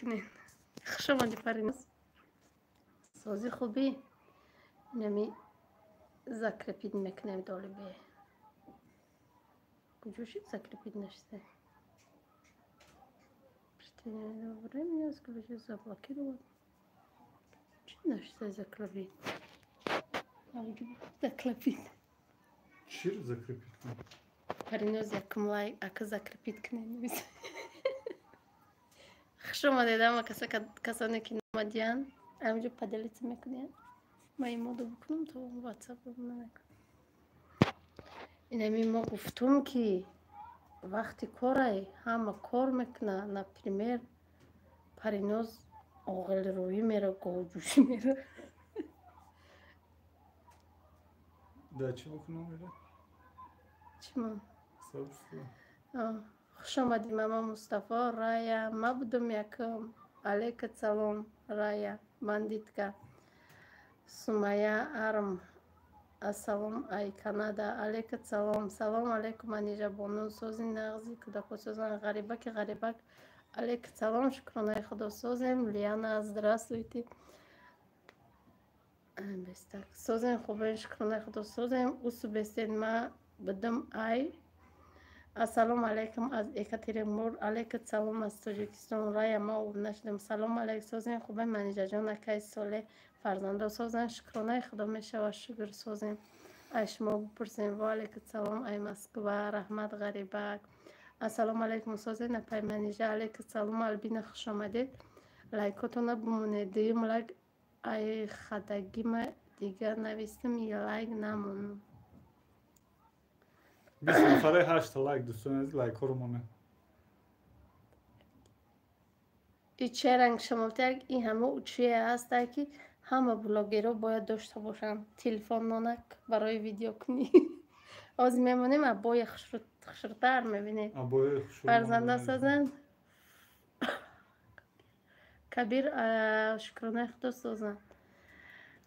کنین. خوش آمدی پریناز. سازی خوبی؟ نمی زکرپید میکنم دالی به کجوشی زکرپید نشته پشتینه دوباره میاز که بشه زباکی رو چی نشته زکرپید زکرپید چی رو زکرپید کنی؟ پریناز یکم لایک اکا زکرپید کنه نمیزه خوش آمده دم کسانی که نمادیان همینجا پدلیت میکنین ما این مودو بکنم تو واتساپ رو نمیکنم اینمی ما گفتم که وقتی کارای همه کار میکنه نپریمیر پریناز آقل روی میره گوجوشی میره در چی بکنم میره؟ چی من؟ سبز خوش آمدی ماما مصطفی رایا ما بودم یکم علیک سلام رایا من دید که سمیه ارم السلام ای کانادا علیک سلام سلام علیکم انیجا بانو سوزی نغزی کداکو سوزن غریبک غریبک علیک سلام شکرانه خدا سوزیم لیانا здравствуйте بستک سوزیم خوبه شکرانه خدا سوزیم اوسو بستین ما بدم ای السلام علیکم از екатеринбург علیک سلام از تاجیکستان رای ما نشدم سلام علیک سوزیم خوبه منیجا جان کی ساله فرزنده سوزن شکرانه خدا میشه و شکر سوزیم ای شما بپرسیم و علیک سلام ای مسکو رحمت غریبک السلام علیکم سوزین پای منیجا علیک سلام البین خوش آمدید لایکاتون بمونه دیم لایک ای خدگیم دیگر نویستم یه لایک نمونم 20 نفره 8 لایک دوستان از لایک ها رو مونه این چه رنگ شمالتر این همه اوچیه هست که همه بلاگرها باید داشته باشن تلفن نانک برای ویدیو کنی از میمونیم ابای خشرتر میبینی فرزنده سازن کبیر شکرانه خدا سازن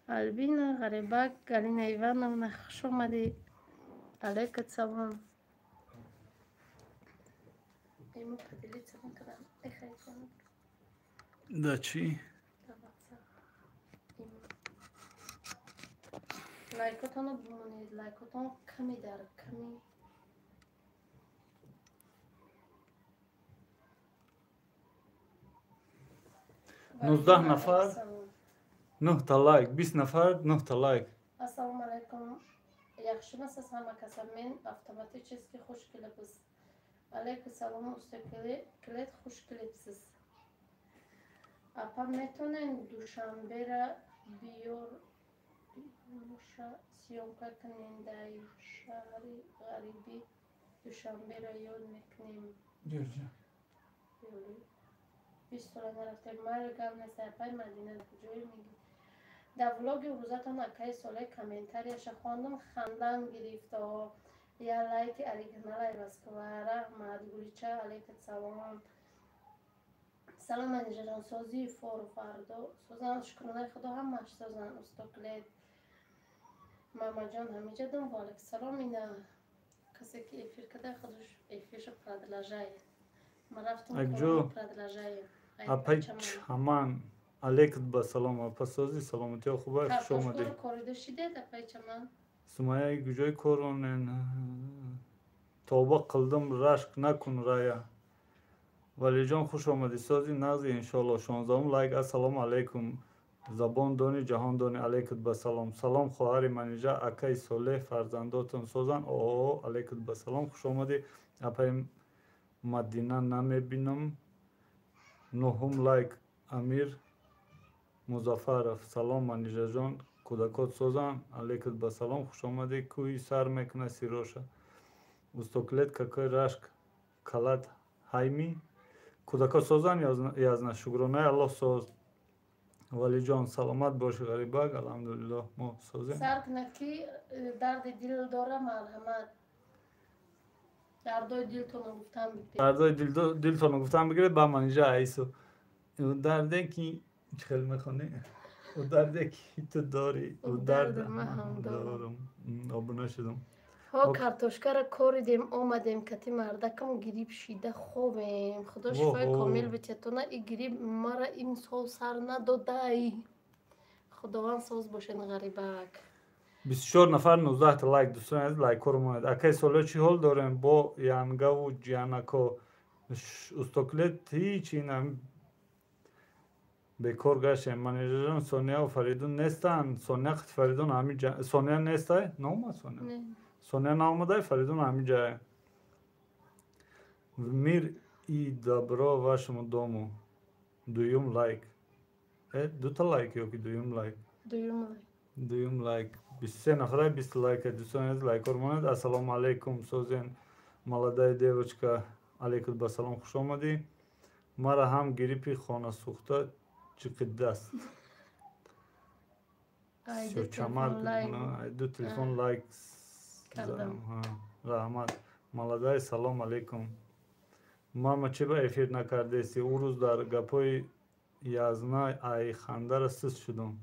البین غریبک گلین ایوان نخش آمدی علیکت سلام ایمو پدیلی سلام کردم بخیلی کنم دا چی؟ لایکاتون رو بمونید لایکاتون کمی در کمی 19 نفر 9 تا لایک 20 نفر 9 تا لایک السلام علیکم یخشمسیز همه کسا من автоматы چیز که خوش کلیپس علیکم سلام استکلیت خوش کلیپسیز اپا میتونین دوشنبه را بیور سیومکا کنین در شهر غریبی دوشنبه را یاد میکنیم بیولی 20 سال نرفتیم ما رو گم نیست اپای مدینه کجایی میگی در ولاگ روزتان اکای ساله کامنتاریش خواندم خندم گرفت و یا لایک علیکم علی بسکواره احمد گوریچه علیکم سلام سلام منیجا جان سازی فور فردا سوزن شکرانه خدا همش سوزن استقلید ماما جان همیجا دم والک سلام اینا کسی که ایفیر کده خودش ایفیرش پردلاجای ما رفتم کارم پردلاجای اپای چمان علیکم با سلام اپا سازی سلامتی خوبه خوش آمدی کاری داشتیده اپای چمان سمیه گوجای کارون توبه قلدم رشک نکن رایا ولی جان خوش آمدی سازی نازی انشالله 16 لایک السلام علیکم زبان دانی جهان دانی علیکم با سلام سلام خواهر منیجا اکای ساله فرزنداتون سوزن اوه علیکم با سلام خوش آمدی اپای مدینه نمیبینم 9 لایک امیر مظفرف سلام منیجا جان کودکات سوزن علیکم با سلام خوش آمدی کوی سر میکنه سیروشه استوکلت ککای رشک کلت هایمی کودکات سوزن язна шукронаи аллоҳ соз вали ҷон саломат боши ғарибак алҳамдулиллоҳ мо созем сар кунад ки дарди дил дора марҳамат дардои дилтоно гуфтан бигиред дардои дилтоно гуфтан бигиред ба манижа айсу дарде ки хел мехонӣ дарде ки ту дорӣ дард ман ҳам дорам обуна шудам ها کارتوشکا را کوریدیم آمدیم کتی مردکم گریب شیده خوبیم خدا شفای کامل بده تو نه این گریب مرا این سال سر نداده خداوند ساز باشین غریبک 24 نفر 19 تا лайк دوستان عزیز лайк رو مونید اکای سالا چی حال داریم با ینگا و جیانکا استوکلت هیچ اینم بکار گشتیم منیجران سونیا و فریدون نیستن سونیا خط فریدون همین جا سونیا نیسته؟ نامه سونیا سونیا نامده فریدون همین جای میر ای دبرا و شما دومو دویم لایک دو تا لایک یا که دویم لایک دویم لایک 23 نفره 20 лайк دوستان عزیز лайк رو مونید السلام علیکم سوزین молодая девочка علیکم با سلام خوش آمدی مرا هم گریپی خانه سوخته چقدر است دو تلفن لایک کردم رحمت молодая سلام علیکم мама چه به افیر نکرده سی او روز در گپای یازنای ای خنده را سست شدم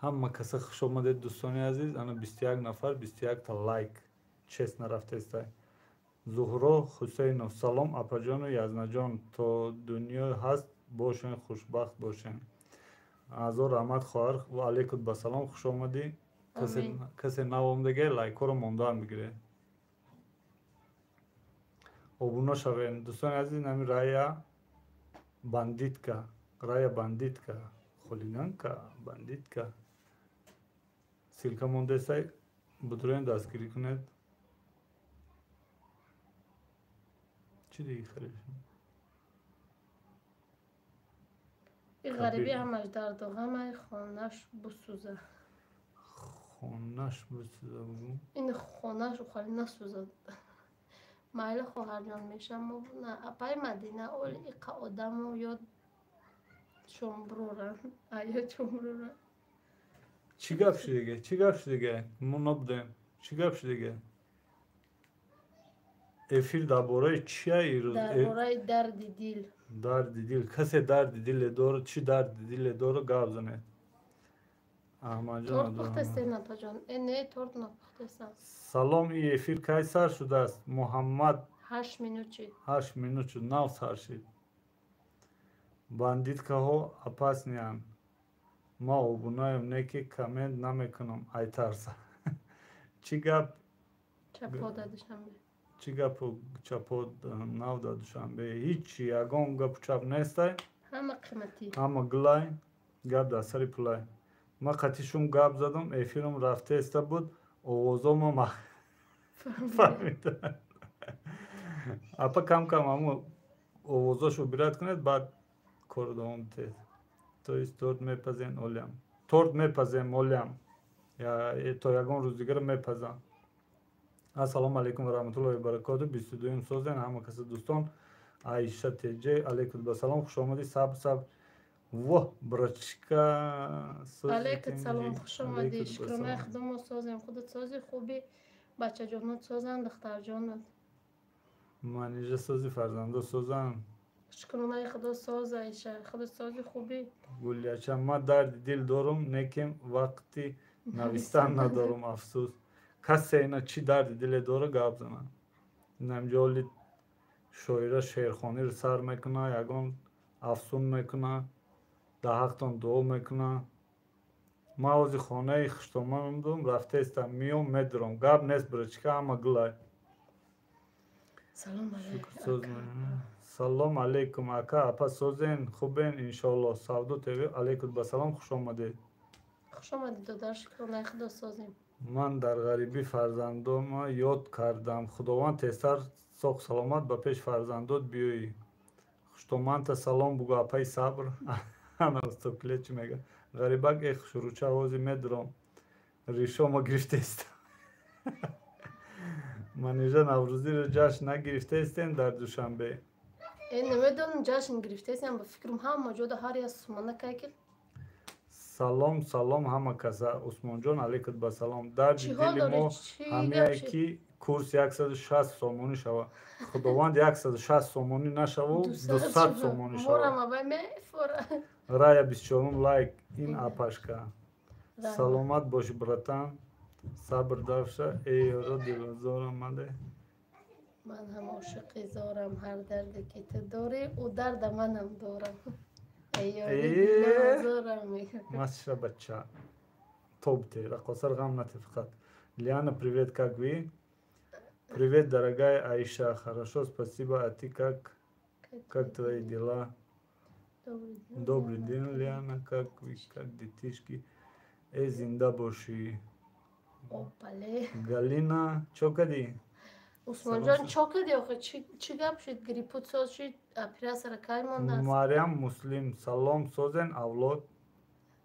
همه کسی خوش آمده دوستان عزیز انا 21 نفر 21 تا لایک چیست نرفته است زهرا حسینов سلام اپا جان و یزنا جان تا دنیا هست باشین خوشبخت باشین ازو رحمت خواهر و علیکم با سلام خوش آمدی کسی نوامدگه لایک رو موندان بگیره обуно шавен дӯстони азиз нами рая бандитка хулиганка бандитка силка мондесай бутуроин дастгирӣ кунед чӣ диги хариш این غریبی همش درد و غمه خانهش بسوزه خانهش بسوزه این خانهش خالی نسوزد مایل خواهر جان میشم و نه اپای مدینه اول ایقا آدم و یاد چومبرورن آیا چومبرورن چی گپ شدیگه ما نبودیم چی گپ شدیگه افیر درباره چیه ایروز درباره درد دیل کسی درد دیل داره چی درد دیل داره گپ زنه تورت پختستین اپا جان نه تورت نپختستن سلام ای افیر کی سر شده است محمد 8 минут شد 9 سر شد бандитка ҳо опаснян ма обунаем неки коммент намекунам айтарса чӣ гап чапо навда душанбе ҳеҷ ягон гапу чап нестай ҳама гулай гап дар сари пулай ма қатишум гап задам эфирам рафтаеста буд овозома фаҳмида апа кам ҳаму овозошо бирад кунед баъд кору давом дидед то есть торт мепазем олям то ягон рӯз дигара мепазам ассалому алайкум ва раҳматуллоҳи ва баракоту 22 созен ҳама каси дӯстон аиша теҷе алайкум ба салом хуш омадӣ сабр воҳ брачка алайкум салом хуш омадӣ шукронаи худомо созем худат сози хуби бачаҷонот созан духтарҷонот манижа сози фарзандо созан шукронаи худо соз аиша худат сози хуби гуляча ма дарди дил дорум неким вақти навистан надорум афсӯс касе ина чӣ дарди диле дора гап зана намҷоли шоира шерхониро сар мекуна ягон афсун мекуна дар ҳақтон дуо мекуна ма ҳозир хонаи хуштомадам рафтаистам миём медурам гап нест брачка ҳама гулай салом алайкум ака апа созен хубен иншоаллоҳ савдо теви алайкум ба салом хуш омадед додар шукронаи худо созем ман дар ғарибӣ фарзандома ёд кардам худованд тезтар соҳ саломат ба пеш фарзандот биёӣ хуштомадта салом бугӯ апаи сабр ана устукле чӣ мега ғарибак э хушрӯча ҳозир медурам ришома гирифтаистам манижа наврӯзиро ҷашн нагирифтаистем дар душанбе намедонам ҷашн гирифтаистем ба фикрам ҳама ҷода ҳар як сумана кайкил салом ҳама каса усмонҷон алайкум ба салом дарди дили мо ҳамае ки курс 160 сомонӣ шава худованд 160 сомонӣ нашаву 200 сомонӣ шава рая 24 лайк ин апашка саломат боши братан صبر داشته ای رو دلزار آمده. من هم عاشق زارم، هر دردی که تو داری او درد منم دارم. ای یاری دل ای آزارم میگه. ماشا بچه топ ты, ракосар гам натифкат. Лиана, привет, как вы? Привет, дорогая Аиша, хорошо, спасибо, а ты как твои дела? Добрый день, Лиана, как вы, как детишки? Зинда боши. Опале. Галина, чё кади? Усман ҷон чо кади охи? Чӣ гап шуд? Гриппут соз шуд? Операсияра кай мондааст? Мариам Муслим, салом созен, авлод.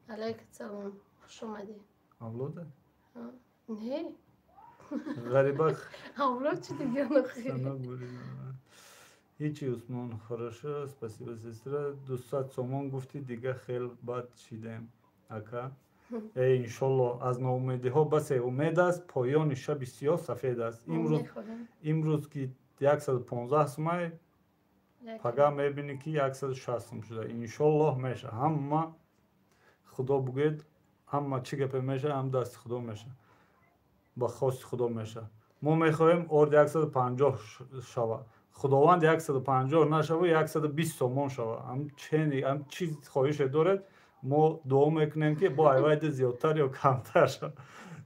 Алайкум салом. Хуш омадӣ. Авлода? Не. Гариба. Авлод чӣ диган охи? Ҳичи Усмон, хорошо, спасибо, сестра. 200 сомон гуфти, дига хел бад шидем. Ака? иншолло аз ноумедиҳо басе умед аст, поёни шаби сиёҳ сафед аст. Имрӯз ки 115 сумай, пага мебинӣ ки 160 сум шуда. Иншолло меша. Ҳама худо бугӯед, ҳама чӣ гапе меша, ҳам дасти худо меша. Ба хости худо меша. Мо мехоҳем орд 150 шава. Худованд 150 нашава, 120 сомон шава. Ҳам чӣ хоҳише доред, мо дуо мекунем ки бо айвайда зиёдтар ё камтар шав.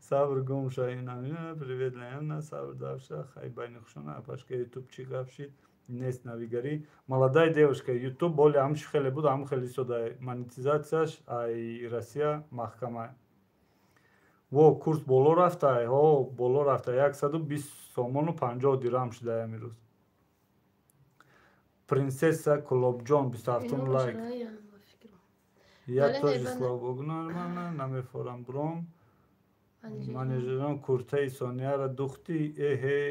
Сабр гум шаина. Привет, Лена, сабр давша. Хай байни хушона, апашка YouTube чӣ гап шид? Нест навигари. Молодая девушка, YouTube боли ҳамчи хеле буд, ҳам хеле содай. Монетизатсияш ай Россия маҳкама. Во курс боло рафта, боло рафта 120 сомону 50 дирҳам шуда амирӯз. Принцесса Клобҷон 27 лайк. Я тоже, слава Богу, нормально, намефорам бром. Манежерон куртаи Сонияра духти,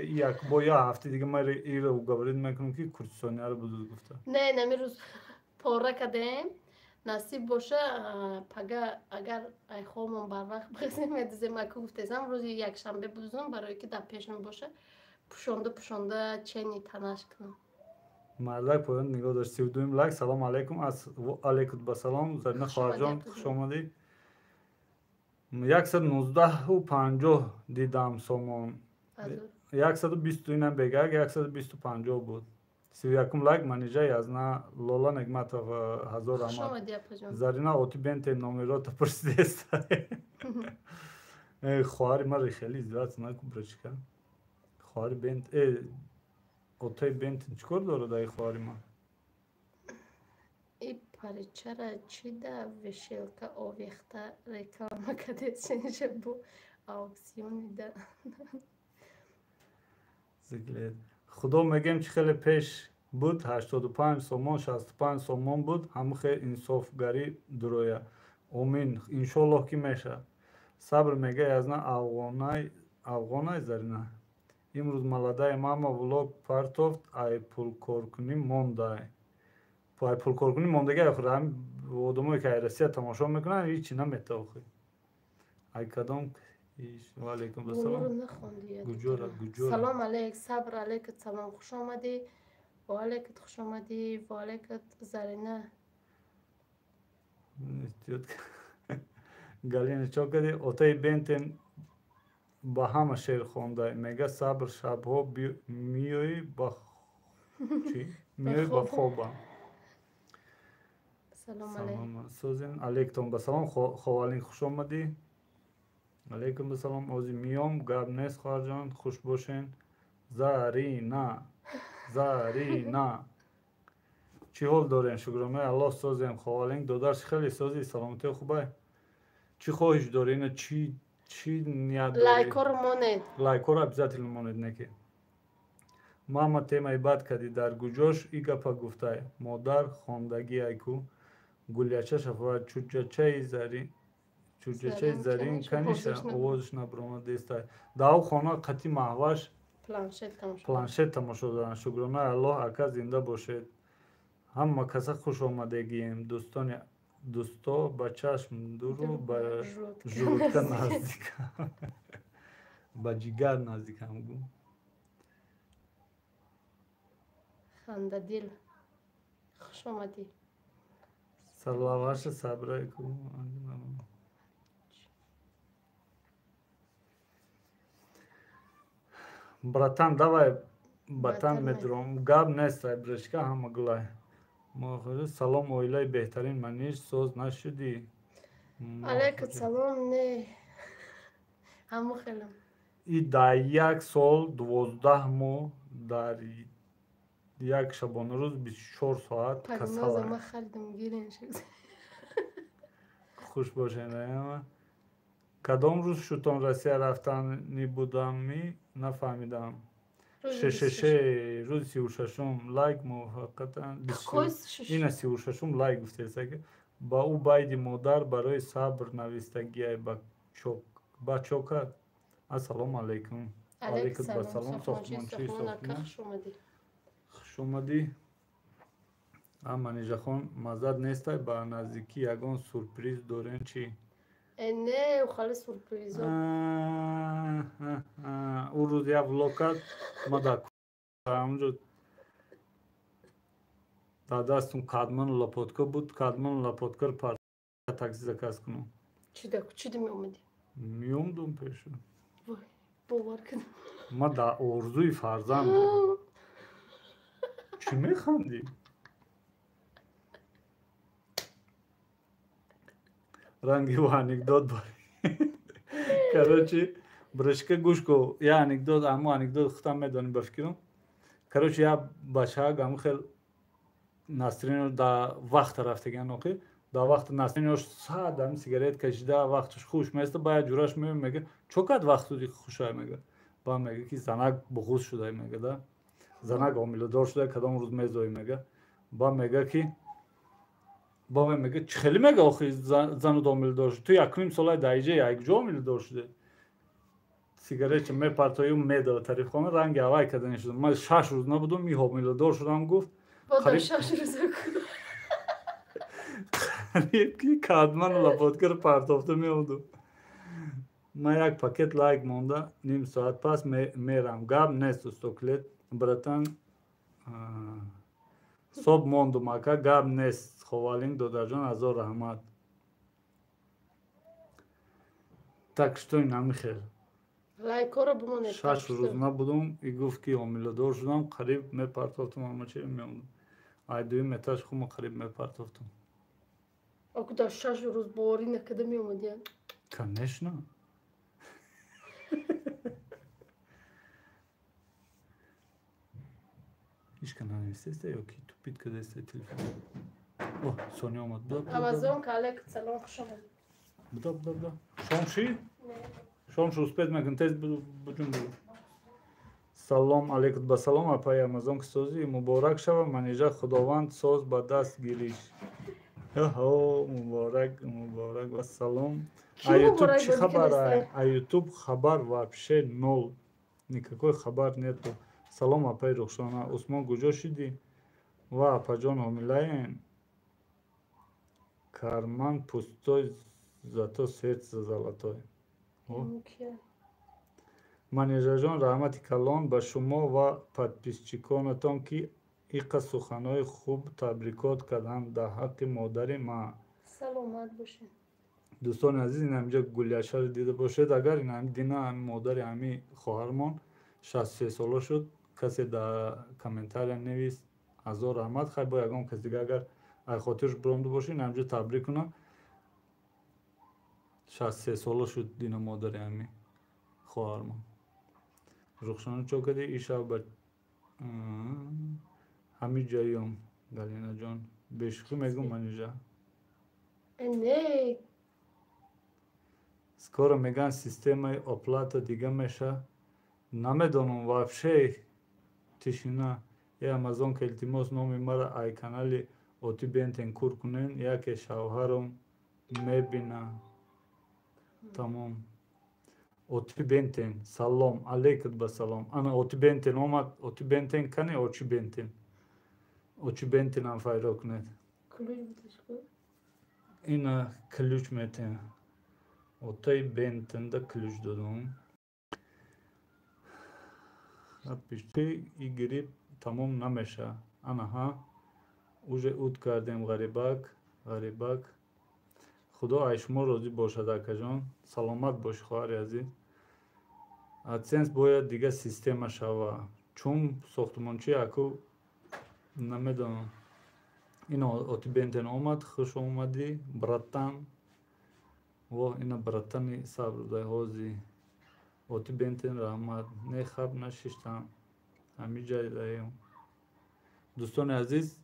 як бо я ҳафта дига ма иро уговорид мекунам ки курти Сонияра будуд гуфта. Не, намирӯз пора кардем. Насиб боша пага агар айхомон барвақт бихезем медузем аку гуфтезам рӯзи якшанбе будузам барое ки дар пеш мебоша пушонда чени танаш кунам. Мардак поён нигоҳ дошт. 32 лайк. Салом алейкум. Алейкум басалом. Зарина хоҳарҷон, хуш омадед. 119.50 дидам сомон. 120 инам бега, 120.50 буд. 31 лайк манеҷа Язна Лола Негматова 1000 амад. Зарина отибенте номерота пурсидеста. Хоҳари ма хеле иззат наку брачка. Хоҳари бент отаи бент чикор дорад ай хоҳари ма? И паричара чида вешелка овехта реклама кадешенже бу ауксиони да. Зиглед. Худо мегем чи хеле пеш буд 85 сомон 65 сомон буд, ҳаму хе инсофгарӣ дуроя. Омин, иншоллоҳ ки меша. Сабр мега язна афғонай Зарина. Имрӯз молодая мама влог партофт, ай пулкоркунӣ мондай. Ай пулкоркунӣ мондагӣ охир ҳам одамое ки ай Россия тамошо мекунанд ҳичи намета охир. Ай кадом валейкум ассалом. Гуҷора. Салом алейк, сабр алейкум салом. Хуш омадӣ. Ва алейкум хуш омадӣ. Ва алейкум Зарина. Галина чо кади? Отаи бентен ба ҳама шеър хондай. Мега сабр шабҳо миёӣ ба хобам. Салом алейкум. Созин алейкум басалом. Ховалин хуш омадӣ. алейкум басалом. Ози миём, гап нест хоҳарҷон, хуш бошен. Зарина. Чӣ ҳол дорем? Шукрона Аллоҳ созем. Ховалин додарш хеле сози саломатиё хубай. Чӣ хоҳиш дорӣ? Ина чӣ ният дорӣ? Лайкоро монед. Лайкоро обязательно монед неки. Мама темаи бад кади дар гуҷош и гапа гуфтай. Модар хондаги айку. Гуляча шафоват чуҷачаи зарин каниша овозиш набромадестай. Дав хона қати маҳваш планшет тамошо доранд. Шукронаи Аллоҳ ака зинда бошед. Ҳама каса хуш омадегием. Дӯсто ба чашм дуру ба жӯртка наздикам. Ба ҷигар наздикам гӯ. Хандадил. Хуш омадӣ. Сарлаваша сабрайку. Братан, давай батан Батан медром. Гап нестай, брашка ҳамагулай. Мохир салом оилаи беҳтарин маниш соз нашуди. Алейкум салом, не. Хаму хелам. И дар 1 сол 12 моҳ дар 1 шабонарӯз 24 соат Пагноза касала. ма халдам гирен шуд. Хуш бошед. Кадом рӯз шутон Россия рафтани будами нафаҳмидам. Шешеше рӯзи 36 лайк муваффақатан. Ина 36 лайк гуфтесаки ба ӯ байди модар барои сабр навистагиай ба чокат. Ассалому алейкум. Алейкум ассалом. Сохтмончӣ сохтмон. Хуш омадӣ. Манижахон маззат нестай ба наздикӣ ягон сурприз дорем чӣ? Не, ухали сурпризо. Ӯ рӯз як влог кард, ма дар ҳамҷо дар дастум кадману лапотка буд. Кадману лапоткаро парта такси заказ кунам. Чида меомади? Меомадам пеша. Вой, бовар кунам. Ма дар орзуи фарзанд будам. Чӣ механдӣ? ранги ва анекдот бар. Короче, брашка гӯш кун. Я анекдот, аммо анекдот худам медонӣ ба фикрам. Короче, я бача гам хел настроение да вақта рафтаган охир. Да вақта настроение сад ам сигарет кашида вақташ хуш места бая ҷураш мега. Чокад вақтуди хушай мега. Ба мега ки занак буғуз шудай мега да. Занак омиладор шудай кадом рӯз мезои мега. Ба мега ки ба мега чӣ хеле мега охир зану омиладор шуд. Ту 1 солаи даиҷа якҷо омиладор шуде. Сигаретча мепартои медава тарифхона ранги авай кардани шуд. Ман 6 рӯз набудам ми омиладор шудам гуфт. Бадам 6 рӯз кун. Қариб ки кадман лапоткаро партофта меомадам. Ман як пакет лайк монда, ним соат пас мерам. Гап нест устоклет. Братан соб мондум ака, гап нест. Ховалинг додарҷон, ҳазор раҳмат. Так что ина михел. Лайкоро бимонед. 6 рӯз набудам, и гуфт ки омиладор шудам, қариб мепартофтам, аммо чӣ меомадам. Айдуи меташ хума қариб мепартофтам. Ако да 6 рӯз бори накада меомадия? Конечно. Ишка нанавистеста ё ки тупид кадеста телефон. О, Соня омад. Амазон алейкум салом, хуш омадӣ. Буда. Шомши? Шомши успед мекун, тез буҷун буду. Салом алейкум ба салом апаи Амазон ки созӣ муборак шава манижа худованд соз ба даст гириш. Яҳо, муборак ва салом. А YouTube чӣ хабар? А YouTube хабар вообще нол. Никакой хабар нету. Салом апаи Рухшона. Усмон куҷо шудӣ? Ва апаҷон ҳомилаен? Карман пустой, зато сердце золотой. Манежаҷон раҳмати калон ба шумо ва подписчиконатон ки иқа суханҳои хуб табрикот карданд дар ҳаққи модари ма. Саломат бошед. Дӯстони азиз, ин ҳамҷо Гуляшаро дида бошед. Агар ин ҳами дина ҳами модари ҳами хоҳармон 63 сола шуд, касе дар комментария навист ҳазор раҳмат. Хай бо ягон кас дига агар хотирш биромда бошед, ин ҳамҷо табрик кунам. 63 сола шуд дина модари ҳами хоҳармон. Рухшона чо кади ишав ба ҳамин ҷаём Галинаҷон. Бешухӣ мегӯм манижа. Не. Скоро меган системаи оплата дига меша. Намедонам вообще. Тишина. Амазон ка илтимос номи мара ай канали Оти Бентен кур кунен. Яке шавҳарам мебина. Тамом. Оти Бентен. Салом. Алейкум ба салом. Ана Оти Бентен омад. Оти Бентен кане Очи Бентен. Очи Бентен ам файро кунед. Ина ключ метен. Оти Бентен да ключ додам. Напиши и гирип тамом намеша. Анаҳа. Уже уд кардем ғарибак. Худо ай шумо розӣ бошад акаҷон. Саломат бош хоҳари азиз. AdSense бояд дига система шава. Чун сохтмончи аку намедонам. Ино оти бентен омад, хуш омади, братан. Во ина братани сабр дай ҳози. Оти бентен раҳмат. Не хаб на шиштам. Ҳами ҷай даем. Дӯстони азиз,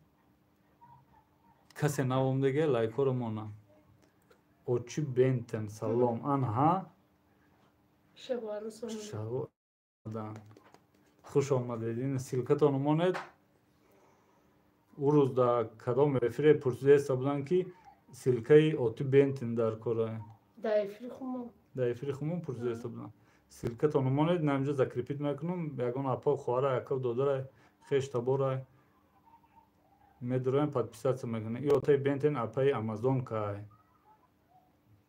касе навомдеге лайкоро монам. Очи бентен салом анҳа. Шаво дан. Хуш омадед. Ин силкатон монед. Урӯз да кадом эфире пурсидаеста будан ки силкаи оти бентен дар кора. Да эфири хумон пурсидаеста будан. Силкатон монед, намҷа закрепит мекунам. Ягон апа хоҳара якав додарай, хеш таборай. Медураем подписаться мекунам. И отаи бентен апаи Amazon кай.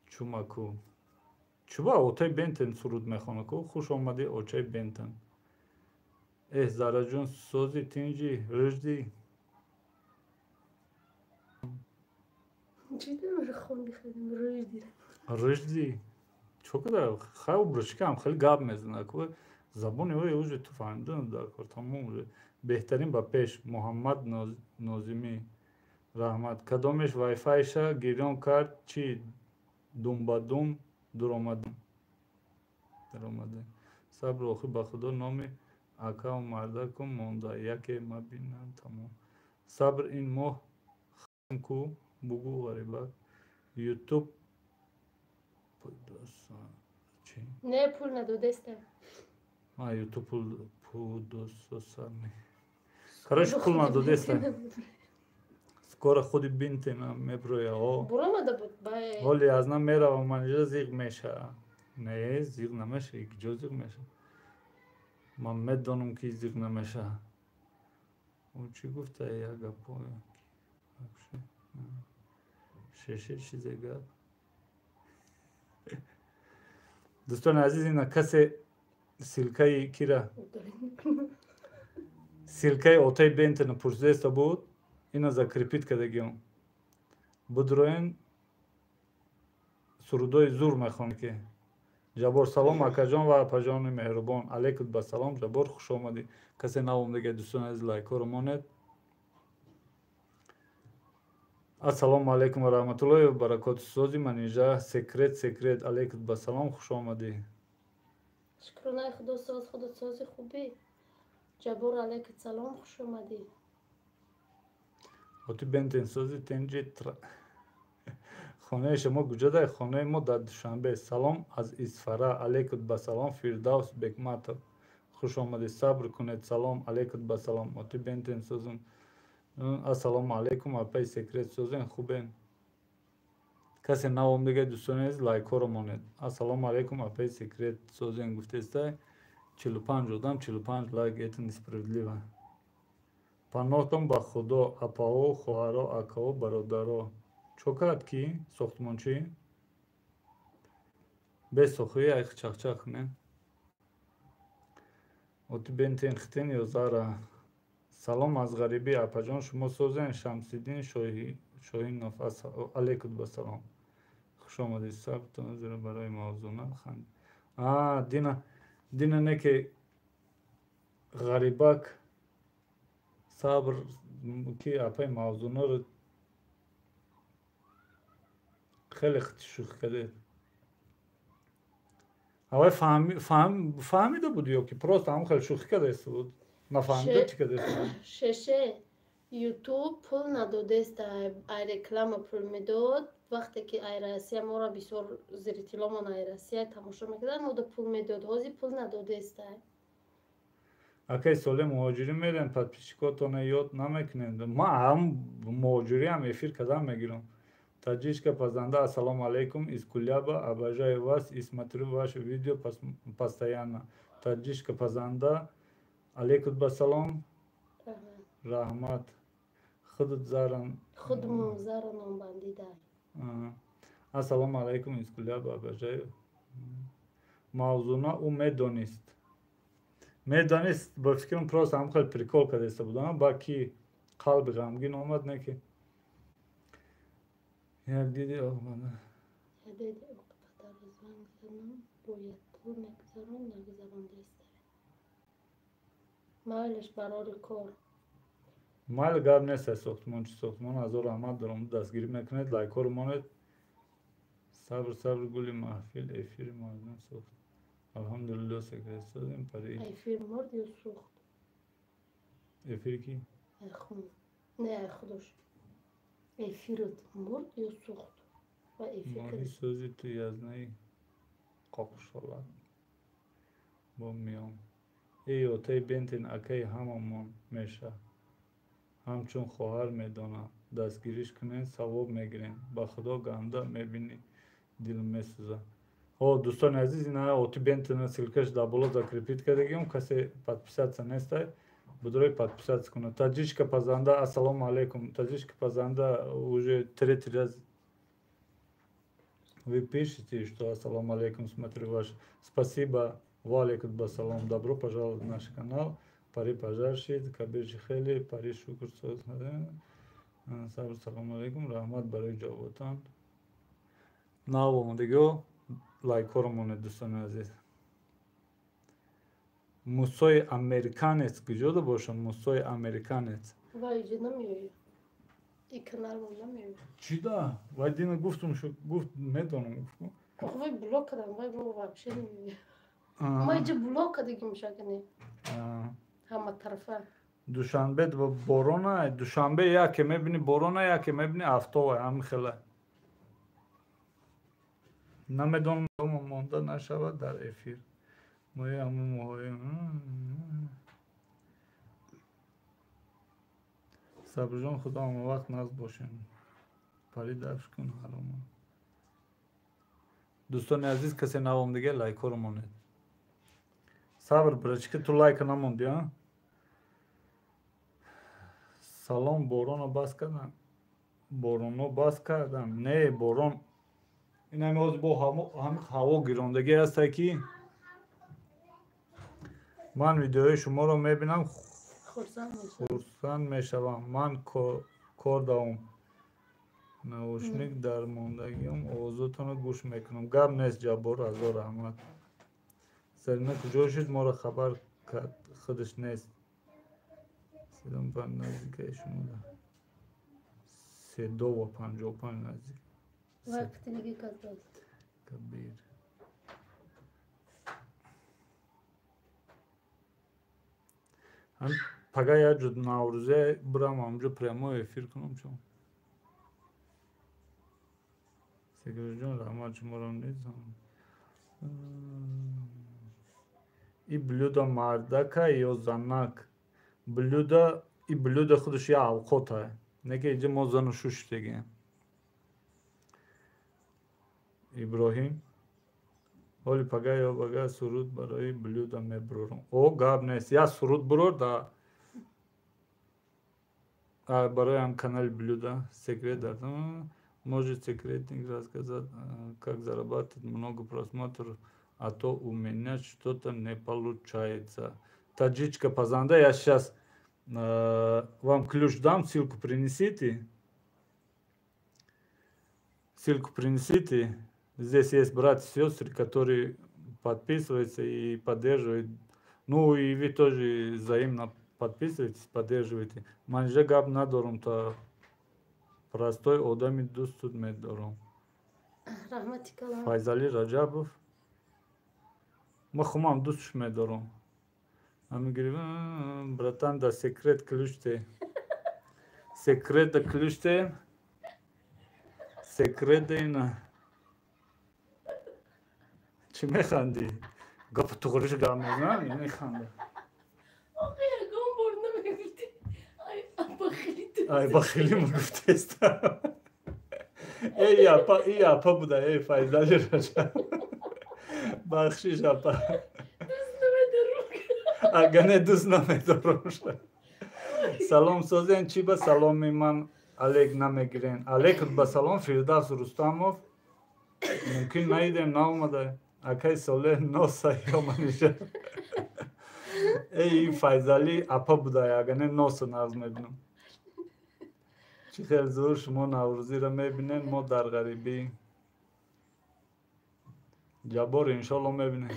Чумаку. Чуба отаи бентен суруд мехона ку. Хуш омади очаи бентен. Зараҷон сози тинҷи рӯжди. Рӯжди. Чо када хай брушкам хеле гап мезана ку. Забони ой уже ту фаҳмидан дар кор тамом уже. Беҳтарин ба пеш. Муҳаммад Нозимӣ. Раҳмат. Кадомеш вайфайша гирён кард чи думбадум дуромадум. Сабр охир ба худо номи акав мардакум монда. Яке мабинам тамом. Сабр ин моҳ хам ку бугу ғарибак. YouTube Не, пул надодесте. YouTube пул дососарни. Короче, пул надодесте. Скоро худи бинтена меброя. Буромада буд бай. Ҳоли аз нам меравам манҷа зиғ меша. Не, зиғ намеша. Икҷо зиғ меша. Ман медонам ки зиғ намеша. Ӯ чӣ гуфта як гапо? Шеше чизе гап. Дӯстони азиз, ина касе силкаи кира? Силкаи отаи бентена пурсидаеста буд. Ина закрепит кардагиам. Будроен сурудои зур мехонем ки. Ҷабор салом акаҷон ва апаҷони меҳрубон. Алейкум ба салом. Ҷабор хуш омадӣ. Касе навомдега дӯстони азиз лайкоро монед. Ассалому алейкум ва раҳматуллоҳи ва баракоту. Сози манижа секрет. Алейкум ба салом. Хуш омадӣ. Шукрунай худо сози хубӣ. Ҷабор алейкум салом. Хуш омадӣ. оти бентен сози тенҷи хонаи шумо куҷодай? Хонаи мо дар Душанбе. Салом аз Исфара. Алейкум ба салом. Фирдавс Бекматов. Хуш омадед. Сабр кунед. Салом. Алейкум ба салом. оти бентен созен. Ассалому алейкум. Апаи секрет созен хубен. касе навомдега дӯстони азиз лайкоро монед. Ассалому алейкум. Апаи секрет созен гуфтестай 45 одам 45 лайк. Это несправедливо. Паноҳтон ба худо, апао, хоҳаро, акао, бародаро. Чо кард ки сохтмончӣ? Бесохӣ як чахчах не. оти бентен хитен ё зара. Салом аз ғарибӣ апаҷон шумо созен. Шамсиддин Шоҳинов. Алейкум ба салом. хуш омадед. Сабтон зира барои мавзуна ханд. Дина не ки ғарибак сабр ки апаи мавзуноро хеле шӯхӣ кардед. аввал фаҳмида буд ё ки просто ҳамон хеле шӯхӣ кардаеста буд? Нафаҳмида чӣ кардаеста? Шеше YouTube пул надодеста. Ай реклама пул медод. Вақте ки ай Россия мора бисёр зрителомон ай Россия тамошо мекардан, мода пул медод. ҳозир пул надодеста. Акай соли муҳоҷирӣ мерем, подписчикотона ёд намекунем. Ман ҳам муҳоҷирӣ ҳам эфир кардан мегирам. Таҷишка пазанда. Ассалому алейкум. Из Куляба. Обожаю вас и смотрю ваше видео постоянно. Таҷишка пазанда. Алейкум ба салом. Раҳмат. Худмун заран бандида. Ассалому алейкум. Из Куляба. Обожаю. мавзуна ӯ медонист. Ба фикрам просто ҳам хеле прикол кардаеста будам. Ба ки қалби ғамгин омад не ки як диди نگذران نگذرانده است. مالش برای کار. مال گاب نیست ساختمان چی ساختمان از رحمت دارم دستگیری میکنید لایک رو مانید صبر گلی محفل افیر مردم ساخت الحمدلله سکرت سازیم پری افیر مرد یا سوخت؟ افیر کی؟ ای خون نه ای خودش افیرت مرد یا سوخت و افیر ماهی سازی تو یزنه قاقشالات با میام ای اوتای بنتین اکی هممون میشه همچون خواهر میدانم دستگیریش کنین ثواب میگیرین با خدا گنده میبینی دل میسوزه о دوستان عزیز اینا اوتی бентина ссылкаш да боло закрепит кардагим касе подписаться нестай будурой подписаться кунад таджичка пазанда ассалому алейкум таджичка пазанда уже третий раз вы пишете что ассалому алейкум смотрю ваш спасибо валейкум басалам добро пожаловать в наш канал пари пожаршид кабирчи хели пари шукр соз сабр салому алейкум рахмат барои ҷавотан навомадиго лайкҳоро монед дӯстони азиз мусои американец куҷода бошад мусои американец вай ҷа намеояд ин каналмон намеояд чида вай дина гуфтум гуфт медонам ох вай блок кардам вай бо вообще намеояд ма иҷа блок кардагим шакане ҳама тарафа душанбе борона душанбе яке мебини борона яке мебини автова ҳамин хела намедонам монда нашавад дар эфир мои ҳамун моҳои сабрҷон худо ҳама вақт назд бошем пари дафш кун ҳаромон дӯстони азиз касе навомдига лайкҳоро монед сабр брачки ту лайка намонди салом бороно бас кардам бороно бас кардам не борон инами ҳозир бо ҳамин ҳаво гирондагӣ ҳаста ки ман видеои шуморо мебинам хурсанд мешавам ман кор давом наушник дар мондагиам овозотонро гӯш мекунам гап нест ҷаббор азо раҳмат зарина куҷо шуд моро хабар кард худаш нест седом панҷ наздикаи шумо да 3:55 наздик вақти диги каздаст кабир пага як ҷо наврӯзе бирам ҳамҷо прямой эфир кунам чун секирҷон раҳмат шуморо незам и блюдо мардака ё занак блюдо и блюдо худаш я авқота неки иҷа мо зану шуштегем иброҳим ҳоли пага ё бага суруд барои блюдо мебурорам о гап нест як суруд бурор да барои ҳам канали блюдо секрет дардам может секретник рассказать как зарабатывать много просмотров а то у меня что-то не получается таджичка пазанда я сейчас вам ключ дам ссылку принесите здесь есть братья и сестры которые подписываются и поддерживают ну и вы тоже взаимно подписывайтесь поддерживайте ман инҷа гап надорам та простой одами дӯстут медорам раҳмати калом файзали раҷабов ма хумам дӯстуш медорам ҳамин братан да секрет ключте секрет да ключте секрет да ина чӣ механди гапи туғриш гап мезанам механда ягон бор намегуфти ай бахилӣ гуфтаистам эй апа буда эй файзали раҷаб бахшиш апа агане дӯст намедорам салом созен чӣ ба саломи ман алек намегирен алек ба салом фирдавс рустамов мумкин наидем наомада акай солеҳ носа ё маниша эй файзали апа буда агане носа нағз мебинам чӣ хел зур шумо наврӯзиро мебинед мо дар ғарибӣ جبار انشالله میبینه.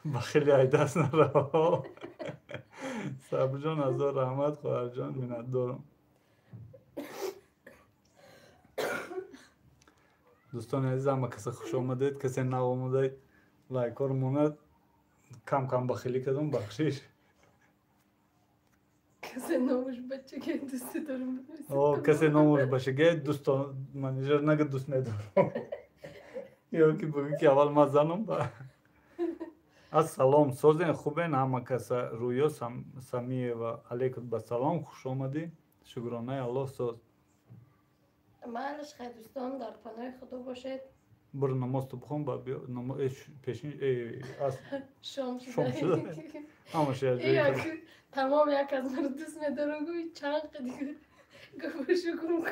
با خیلی ای دست نرها. صبر جان از رحمت خواهر جان منت دارم. دوستان عزیزم ما کسی خوش آمدید، کسی نو آمدید لایک ها رو موند کم کم بخیلی کردم بخشیش. کسی ناموش بچه که دوستی دارم کسی ناموش باشه که دوستان منیجر نگه دوست ندارم. یا که بگی که اول ما زنم با السلام سازین خوبین همه کس رویا سمیه و علیکم بسلام خوش آمدی. شکرانه الله ساز. محلش خیلی دوستان در پناه خدا باشید. برو نماز تو بخون با بیا نماز پیشین شام شده شده همه شد تمام یک از من دوست میدارم گوی چند دیگه گفت شکر کن.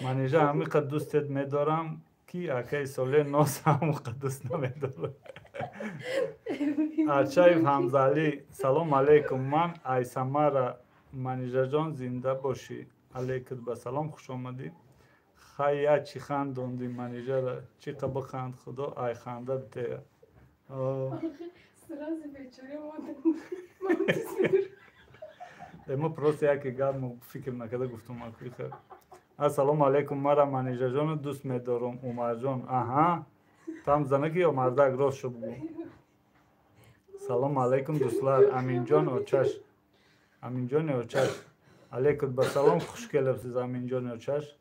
من اینجا همین قد دوستت میدارم که اکی ساله ناس هم قد دوست نمیدارم. ارچایف حمزالی سلام علیکم. من ایسمه منیجر جان زنده باشی. علیکم بسلام خوش آمدی. خیلی چی خندوندی منیجر چی قبل خند خدا ای خنده بده. سرازی بیچاره مادم اما پروس یکی گرم فکر نکرده گفتم اکوی خیر. السلام علیکم مرا منیجر جان دوست میدارم عمر جان. آها تام زنگی یا مردک راست شو بگو. سلام علیکم دوستلار امین جان اوچش امین جان اوچش علیکم بسلام خوشگل بسیز امین جان اوچش.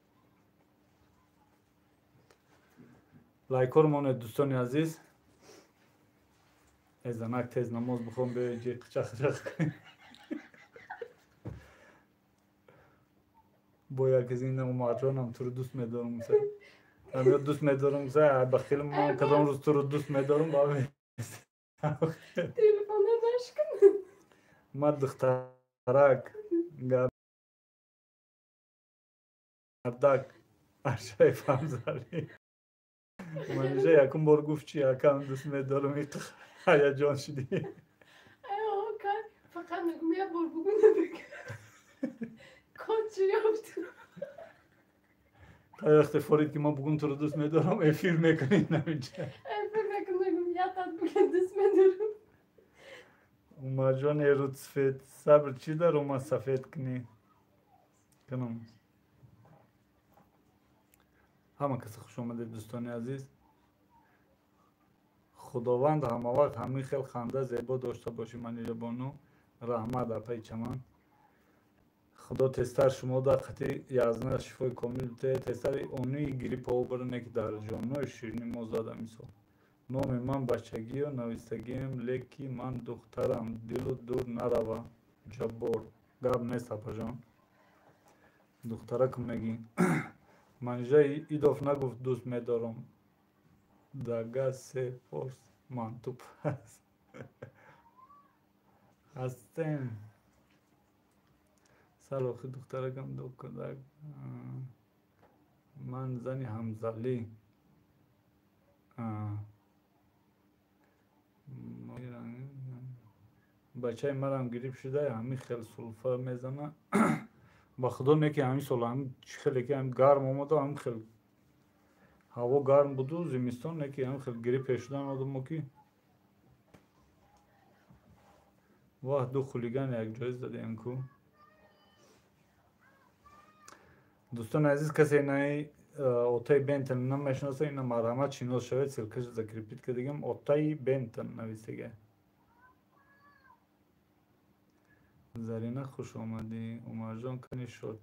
لایکور مونه دوستان عزیز ازنک تیز نماز بخون به جی قچخ کنیم. با یک از این عمر جان هم تو رو دوست میدارم سه همه دوست میدارم سه بخیل من کدام روز تو رو دوست میدارم با تلفون نشکن ما دخترک گردک ارشای فهمزالی من اینجا یکم بار گفت چی یکم دوست میدارم این خیلی جان شدی. ایوه کن فقط نگم یه بار بگو نبکن کن چی یافت تا وقتی فورید که ما بگم تو رو دوست میدارم افیر میکنی نمیجا ای فکر نکن نگم یه تاد بگن دوست میدارم. اومد جان ایرود سفید صبر چی در اومد سفید کنی کنم. همه کسی خوش آمده دوستان عزیز. خداوند همه وقت همین خیلی خنده زیبا داشته باشی منیجر بانو رحمت در پی چمن. خدا تستر شما در خطی یازنه شفای کامل بده. تستر اونی گریپ ها برنه که در جانوی شیرینی ما زاده میسا. نام من بچگی و نویستگیم لیکی من دخترم دل و دور نروه جبار گب نیست اپا جان دختره کم نگی. منجا ای دفت نگفت دوست میدارم دگه سه پرس من تو پس هستیم سلاخی دختره کم دو کدک من زنی همزلی بچه مرم گریب شده همین خیلی سلفه میزنه. با خدا نه که همین سال هم خیلی که هم گرم آمده هم خیلی هوا گرم بود و زمستان نه که هم خیلی گریب شدن آدم که واه دو خولیگان یک جایز داده انکو. دوستان عزیز کسی نه اوتای بنتن نمیشناسه اینا مرحمت شناس شوید سلکش ذکرپید که دیگم اوتای بنتن نویسیگه. زرینه خوش آمدی عمر جان کنی شد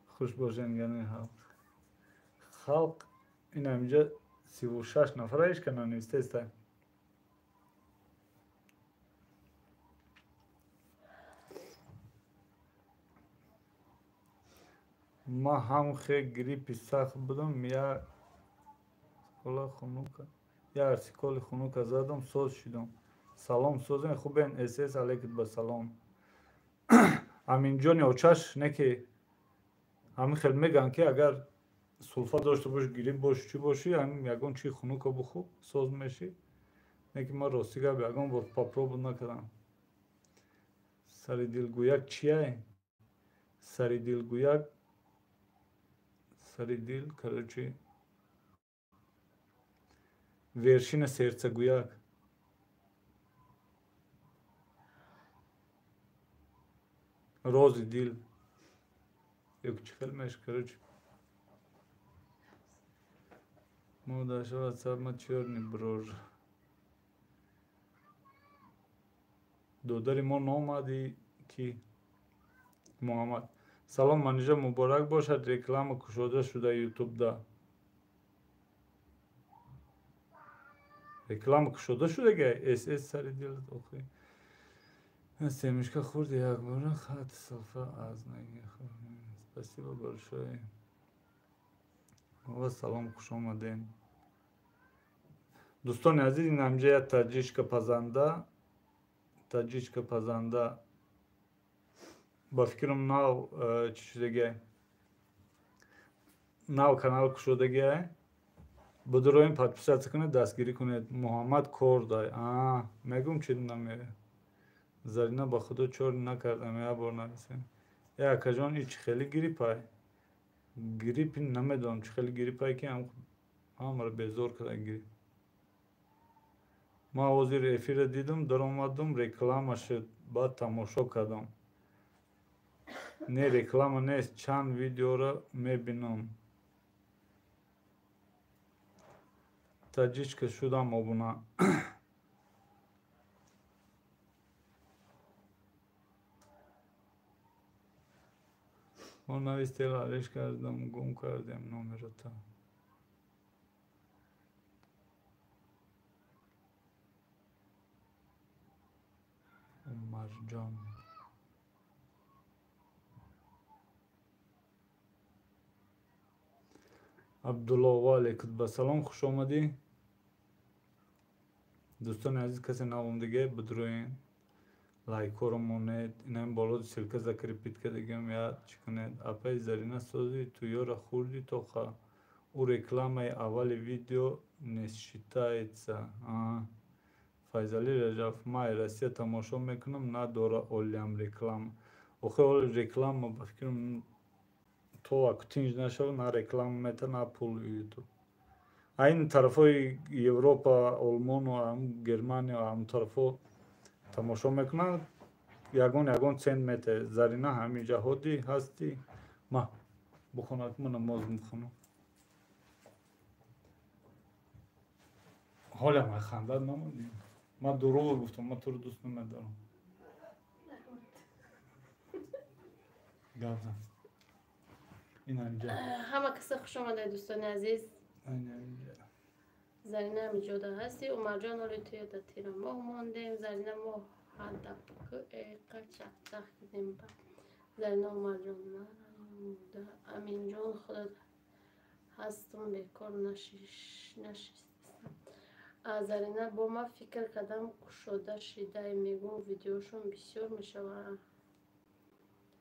خوش باشین یعنی خلق این همینجا 36 نفره ایش کنن نویسته است. ما هم خیلی گریپی سخت بودم یا کلا خونوکا یا ارسیکال خونوکا زدم سوز شدم. سلام سوزن خوبین اساس علیکم بسلام. امین جان اوچش نه که همین خیلی میگن که اگر سلفا داشته باش گریب باش چی باشی همین یگان چی خونوکا بخو سوز میشی نه که ما راستی گب یگان با پاپرو بود نکردم. سری دلگویک چیه؟ سری دلگویک сари дил короче вершина сердцегуяк рози дил як чхел меш короче модашава сама черный брож додари мо номади ки муҳаммад салом манижа муборак бошад реклама кушода шуда ютубда реклама кушода шудагай ss сари дил охи семечка хурди як бора хат салфа аз нагихо спасибо большое ва салом хуш омаден дӯстони азиз ин ҳамҷая таҷичка пазанда ба фикрам нав чӣ шудагиай нав канал кушодагиай будуроин подписатсия кунед дастгирӣ кунед муҳаммад кордай мегум чи намере зарина ба худо чор накардам як бор нависем акаҷон и чӣ хеле гирипай гирипи намедонам чӣ хеле гирипай ки ҳамаро безор карда гирип ман ҳозир эфира дидам даромадам реклама шуд баъд тамошо кардам не реклама нест чанд видеоро мебинам таҷичка шудам обуна мо навистел алиш кардам гум кардем номерота умарҷон абдулло ваалейкум басалом хуш омадӣ дӯстони азиз касе навомдига бидуроин лайкҳоро монед инам боло силка закрепит кардагам я чӣ кунед апай зарина сози ту ёра хурди тоха у рекламаи аввали видео не считается файзали раҷабов май россия тамошо мекунам надора олиям реклама охе оли реклама ба фикрам то аку тинҷ нашава на реклама мета на пул ютуб айн тарафҳои европа олмону германия ҳам тарафҳо тамошо мекунанд ягон цент мета зарина ҳамин ҷаҳоди ҳастӣ ма бухонак ма намоз мехонам ҳолам хандад намоди ман дурӯғ гуфтам ман туро дӯст намедорам гавзан ин ҳамҷа ҳама каса хуш омадед дӯстони азиз зарина ҳамиҷода ҳасти умарҷон оли ту ёда тира моҳ мондем зарина мо ҳадапку эқа чахчах кидем ба зарина умарҷон марамуда аминҷон худо ҳастум бекор нашистам зарина бо ма фикр кардам кушода шидай мегум видеошон бисёр мешавад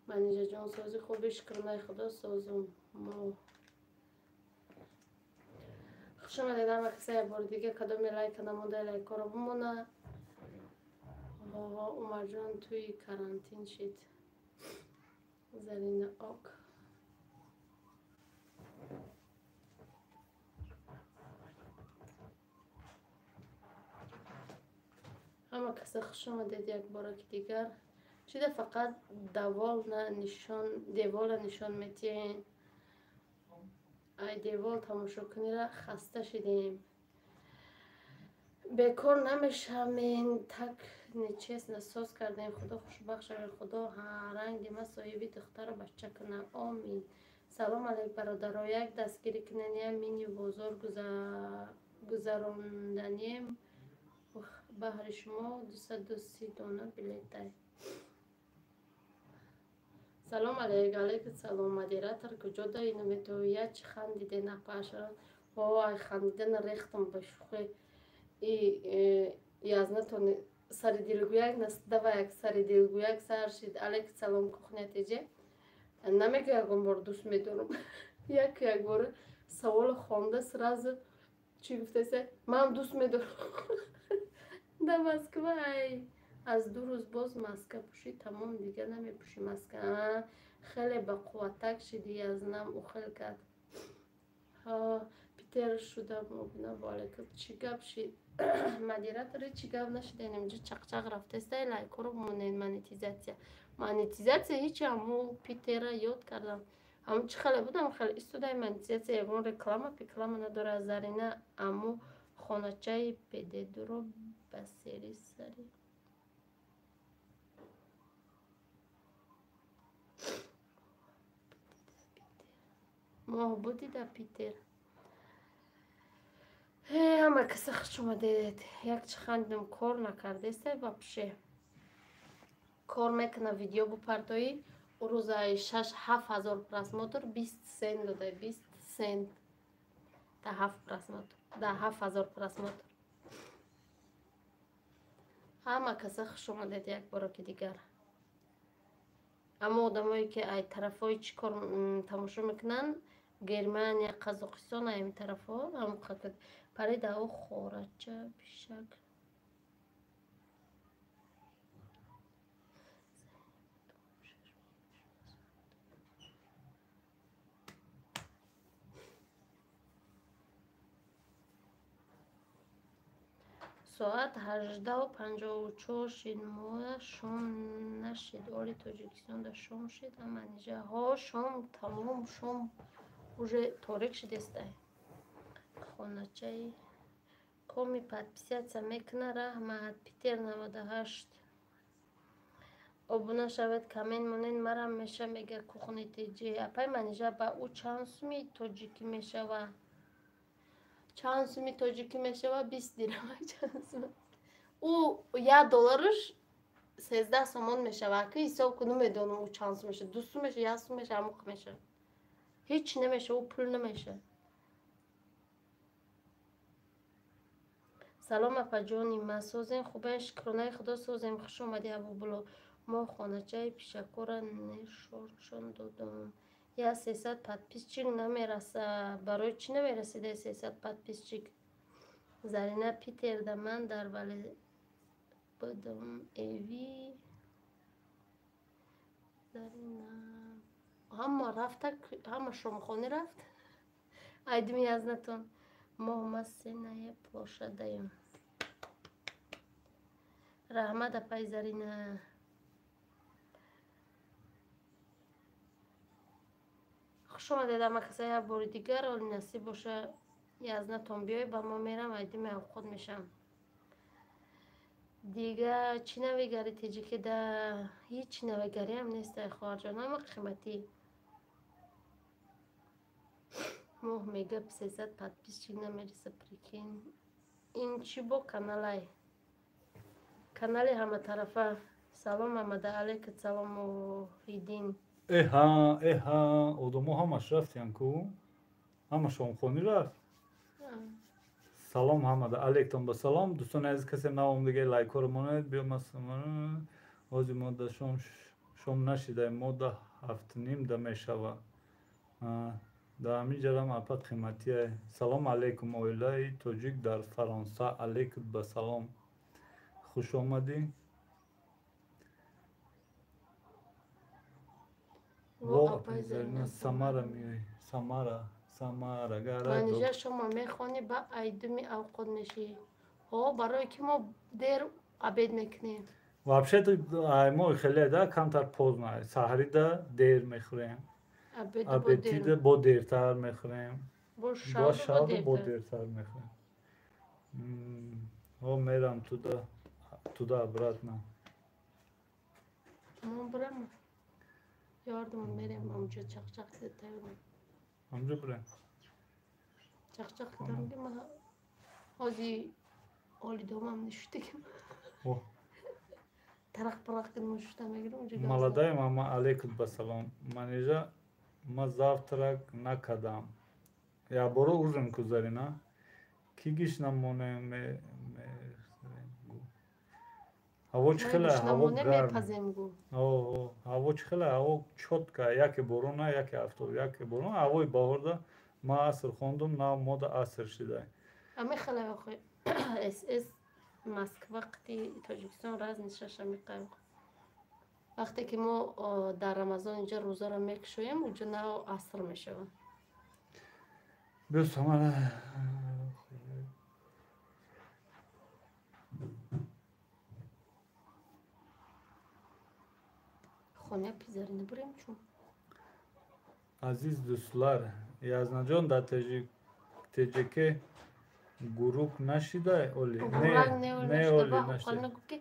манижаҷон сози хуби шукрмаи худо созум мо хушома дедам акса як бори дига кадоми лайка намода лайкоро бимона умарҷон туи карантин шид зарина ок ҳама каса хушомадед як бораки дигар чида фақат девола нишон метиҳен ай девол тамошо кунира хаста шидем бекор намешавем так нечестно соз кардем худо хушбахш шавад худо ҳаранги ма соҳиби духтару бача куна омин салом алейк бародаро як дастгирӣ кунаниям мини бозор гузаронданем баҳри шумо 230 дона билетай салом алейк алейкум салом модератор куҷода ину метавоя чи хандиде напаша ай хандидана рехтам ба шухе язнатони сари дилгӯяк настдава як сари дилгӯяк саршид алейкум салом кухнятиҷе намега ягон бор дӯст медорам як бор савол хонда сразу чӣ гуфтасе ман дӯст медорам да Москва аз 2 рӯз боз маска пӯшӣ тамом дига намепӯшӣ маска хеле ба қувватак шидӣ аз нам ухел кард Питер шуда мобина балека чӣ гап шид модератори чӣ гап нашидан инҷо чақчақ рафтастай лайкоро монетизатсия ҳичи ҳаму Питера ёд кардам ҳаму чӣ хеле будам хеле истодаи монетизатсия ягон реклама надора Зарина аму хоначаи педедуро ба сери сари моҳ будида Питер ҳама каса хуш омадед як чихандам кор накардесте вообще кор мекуна видео бупардоӣ рӯзаи 6-7 просмотр 20 сент дода 20 сент да 7 просмотр да 7000 просмотр ҳама каса хуш омадед як бороки дигар аммо одамое ки ай тарафҳои чӣ кор тамошо мекунанд Германия, Казоқистон ами тарафҳо ҳам қакад паридао хорача пишак соат 18:54 шид моя шом нашид оли Тоҷикистонда шом шид аманижаҳо шом тамом шом уже торик шидестай хоначаи коми подписатсия мекуна раҳмат Питер 98 обуна шавед камент монед марам меша мега кухни тиҷи апай манижа ба ӯ чанд суми тоҷикӣ мешава чанд суми тоҷикӣ мешава 20 дирҳам чанд сум ӯ $1 13 сомон мешава ки ҳисоб кунум медонам ӯ чанд сум меша 2 сум меша 1 сум меша ҳамуқ меша ҳеҷ намеша ӯ пул намеша салом апаҷони масозем хубаем шукронаи худо созем хуш омадӣ абубуло мо хоначаи пишакора нишоншон додам я 300 подписчик намераса барои чӣ намерасида 300 подписчик Зарина Питер да ман дар вале будам эви Зарина ҳама рафта ҳама шомхона рафт айдими язнатон мо масеная плошадаем раҳмат апай Зарина хуш омадед ама каса як бори дигар оли насиб боша язнатон биёй ба мо мерам айдими авқот мешам дига чӣ навигари тиҷики да ҳеҷ навигариам нестай хоҳарҷон ама қиматӣ моҳ мегап 300 подписчик намериса прикин ин чӣ бо каналай канали ҳама тарафа салом амада алейкум салом моҳиддин эҳа одамо ҳамаш рафтиян ку ҳама шомхонӣ рафт салом ҳамада алейкум ба салом дӯстони азиз касе наомадагӣ лайкоро монед биёмасам ози мода шом нашидаем мода 7:30 да мешава да ҳамин ҷарам апа қиматия салом алейкум оилаи тоҷик дар фаронса алейкум ба салом хуш омадӣ самара миёй самара манижа шумо мехони ба айдуми авқот мешӣ барои ки мо дер абед мекунем вообще-то мо хеле да камтар поздно саҳари да дер мехӯрем обеди да бо дертар мехӯрем бо шабу бо дертар мехӯрем мерам туда обратно брам ёрдам мерем амҷо чақчақ зетаем амҷо брем чақчақ дам ки ма ҳози оли домам нишутагим тарақ парақ кид мушута мегирам молодаем ама алейкум ба салом манежа ма завтрак накардам якбора ужин кузарина ки гиш намонем ҳаво чӣ хеле ҳаво гарм ҳаво чӣ хеле ҳаво чотка яке борона яке афтоб яке борон ҳавои баҳорда ма аср хондум на мода аср шидай ами хеле охи СС Москва қити Тоҷикистон разница шаша меқаем вақте ки мо дар рамазон инҷа рӯзаро мекушоем уҷа на аср мешавад بسم خونه پیزرینه بریم چون Aziz dostlar, Yaznajon da TCK grup نشیده اولی رنگ نه نشده اولی با حقال نشده نگو که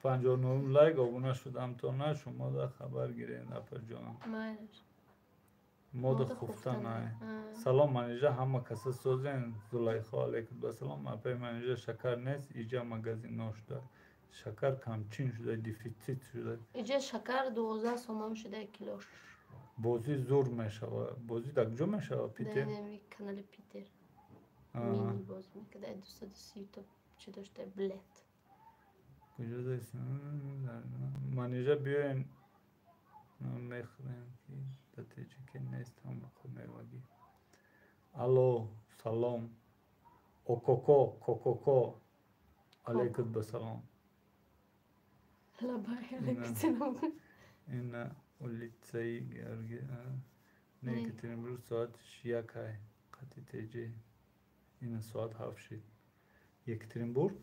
59 لایک abone شدم تا نه شما دا خبر گیرین اپا جان مایش مود خفتن های سلام منیجه همه کسی سوزین زلیخا علیکم و سلام اپای منیجه شکر نیست ایجا مگزین ناشده شکر کمچین شده دیفیتیت شده اینجا شکر 12 سومم شده کیلوش بازی زور میشوه بازی در کجا میشوه پیتر؟ در کانال پیتر مینی باز میکرده 230 تا چی داشته بلت کجا دایست؟ منیجه بیاین میخوریم که دتیجه که نیست هم خود میوگی الو سلام کوکوکو علیکم بسلام لبای علیکم این اولیتسایی گرگی نه یکترینبرگ ساعت یک های قطی تیجه این ساعت 7 شد یکترینبرگ؟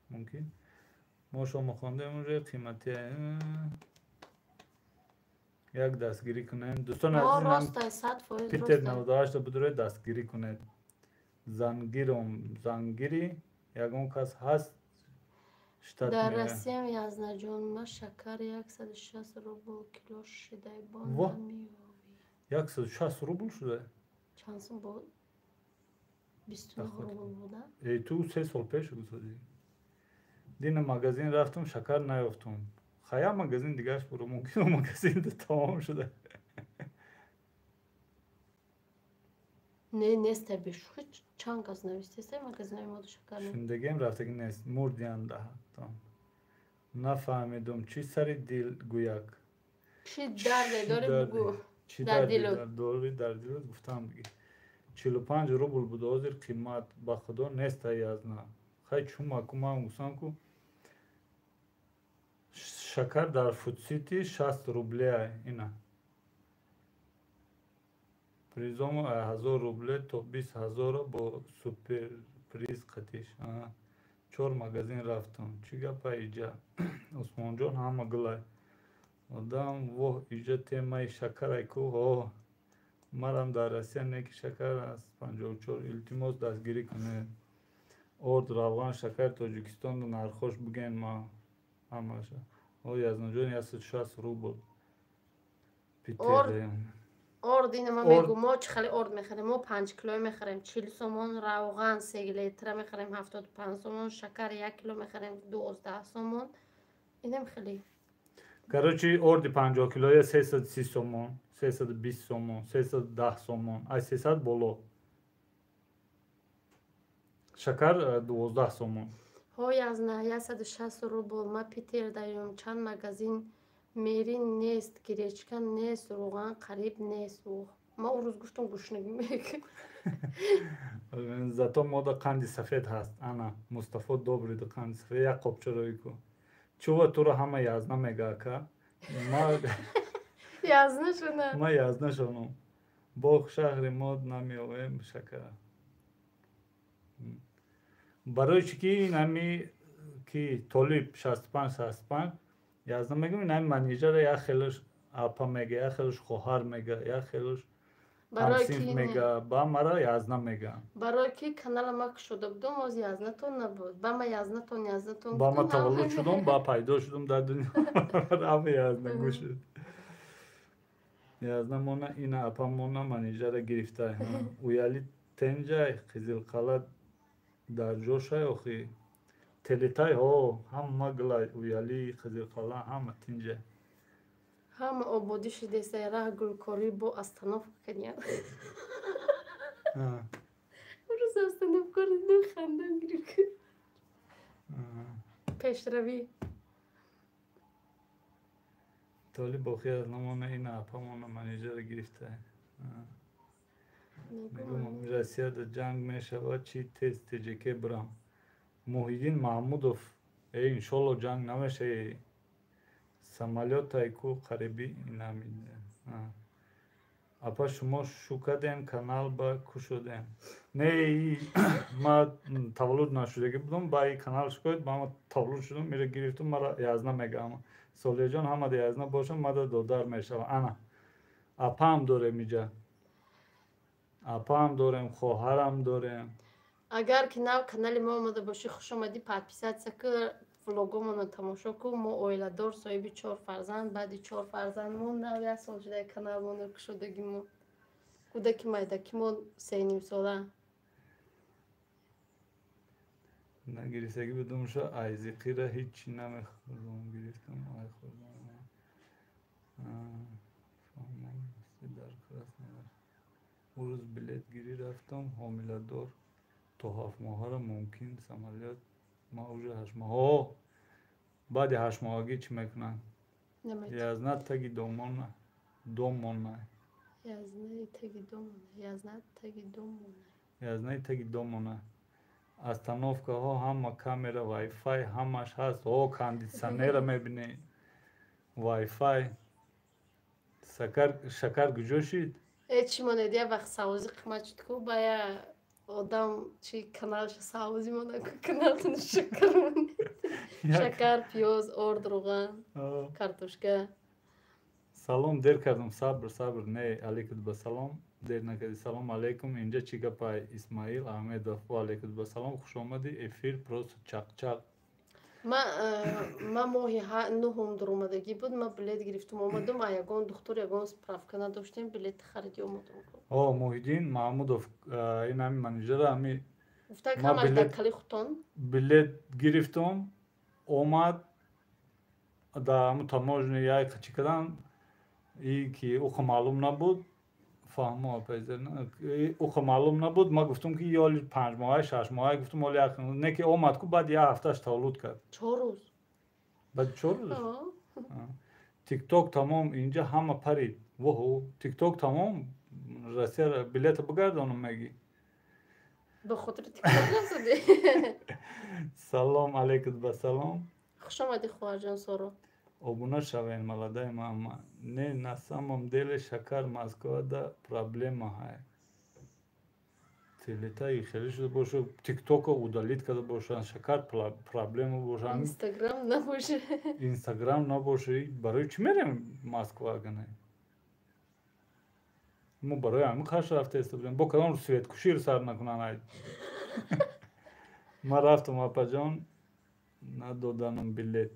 ممکن ما شما خونده اونجا قیمتی یک دستگیری کنید دوستان عزیزم پیتر 98 بدروی دستگیری کنید زنگیری یکون کس هست شتات در میره رسی هم یزنه جون ما شکر 160 روبل کیلو شده با نمیوی 160 روبل شده چانسون با 29 روبل بوده ای تو 3 سال پیش گذاری دین مغازین رفتم شکر نیافتم خیلی مغازین دیگهش برو ممکن مغازین ده تمام شده نه نیست بیش هیچ چند از نویسته مغازین ما دو شکر شندگیم رفتگی نیست مردیان ده نفهمیدم چی سری دل گویک چی درد داره بگو چی در دلت گفتم دیگه 45 روبل بود آزیر قیمت با خدا نیست یازنا خیلی چون مکومم گفتم که شکر در فوتسیتی 60 روبله اینا پریزم 1000 روبله تا 20000 با سوپر پریز قطیش 4 مغازین رفتم چی گپا ایجا عثمان جان همه گلای آدم و ایجا تیمای شکر ایکو مرم در رسیه نیکی شکر است 54 التماس دستگیری کنه ارد روان شکر تاجیکستان دو نرخوش بگین ما همه یزنا جان 160 روبل پیتر دیم ارد این ما میگو ما چه خیلی ارد میخریم ما 5 کیلو میخریم 40 سومون روغن 3 لیتر میخریم 75 سومون شکر 1 کیلو میخریم 12 سومون اینم خیلی کراچی ارد 50 کیلویه 330 سومون 320 سومون 310 سومون ای 300 بالا شکر 12 سومون های از نه 160 روبل ما پیتر داریم چند مغازین میرین نیست گریچکن نیست روغن قریب نیست ما اون روز گفتم گوشنگی میگه زато мода қанди сафед ҳаст ана мустафо добриду қанди сафед як қопча рӯй кун чува туро ҳама язна мега ка язна шуна ма язна шунам боғ шаҳри мод намеовем шакара барои чӣ ки инами ки толиб 65 язна мегӯм инами манеҷара як хелаш апа мега як хелаш хоҳар мега як хелаш ҳамсинф мега ба мара язна мега барои ки канала ма шуда будам оз язнатон набуд ба ма язнатон ба ма таваллуд шудам ба пайдо шудам дар дунё ҳама язна гӯшуд язна мона ина апа мона манеҷара гирифта уяли тенҷай қизилқала дар ҷошай охи телетай ҳама гилай уяли қизилқала ҳама тинҷай ҳама ободӣ шудеста раҳ гулкорӣ бо остановка кадем рӯз остановкори ду хандам гирифт пешравӣ толи бохи аз намона ина апамона манеҷара гирифта мегӯмам россияда ҷанг мешавад чи тез тҷк бирам муҳиддин маҳмудов иншолло ҷанг намешавад самолётай ку қариби инами апа шумо шукадем канал ба ку шудем не ма таваллуд нашудагӣ будам ба и канал шукоид ба ма таваллуд шудам мира гирифтум мара язна мегам солияҷон ҳамада язна бошам мада додар мешава ана апаам дорем иҷа апаам дорем хоҳарам дорем агар ки нав канали мо омада бошӣ хуш омадӣ подписатсия ку влогомонро тамошо ку мо оиладор соҳиби 4 фарзанд баъди 4 фарзанд мо нав 1 сол шуда каналмонро кушодагимо кӯдаки майдаки мо 3 ним сола нагирифтагӣ будум шо айзиқира ҳичи намехӯрдам гирифтам ай хӯрдам дар Краснодар рӯз билет гирӣ рафтам ҳомиладор то 7 моҳара мумкин самолёт ма уже 8 моҳ баъди 8 моҳагӣ чӣ мекунанд язна таги домона язнаи таги домона остановкаҳо ҳама камера вайфай ҳамаш ҳаст кондитсионера мебинӣ вайфай шакар гуҷо шид чӣ монед я вақт савози қимат шуд ку ба я одам чӣ каналша савози монаку каналтон шакар монед шакар пиёз орд руған картошка салом дер кардам сабр не алейкум салом дер накарди салом алейкум инҷа чӣ гапай исмаил аҳмедов ва алейкум салом хуш омадӣ эфир просто чақчақ ма моҳи 9 дуромадагӣ буд ма билет гирифтум омадам а ягон духтур ягон справка надоштем билети хариди омадам муҳиддин маҳмудов ин ҳами менеҷера ҳами гуфта камаш дар кали хутон билет гирифтум омад дар ҳамун таможня яй чӣ кадан и ки уха маълум набуд фаҳмо уха маълум набуд ма гуфтум ки ёли 5 моҳаи 6 моҳаи гуфтум оли не ки омад ку баъди 1 ҳафташ таваллуд кард 4 рӯз баъди 4 рӯз тикток тамом инҷа ҳама парид воҳо тикток тамом россия билета бигардонам мегӣ ба хотири тикток насади салом алейкум ба салом хуш омадӣ хоҳарҷон соро обуна шавен молодая мама не на самом деле шакар москвада проблема ҳай телетаи хеле шуда боша тиктока удалит карда бошанд шакар проблема боша инстаграм набоша барои чӣ мерем москва гана мо барои ҳамин қаш рафта истодем бо кадом светкушир сар накунанд ман рафтам апаҷон надоданам билет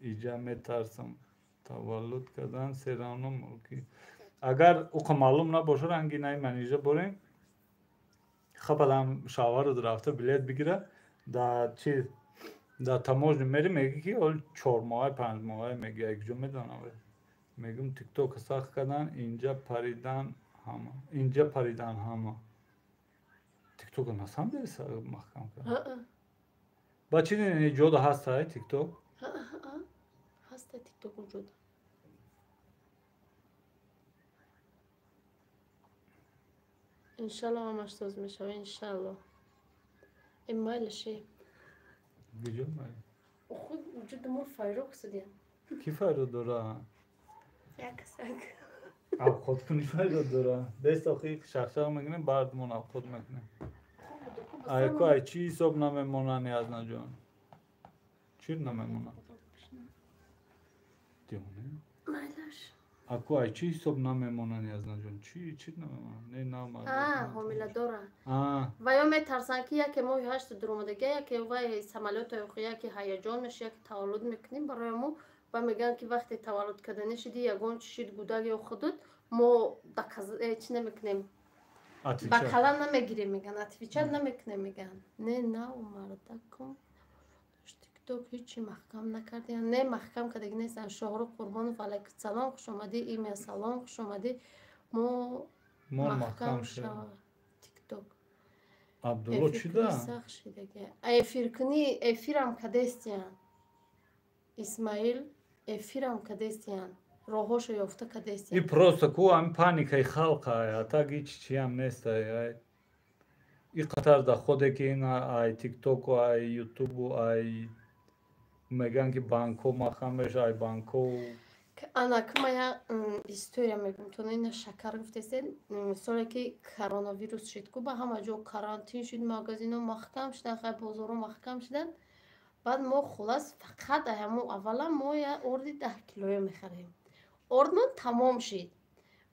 иҷа метарсам таваллуд кардан серано мулки агар уқа маълум набоша рангинаи менеҷа борем хападам шавару рафта билет бигира дар таможня мери меги ки оли 4 моҳаи 5 моҳаи меги якҷо медонам мегум тиктока сахт кардан инҷа паридан ҳама тиктока насамдели маҳкам кард ба чӣ ҷода ҳастай тикток ҳаста тикток вуҷуд иншалло ҳамаш соз мешава иншалло майлаше биҷо майл худ вуҷуд мо файрок судем ки файро дора яксак авход куни файро дора дест охи шахшах мекунем баъдмон авход мекунем айку ай чӣ ҳисоб намемонанд язнаҷон чӣ намемонанд майлаш аку ай чӣ ҳисоб намемонанд язнаҷон чӣ намемонанд не намад ҳомиладора ва ё метарсанд ки яке моҳи 8 дуромадаги яке вай самолёто яке ҳаяҷон меша яке таваллуд мекунем барои мо ва мегӯянд ки вақте таваллуд кардани шуди ягон чишид гудак ё худуд мо чӣ намекунем ба калам намегирем меган отвечат намекунем меган не нав мардакум тикток ҳичи маҳкам накардиам не маҳкам кардаги нестан шоҳрух қурбонов алайкум салом хуш омадӣ имя салом хуш омадӣ мо маҳкам шава тикток абдулло чида сахт шидаги эфиркунӣ эфирам кадестиян исмаил эфирам кадестиян роҳошо ёфта кадестиян и просто ку ҳами паникаи халқай атак ҳич чиам нестай и қатар да ходе ки ин ай тиктоку ай ютубу ай мегӯянд ки банкҳо маҳкам меша ай банкҳо Анакмая история мегум то ина шакар гуфтесен соле ки коронавирус шид ку ба ҳама ҷо карантин шуд магазино маҳкам шудан хай бозоро маҳкам шудан баъд мо хулас фақат ҳамун аввала мо я орди 10 килоя мехарем ордмон тамом шид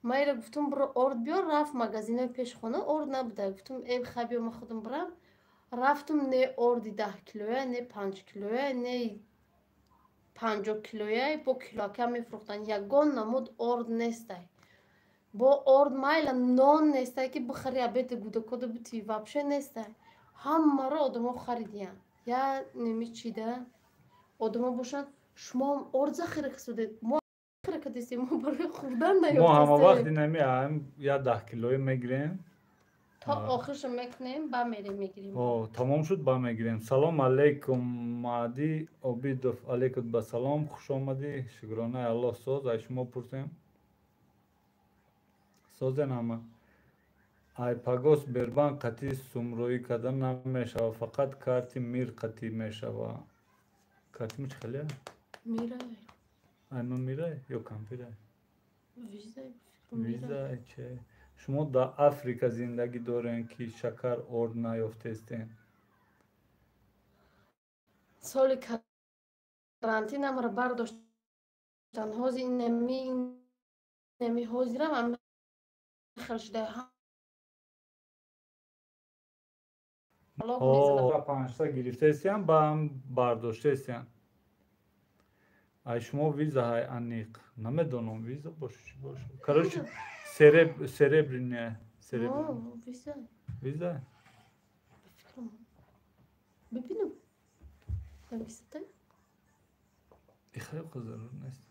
майра гуфтум биро орд биёр рафт магазинои пеши хона орд набуда гуфтум эй хай биё ма худам бирам рафтум не орди 10 килоя не 5 килоя не 50 килояи бо килока мефурӯхтанд ягон намуд орд нестай бо орд майла нон нестай ки бихари абети гудакода бути вообще нестай ҳамаро одамо харидиянд я неми чида одамо бошанд шумо орд захира касудед мо захира кадестем мо барои хурдан мо ҳама вақти наёфтастем намеаем я 10 килои мегирем то охирша мекунем ба мерем мегирем тамом шуд ба мегирем. Салом алейкум Маҳди Обидов. Алейкум басалом. Хуш омадӣ. Шукронаи Аллоҳ соз. Ай шумо пурсем. Созенама. Ай паго Сбербанк қатъи сумроӣ карда намешава. Фақат карти мир қатъи мешава. Карти мир чӣ хеле? мирай Ай но мирай ё кампирай? визай Виза че? Шумо дар Африка зиндагӣ дорем ки шакар орд наёфтестем. соли карантинамро бардоштанд ҳозир неми ҳозирам амехел шуда панҷта гирифтестиям баам бардоштестиям. Ай шумо виза ҳай аниқ намедонам виза бош чӣ боша. Короче серебряная виза. бибинам нависата ихайқо зарур нест.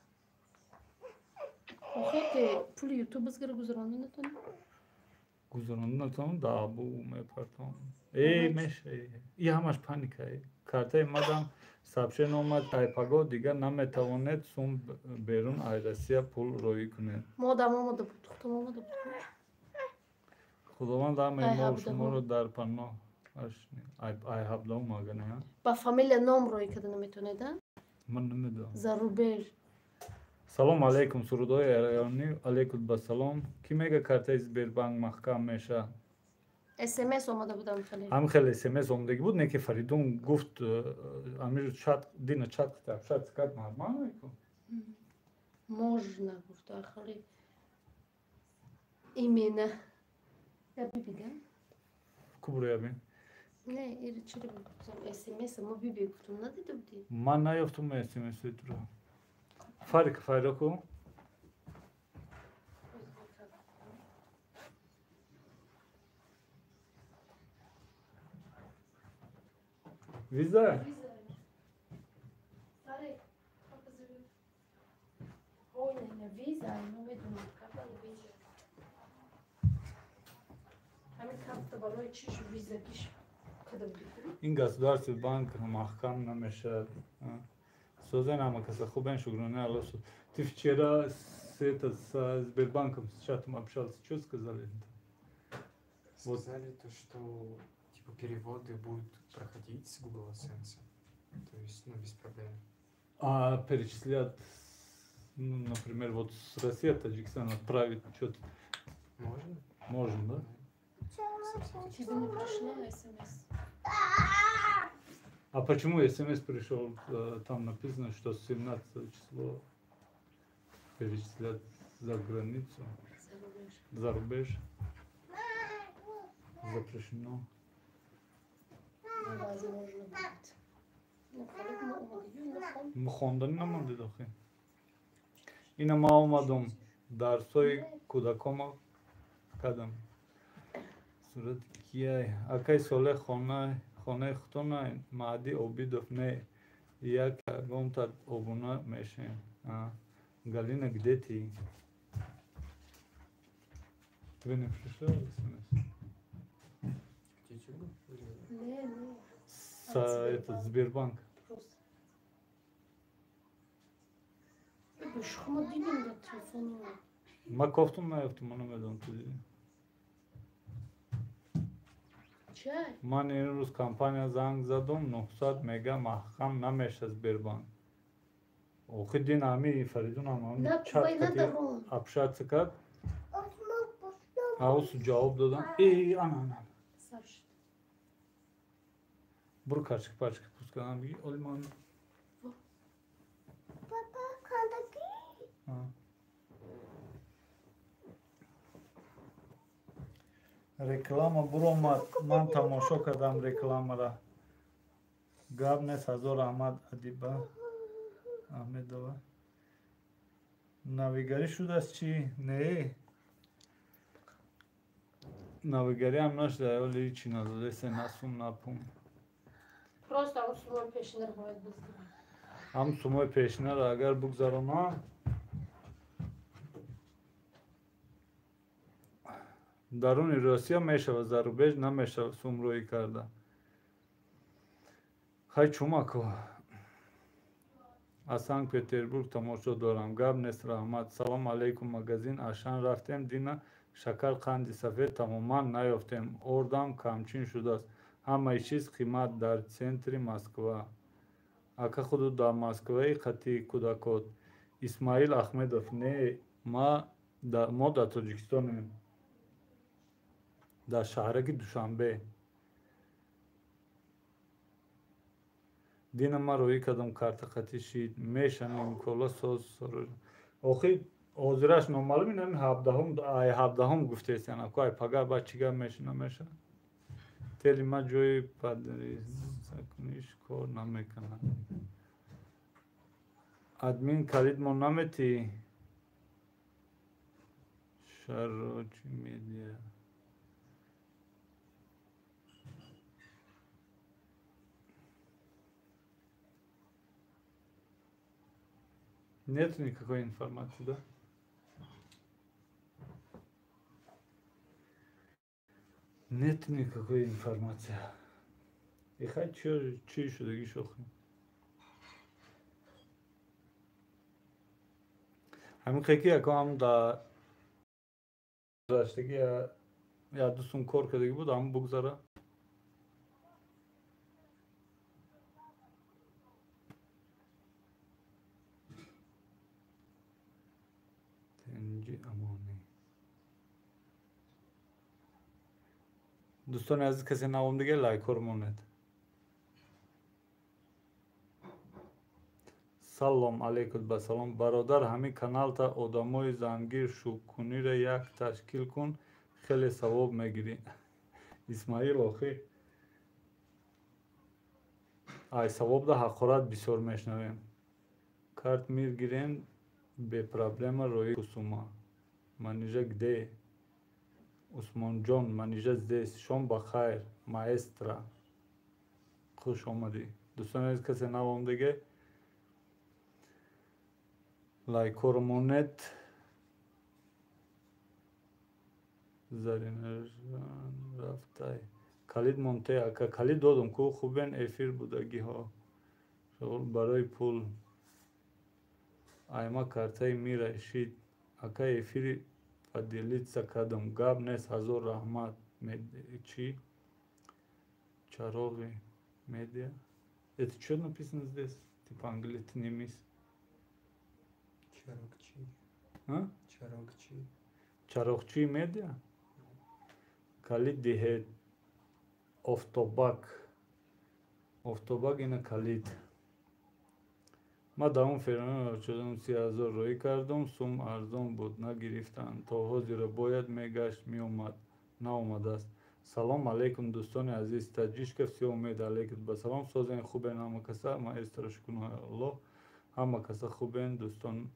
охе ки пули ютубазгара гузаронда натонӣ гузаронда натонам даъбу мепартам. меша и ҳамаш паника. Картаи мадам сабшен омад айпаго дигар наметавонед сум берун айрасия пул роӣ кунед. модам омада буд тухтам омада буд худованд амемо шуморо дар паноҳ айҳабдам магана ба фамилия ном роӣ карда наметавонеда ман намедонам. зарубеж салом алейкум сурудҳои раёнӣ. Алейкум басалом. Ки мега картаи Сбербанк маҳкам меша? смс омада будам хеле ҳам хеле смс омадагӣ буд не ки Фаридун гуфт амир дина чат шат кад нормально можно гуфта хеле имена я бибида кубро ябин не ир чиро гуфтам смс мо биби гуфтам надида буди ман наёфтам смс туро фарик файроку виза ин государственный банк маҳкам намешавад. Созенама каса хубен шукронаи Аллоҳ суд. Ты вчера с Сбербанком с чатом общался, что сказали? Сказали то, что типа переводы будут проходить с Google AdSense. То есть, без проблем. А перечислят, например, вот с России, Таджикистан отправить что-то? Можно? Можно, да? тебе не пришла смс А почему смс пришел? Там написано, что 17 число перечислят за границу, за рубеж. Запрещено. возможно будет Мухондан намонди дохи. Ина ма омадам дарсои кӯдакома кадам. Сурат кияй акай соле хонаи хутона Маҳди Обидов не як ягонта обуна мешем. Галина где ты? Тебе не пришло смс? Этот Сбербанк. шумо дидем дар телефону Ма кофтум наёфтум, ман намедонам ту дидӣ. чай Ман имрӯз компания занг задум 900 мега маҳкам намеша Сбербанк. Оқи дин ами Фаридун ам نه чат وای نه кати درون апшат кат. Аус ҷавоб додам. Ана. سر شد Бур качки пачки пусканам биги олиман. Реклама буромад. Ман тамошо кардам рекламара. Гап нест Ҳазор Аҳмад Адиба Аҳмедова. Навигарӣ шудааст чӣ? Не. Навигариам нашуда ёли ҳичи надодасе насум напум. просто اون سوال پیشنر باید بزنم Ҳам сумои пешнаро агар бугзаронам даруни Росия мешавад, зарубеҷ намешавад сумрӯӣ карда. Хай чумако. Аз Санкт-Петербург тамошо дорам. Гап нест раҳмат. Салом алейкум. Магазин Ашан рафтем. Дина шакар қанди сафед тамоман наёфтем. Ордам камчин шудааст. Ҳамаи чиз қимат дар центри Москва. Ака худу дар Москваи қатъи кӯдакот. Исмаил Ахмедов. Не, мо дар Тоҷикистонем. Дар шаҳраки Душанбе. Дина ман роҳӣ кардам карта қатъи шид. Мешанем кола соз сорож. Охи ҳозираш номаълум ин ҳами 17 гуфтест яна ко ай пагар ба чӣ гап мешина меша. Тели ма ҷои падрисакуниш кор намекунад. Админ калидмо наметӣ? Шароҷи медиа. Нет никакой информации, да? Нет никакой информации. И хай чӣ шудагӣ шохӣ? Ҳамин қеки якам дар гузаштагӣ як ду сум кор кардагӣ буд, ҳамн бугзара. Дӯстони азиз, касе навом дига лайкор монед. Салом алейкум ба салом. Бародар ҳамин каналта одамои зангир шӯбкуниро як ташкил кун, хеле савоб мегирӣ. Исмаил охи ай савоб да ҳақорат бисёр мешнавем. Карт миргирем бе проблема роҳи кусума. Манижа где? Усмонҷон, манижа здесь. Шом ба хайр, маэстро. Хуш омадӣ. Дӯстони азиз, касе навом дига лайкор монед. Заринажан рафтай. Калид монте ака. Калид додам ку хубен эфир будагиҳо. Шуғул барои пул. Айма картаи мира шид. Ака эфири поделиться кардам. Гап нест Ҳазор раҳмат. Чӣ? Чароғи медиа. Это что написано здесь? Типа английский немец. Чарокчи. А? Чарокчи. Чароғчи медиа? Калид диҳед. Офтобак. Офтобак ина калид. Ма дар он фермаи шудам 30,000 роҳӣ кардам. Сум арзон буд, нагирифтанд. То ҳозира бояд мегашт, меомад, наомадааст. Салом алейкум дӯстони азиз. Таҷишка все умед алейкум ба салом. Созен хубен ҳама каса. Маэстро шукрнои Аллоҳ. Ҳама каса хубен дӯстон.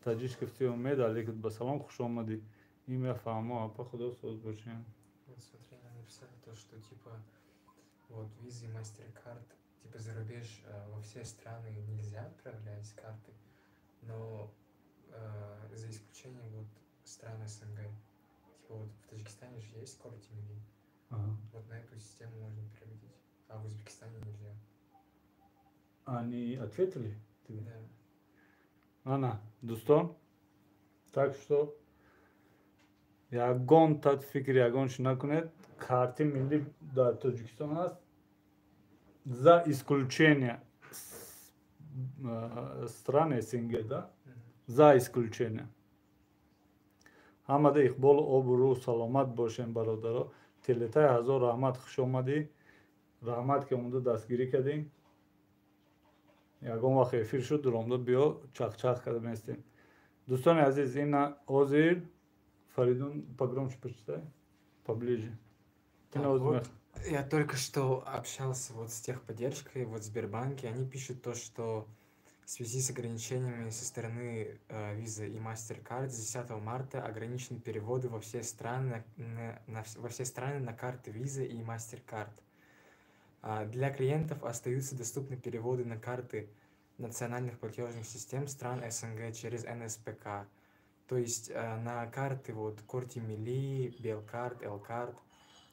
Таҷишка все умед алейкум ба салом. Хуш омадӣ. Имя фаҳмо апа худо соз бошем. Вот смотри, она написала то, что типа вот визы, MasterCard, типа за рубеж во все страны нельзя отправлять карты, но за исключением вот стран СНГ. Типа вот в Таджикистане же есть Корти-Мили. Ага. Вот на эту систему можно переводить, а в Узбекистане нельзя. Они ответили тебе? Да. Ана, дӯстон, так что ягон тат фикри ягонши накунед. Карти миллӣ дар Тоҷикистон аст. За исключение страны СНГ, да, за исключением. ҳамада иқбол обрӯ саломат бошем бародаро. Телетай ҳазор раҳмат, хуш омадӣ. Раҳмат ки омода дастгирӣ кардем. Ягон вақт эфир шуд, дуромда биё чақ-чақ карда местем. Дӯстони азиз, ина Озир Фаридун, погромче почитай, поближе. Так, вот, я только что общался вот с техподдержкой, вот в Сбербанке. Они пишут то, что в связи с ограничениями со стороны Visa и MasterCard с 10 марта ограничены переводы во все страны на карты Visa и MasterCard. Для клиентов остаются доступны переводы на карты национальных платежных систем стран СНГ через НСПК. То есть на карты вот Корти Мили, Белкарт, Элкарт.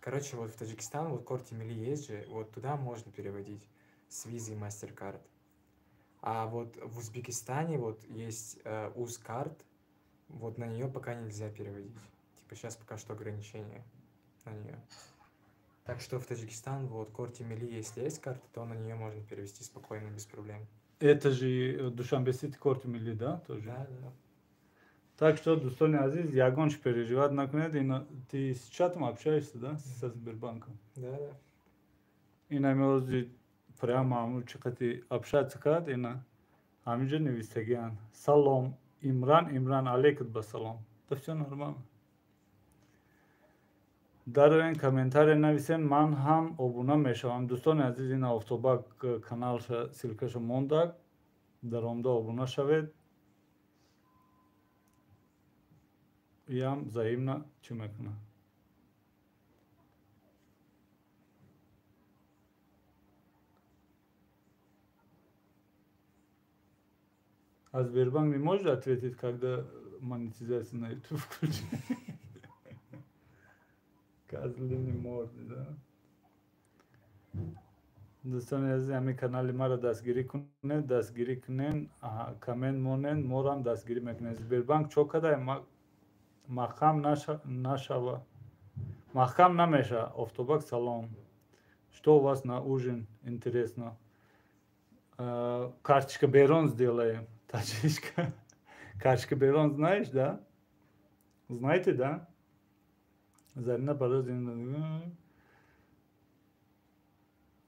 Короче, вот в Таджикистан вот Корти Мили есть же, вот туда можно переводить с Visa и MasterCard. А вот в Узбекистане вот есть Узкарт, вот на нее пока нельзя переводить. Типа сейчас пока что ограничения на нее. Так что в Таджикистан вот Корти Мили, если есть карта, то на нее можно перевести спокойно, без проблем. Это же Душанбе-Сити Корти Мили, да? Тоже? Да, да. Так что, достони азиз, ягонч переживать наконец, ты с чатом общаешься, да, со Сбербанком? Да, да. И на мёзе прямо чекати общаться кад, и на амиже невистагиан. Салом, Имран, алейкут басалом. Да все нормально. Дар комментарий нависен, ман ҳам обуна мешавам. Дӯстони азиз, ина Офтобак каналша силкаша мондак, даромда обуна шавед. Ям взаимно чӣ мекунам. А Сбербанк не может ответить, когда монетизация на YouTube включена? Козлиные морды, да? Дӯстони азиз, ҳамин канали маро дастгирӣ кунен, коммент монен, морам дастгирӣ мекунед. Сбербанк чо кадай маҳкам намеша. Офтобак, салом. Что у вас на ужин интересно? Карточка Берон сделаем. Таджичка. Карточка Берон знаешь, да? Знаете, да? Зарина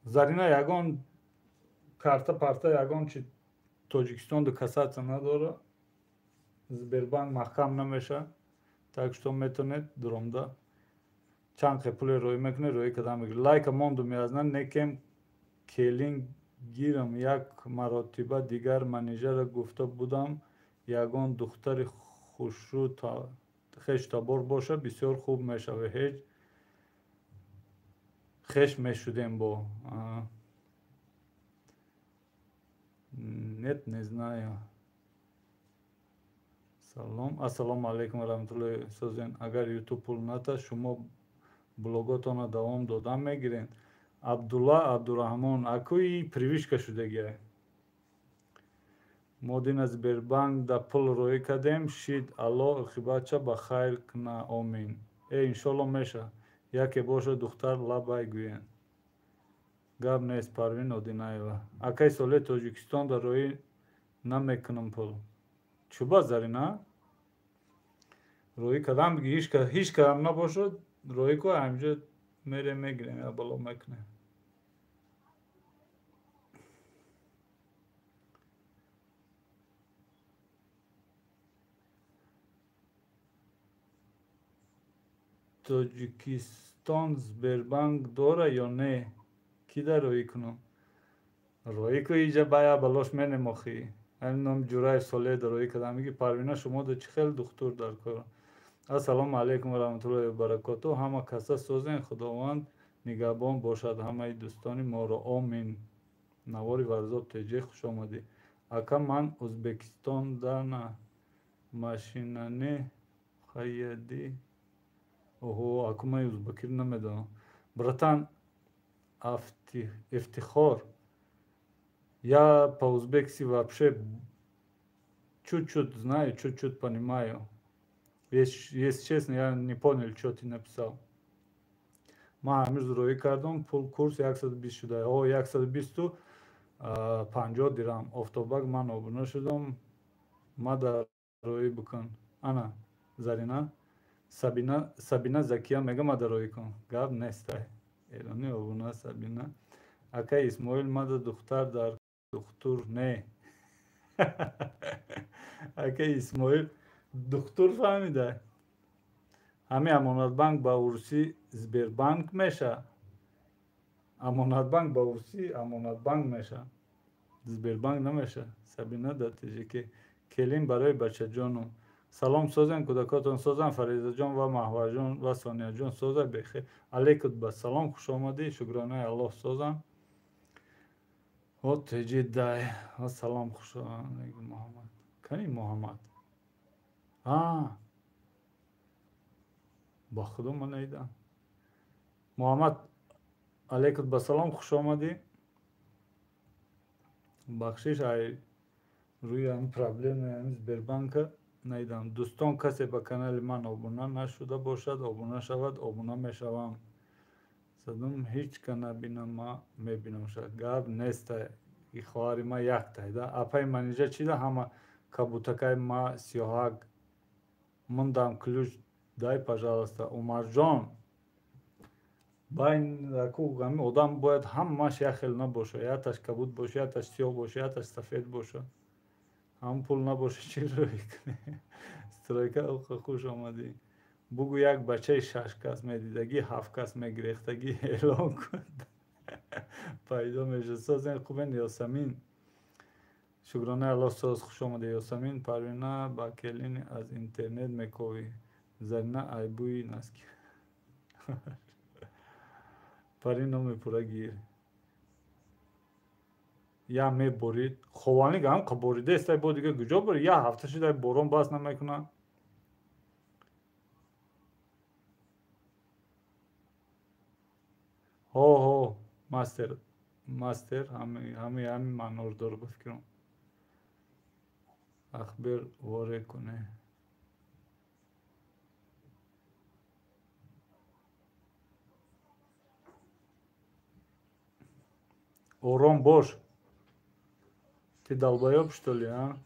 Зарина ягон карта ягон чи Тоҷикистон до касаться надора. Сбербанк маҳкам намеша. Так что метонед дуромда чанд пуле рӯй мекунед, рӯи кадам мегиред. Лайка мондум язна некем келин гирам як маротиба дигар менеҷера гуфта будам ягон духтари хушрӯ хештабор боша бисёр хуб мешава. Ҳеҷ хеш мешудем бо нет, не знаю. Салом, ассалому алейкум ва раҳматуллоҳи созен. Агар YouTube пул ната, шумо блоготона давом додан мегирен. Абдулла Абдураҳмон, акӯи привишка шудагиай. Мо дина Сбербанк да пул рӯӣ кардем, шид Алло ақибатша ба хайр кна, омин. Иншолло меша. Яке боша духтар лабай гӯянд. Гап нест, Парвин Одинаева. Акай соли Тоҷикистон да рӯӣ намекунам пул. Чуба Зарина? Рӯи кадам биги ҳич кадам набошад, рӯи ку ҳамҷа мерем мегирем, я бало мекунем. Тоҷикистон Сбербанк дора ё не? Ки да рӯӣ кунам? Рӯӣ ку иҷа бая балош менем охӣ. ҳамином ҷураев соле да рӯӣ кадам миги Парвина шумо да чӣ хел духтур дар кор. Ассалому алейкум ва раҳматуллоҳи ва баракотуҳ. Ҳама каса созен, худованд нигаҳбон бошад ҳамаи дӯстони моро, омин. Навори Варзоб Теҷи, хуш омадӣ. Ака ман Ӯзбекистон дана машинане хаядӣ. Оҳо, аку ман ӯзбекиро намедонам. Братан, ифтихор. Я по-узбекски вообще чуть-чуть знаю, чуть-чуть понимаю. Если честно, я не понял, что ты написал. Ман ҳамирӯз рӯӣ кардам, пул курс 120 шуда. 120 50 درهم افتوبک من آبونه شدم ما در روی بکن انا زرینا سبینا زکیه میگه ما در روی کن گاب نیسته ایرانی آبونه سبینا اکا اسماعیل ما در دختر در دختر نه اکا اسماعیل دختر فهمیده همه امانت بانک با ورسی زبیربانک میشه امانت بانک با ورسی امانت بانک میشه زبیربانک نمیشه سبینا در تجیکی کلیم برای بچه جانم سلام سازن کودکاتون سازن فریزه جان و محور جان و ثانیه جان سازن بخیر علیکم با سلام خوش آمدی شکرانه الله سازن و تجید دای و سلام خوش آمدی محمد کنی محمد با خودم من نیدم محمد علیکم با سلام خوش آمدی بخشش ای روی این پرابلم این زبیربانک نیدم دوستان کسی به کانال من آبونه نشده باشد آبونه شود آبونه میشوم صدم هیچ که نبینم ما میبینم شد گاب نیست ای خواهر ما یک تایده اپای منیجه چیده همه کبوتکای ما سیاهک مندم کلوش дай пожалуйста عمر جان بین رکو همی آدم باید همش یک خیل نباشه یتش کبوت باشه یتش سیاه باشه یتش سفید باشه هم پول نباشه چی روی کنی استرایکه اوقا خوش آمدی بگو یک بچه 6 کس میدیدگی 7 کس میگریختگی اعلان کن پیدا میشه سازن خوبین یاسمین شکرانه الله ساز خوش آمده یاسمین پروینه با کلین از اینترنت میکوی زرنه ایبوی نسکی پرین میپوره گیر یا میبورید خوانی هم که بریده است با دیگه کجا بری یا هفته شده بارون باز نمیکنه هو ماستر همه من اردار بفکرم اخبر واره کنه آرام باش ты долбоеб что ли а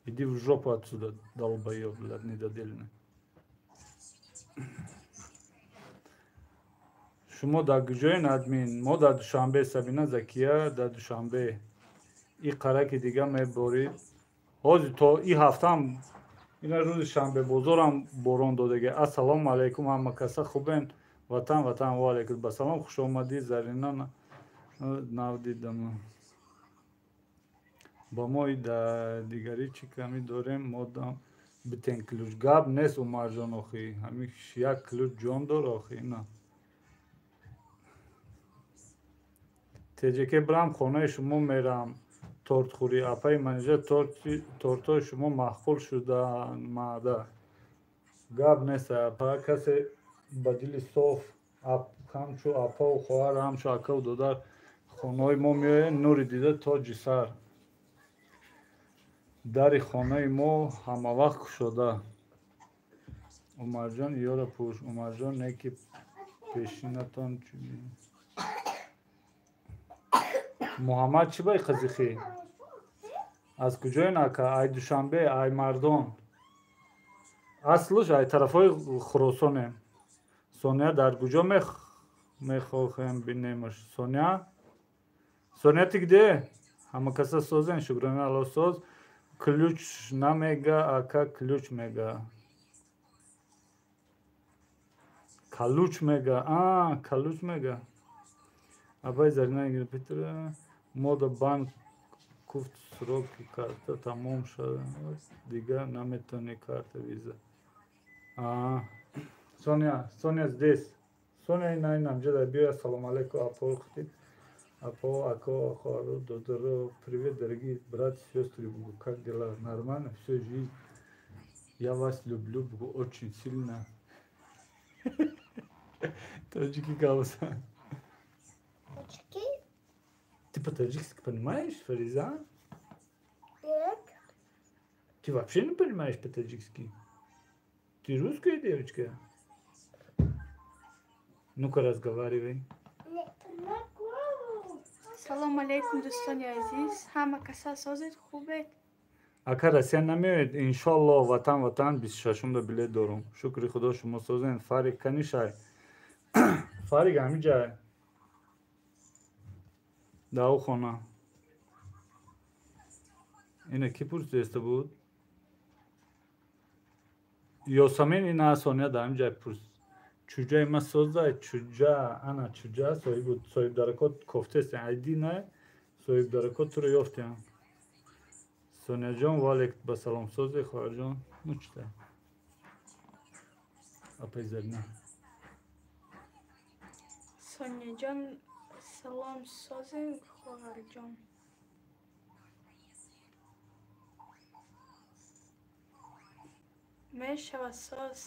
иди в жопу отсюда долбоеб блядь недодельный شما در کجاین ادمین ما در دوشنبه سبینا زکیه در دوشنبه این قرک دیگه میبارید حاضر تا این هفته هم این روز شنبه بازارم باران دادگه السلام علیکم همه کسا خوبین وطن و علیکم بسلام خوش آمدی زرینا نودیدم با ما دیگری چی کمی داریم ما دام بتین کلوش گاب نیست عمر جان آخی همیش یک کلوش جان دار آخی نه تجیکه برم خانه شما میرم تورت خوری اپای منیجه تورتای شما مخفول شده ماده گاب نیست اپا کسی بدیل صوف همچو اپا و خواهر همچو اکا و دادر خانه ما میای نوری دیده تا جسر داری خانه ما همه وقت شده عمر جان یاره پوش عمر جان نیکی پیشینتان چونی محمد چی بای قزیخی از کجای نکه ای دوشنبه ای مردان اصلش ای طرفای خراسانه سونیا در کجا میخواهم بینیمش سونیا تیگده همه کسا سازن شکرانه الله ساز کلوچ نمیگه اکا کلوچ میگه کلوچ میگه کلوچ میگه ابای زرینه گیر پیتره مود بانک گفت سروک کارت تمام شد دیگه نمیتونی کارت ویزا سونیا здесь سونیا این نمجه بیا سلام علیکم اپو خطی اپو اکو خارو додоро привет дорогие братья сестры как дела нормально все жизнь я вас люблю очень сильно таджики галса ты по-таджикски понимаешь Фариза Нет. ты вообще не понимаешь по-таджикски ты русская девочка Ну-ка разговаривай. салом алейкум дӯстони азиз, ҳама каса созед хубед? Ака Россия намеоед иншоллоҳ ватан 26-умда билет дорум. Шукри Худо шумо созен. Фарик канишай. Фарик ҳамиҷай. Дау хона. Ина ки пурсиста буд? Ёсамин ина Соня да ҳамиҷай пурс. Чуҷа има созай, чуҷа, ана чуҷа соҳибдаракот кофтест. Айди на соҳибдаракот туро ёфтем. Соняҷон валек ба салом созе хоҳарҷон. Ну чита. Апай зарина. Соняҷон салом созем хоҳарҷон. Мешава соз.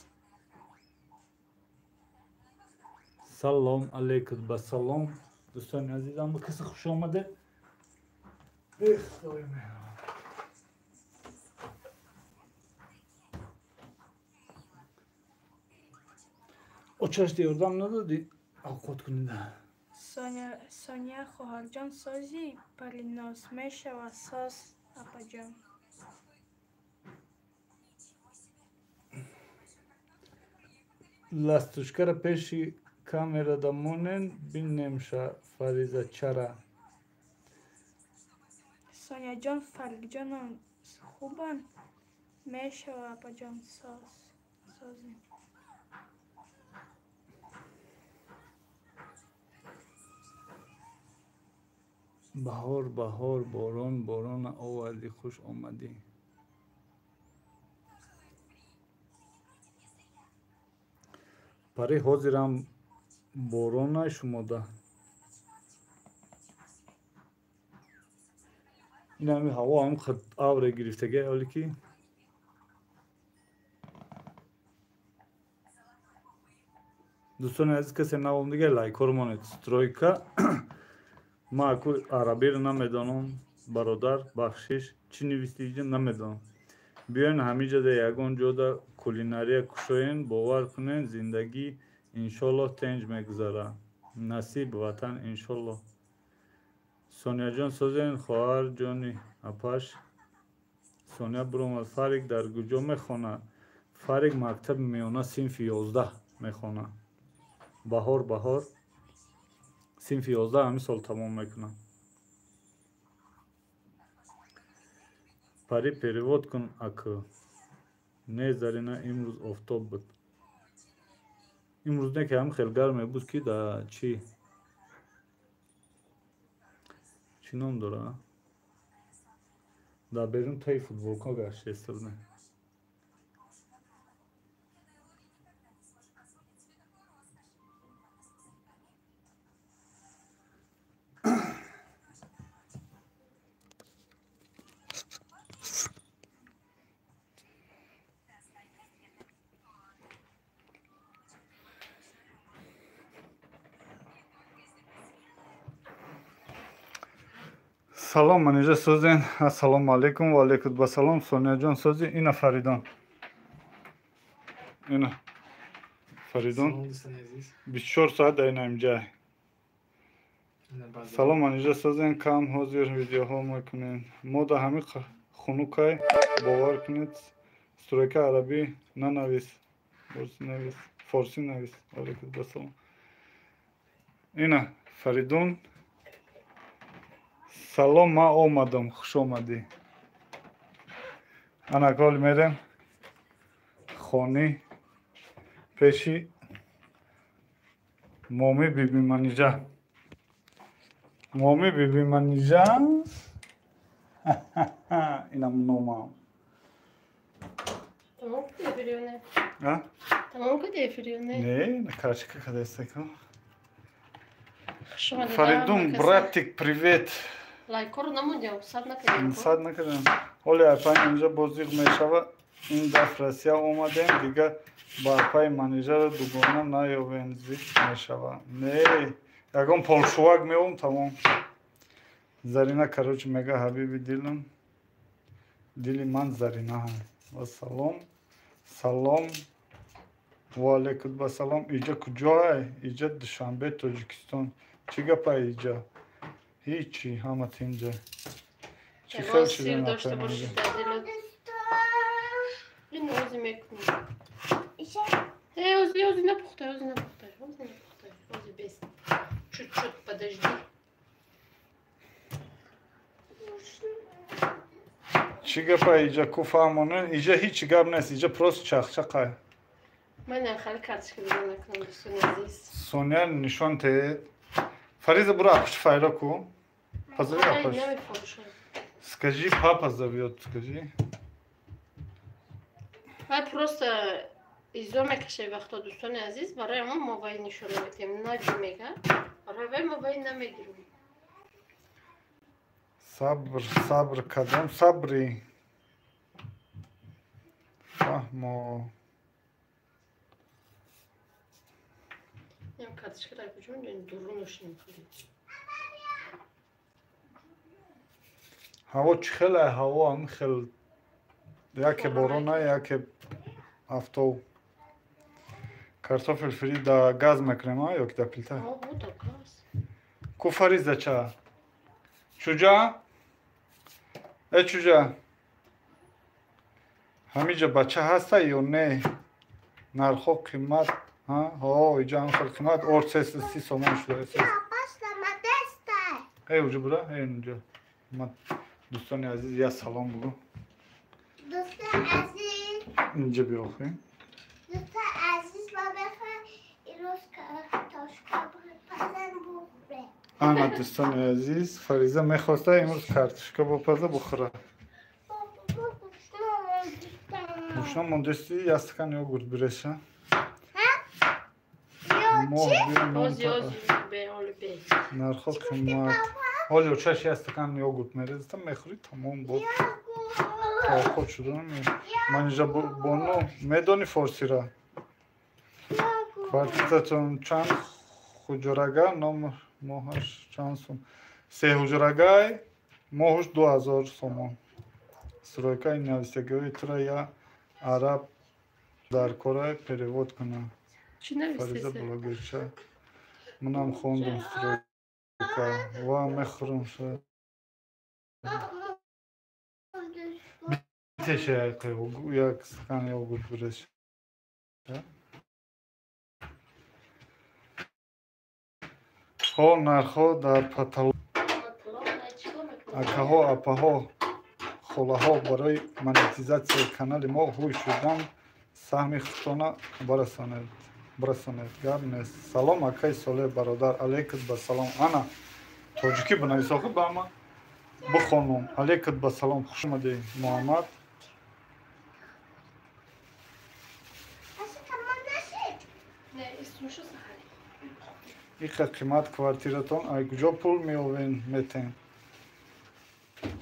Салом алейкум ба салом. Дӯстони азизам, ба каси хуш омадед. Эх, Xudoy mehriban. Очашти ёрдам надодӣ? Авқот кунида. Соня хоҳарҷон сози паринос мешава соз апаҷон. Ластушкара пеши камерада монен бинемша Фариза чара. Соняҷон Фарикҷонам хубан мешава апаҷон созем. Баҳор баҳор борон борона оварди хуш омадӣ. Пари ҳозирам борона шумода. ин ҳами ҳаво ҳам авре гирифтаги ҳоле ки дӯстони азиз касе навомдига лайкоро монед. Стройка ма аку арабиро намедонам, бародар бахшиш чӣ навистиҷа намедонам. Биёен ҳамиҷада ягон ҷода кулинария кушоен, бовар кунен, зиндагӣ иншоллоҳ тенҷ мегузара. Насиб ватан иншоллоҳ. Соняҷон созен хоҳарҷони апаш. Соня биромад. Фарик дар куҷо мехонад? Фарик мактаби миёна синфи 11 мехонад. Баҳор баҳор синфи 11 ҳамин сол тамом мекунад. Пари перевод кун ака. Не Зарина имрӯз офтоб буд. Имрӯз не ки ҳам хел гарме буд ки да чӣ ном дора? Да берун таи футболка гаштестурне. Салом манижа созен. Ассалому алейкум ва алейкум ба салом. Соняҷон сози. Ина Фаридон. Ина Фаридон. 24 соат дар ина имҷай. Салом манижа созен. Кам ҳозир видеоҳо мекунем. Мо да ҳами хунукай бовар кунед. Стройка арабӣ нанавис. Форсӣ навис. Алейкум ба салом. Ина Фаридон. Салом, ма омадам, хуш омадӣ. Анакол мерем хони пеши моми биби манижа. Моми биби манижа. Инам номам. Tamam kudefiriyor ne? Ha? Tamam kudefiriyor ne? Не, на качка къде сте ко? Шума да Фаридун, давам, братик, привет. Лайкор намудяв, сад накъидем. Сад накъидем. Оли апай инҷа бозиқ мешава. Ин дафъ Россия омадем, дига ба апай манижаро дугона наёбем, зик мешава. Не, ягон полшувак меом тамом. Зарина карочи мега ҳабиби дилам. Дили ман Зарина ҳам. Ва салом. Салом. ва алейкум басалом. Иҷа куҷоай? Иҷа Душанбе, Тоҷикистон. Чӣ гапа иҷа? Ҳичи, ҳамат инҷа. Чӣ хел чизе سیر داشته напаймонда? باشید در دلت. این اوزی میکنی. اوزی نپخته. اوزی بیست. Чуть-чуть подожди. Чӣ гапа иҷа ку фаҳмонен? Иҷа ҳичи гап нест. Иҷа просто чахчақай. من خالی کارتش که بیرون نکنم دوستان عزیز. Соня нишон тед. Фариза буро апш файро ку. Позови апш. نمیفروشم. Скажи, папа зовёт, скажи. من просто ایزو میکشه وقتا دوستان عزیز برای ما موبایل نشون میدیم ناجی میگه برای موبایل نمیگیرم. Sabr kadam sabri. Fahmo. نیم کارتش که کجا درونش نمیکنیم. Ҳаво чӣ хел ай ҳаво ҳам хел яке борона яке автов. Картофел фри да газ мекунем а ё ки да плита. بود گاز. Ку Фариза ча? Чуҷа? Чуҷа? Ҳамиҷа бача ҳаста ё не? Нархо қимат иҷа ҳам хел қимат орсес 30 сомон шуда. Уҷа бура инҷа. Дӯстони азиз я салом бугӯ. دوستان عزیز Инҷа биохӣ. دوستان عزیز ما بخواه این روز کارتاشکا پزن بخوره Ана дӯстони азиз, Фариза мехоста имрӯз картошка бо паза бухӯра. Мошина мондасти я стакан йогурт биреша. Моҳ бирам اوزی به حال به. нархо қимат. Олё чаш я стакан йогурт мереза мехӯри тамом бод. Таохот шуда намеёд. Ман инҷа боно медони форсира. Квартиратон чанд хуҷрага номер моҳаш чанд сом? 3 ҳуҷрагай моҳуш 2000 сомон. Сройкаи навистагиҳои тура я араб дар корай перевод кунам. چی Фариза نویسیسی؟ блогерча. Манам хондам сройка. Ва мехӯрам шояд. Битеша як стакан йогурт биреша. ҳо нархҳо дар паталон акаҳо апаҳо холаҳо барои монетизатсияи канали мо ҳуй шуданд саҳми худтона барасонед. Гап нест. Салом акаи солеҳ бародар. Алейкум басалом. Ана тоҷикӣ бинавис охир ба ман бихонум. Алейкум басалом. хуш омадӣ Муҳаммад. نه اسمشو سهری. Иқа қимат квартиратон ай куҷо пул меовен метен.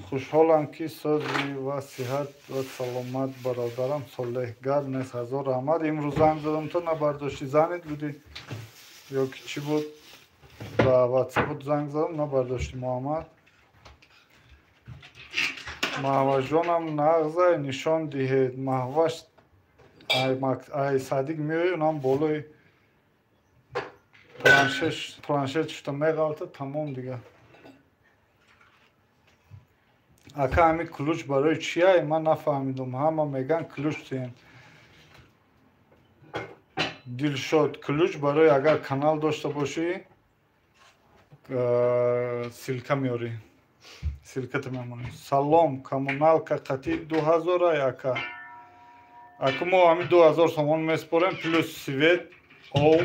Хушҳолам ки сози ва сиҳат ва саломат бародарам Солеҳ. Гап нест. ҳазор раҳмат. Имрӯз занг задам то набардошти. Занит будӣ ё ки чӣ буд? Ба ватсапот занг задам набардошти Муҳаммад. Маҳваҷонам нағзай нишон диҳед. Маҳваш ай садик меои онам болои планшет шуда меғалта тамом дига. Ака ҳами ключ барои чи ай? Ман нафаҳмидам. Ҳама меган ключ тиен. Дилшод ключ барои агар канал дошта бошӣ силка меорӣ. Силката мемонӣ. Салом коммуналка қатъи 2000 ай ака. Ака мо ҳами 2000 сомон меспорем плюс свет ов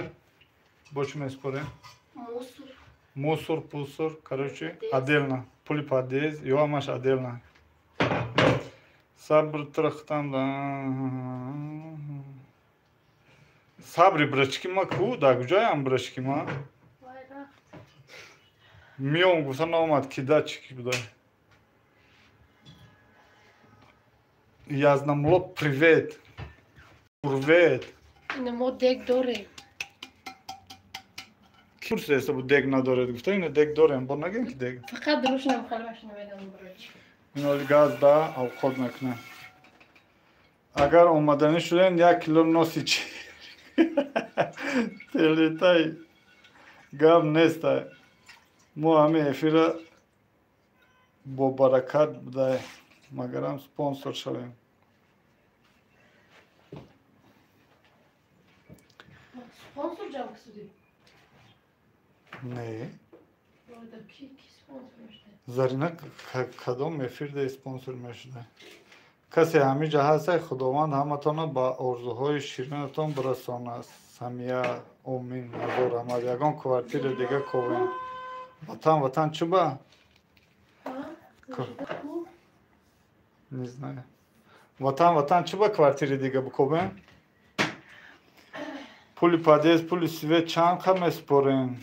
бо чӣ меспорем? Мусор. Мусор, пусор, короче, отдельно. Пули подъезд, ё ҳамаш отдельно. Сабр трахтам да. Сабри брачки ма ку да куҷаям брачки ма? وای رفت. Миём гуфта наомад кида чӣ ки буда. Язнамло привет. Урвет. اینو ما دک داریم. Курс ест бу дег надоред гуфта ина дег дорем бо наген ки дег. فقط دروش نمیخوالمش نمیدم بروچ. Ин оли газ да авқот мекунем. Агар омаданӣ шудем 1 кило носи Teletaj gab nesta. Mu hami efira bo barakat bdaye. Magaram sponsor şavim. Sponsor cam kısıdı. Ne? Oradaki iki sponsor işte. Zarina kadom efir de sponsor meşde. Kase hami cahase khudovand hamatona ba orzuhoy shirinaton birasona. Samiya Omin Nazor Ahmad yagon kvartire diga kovin. Vatan çıba. Ha? Bu. Не знаю. Vatan çıba kvartire diga bu kovin. Puli padez, puli svet çan kamesporin.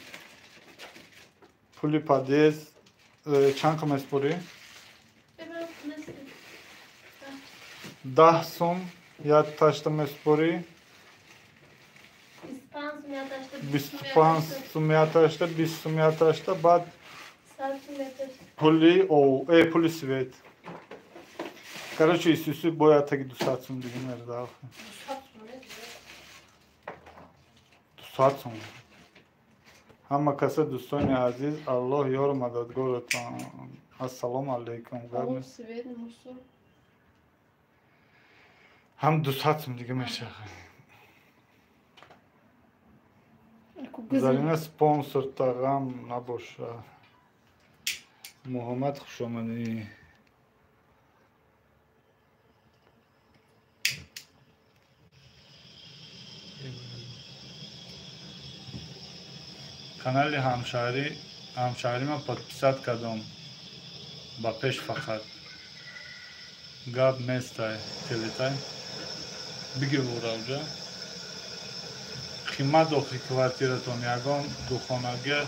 Puli padez çan kamespori. Ben nasıl? 10 sum yat taşta mespori. İspans mı yataşta? 25 sum yat taşta, 20 sum yat taşta, bad Saat mı yataşta? puli svet. Короче, Иисусу боята ги до сад сум дигнер да. До сад сум. Ҳама каса дӯстони азиз, Аллоҳ ёру мададгоратон. Ассалому алайкум. Алло, свет, мусор. Ҳам до сад сум дига мешавад. Зарина спонсор тағам набошад. Муҳаммад хушомадӣ. канали ҳамшаҳрӣ ман подписат кардам ба пеш фақат гап местай телетай бигивора уҷа қимат охири квартиратон ягон духонага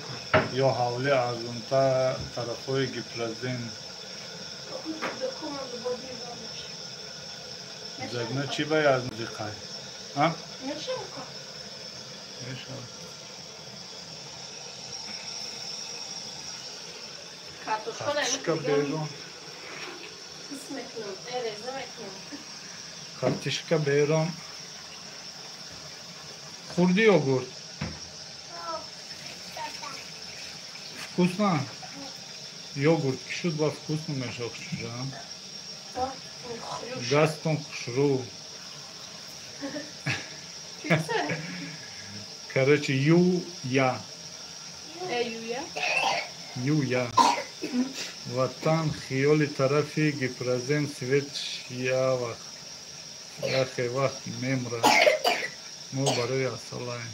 ё ҳавлӣ арзонтар тарафҳои гипрозин загна чӣ бай аз музиқай мешавад Картишка берон. Картишка берон. Хурди йогурт? Вкусно? Йогурт кишуд ба вкусно мешавад чужа. Гастон хушрӯ. Короче, ю-я. Ю-я. Ватан хиёли тарафи гипрозен свет явах. Яхе вақт мемра. Мо барои асалаем.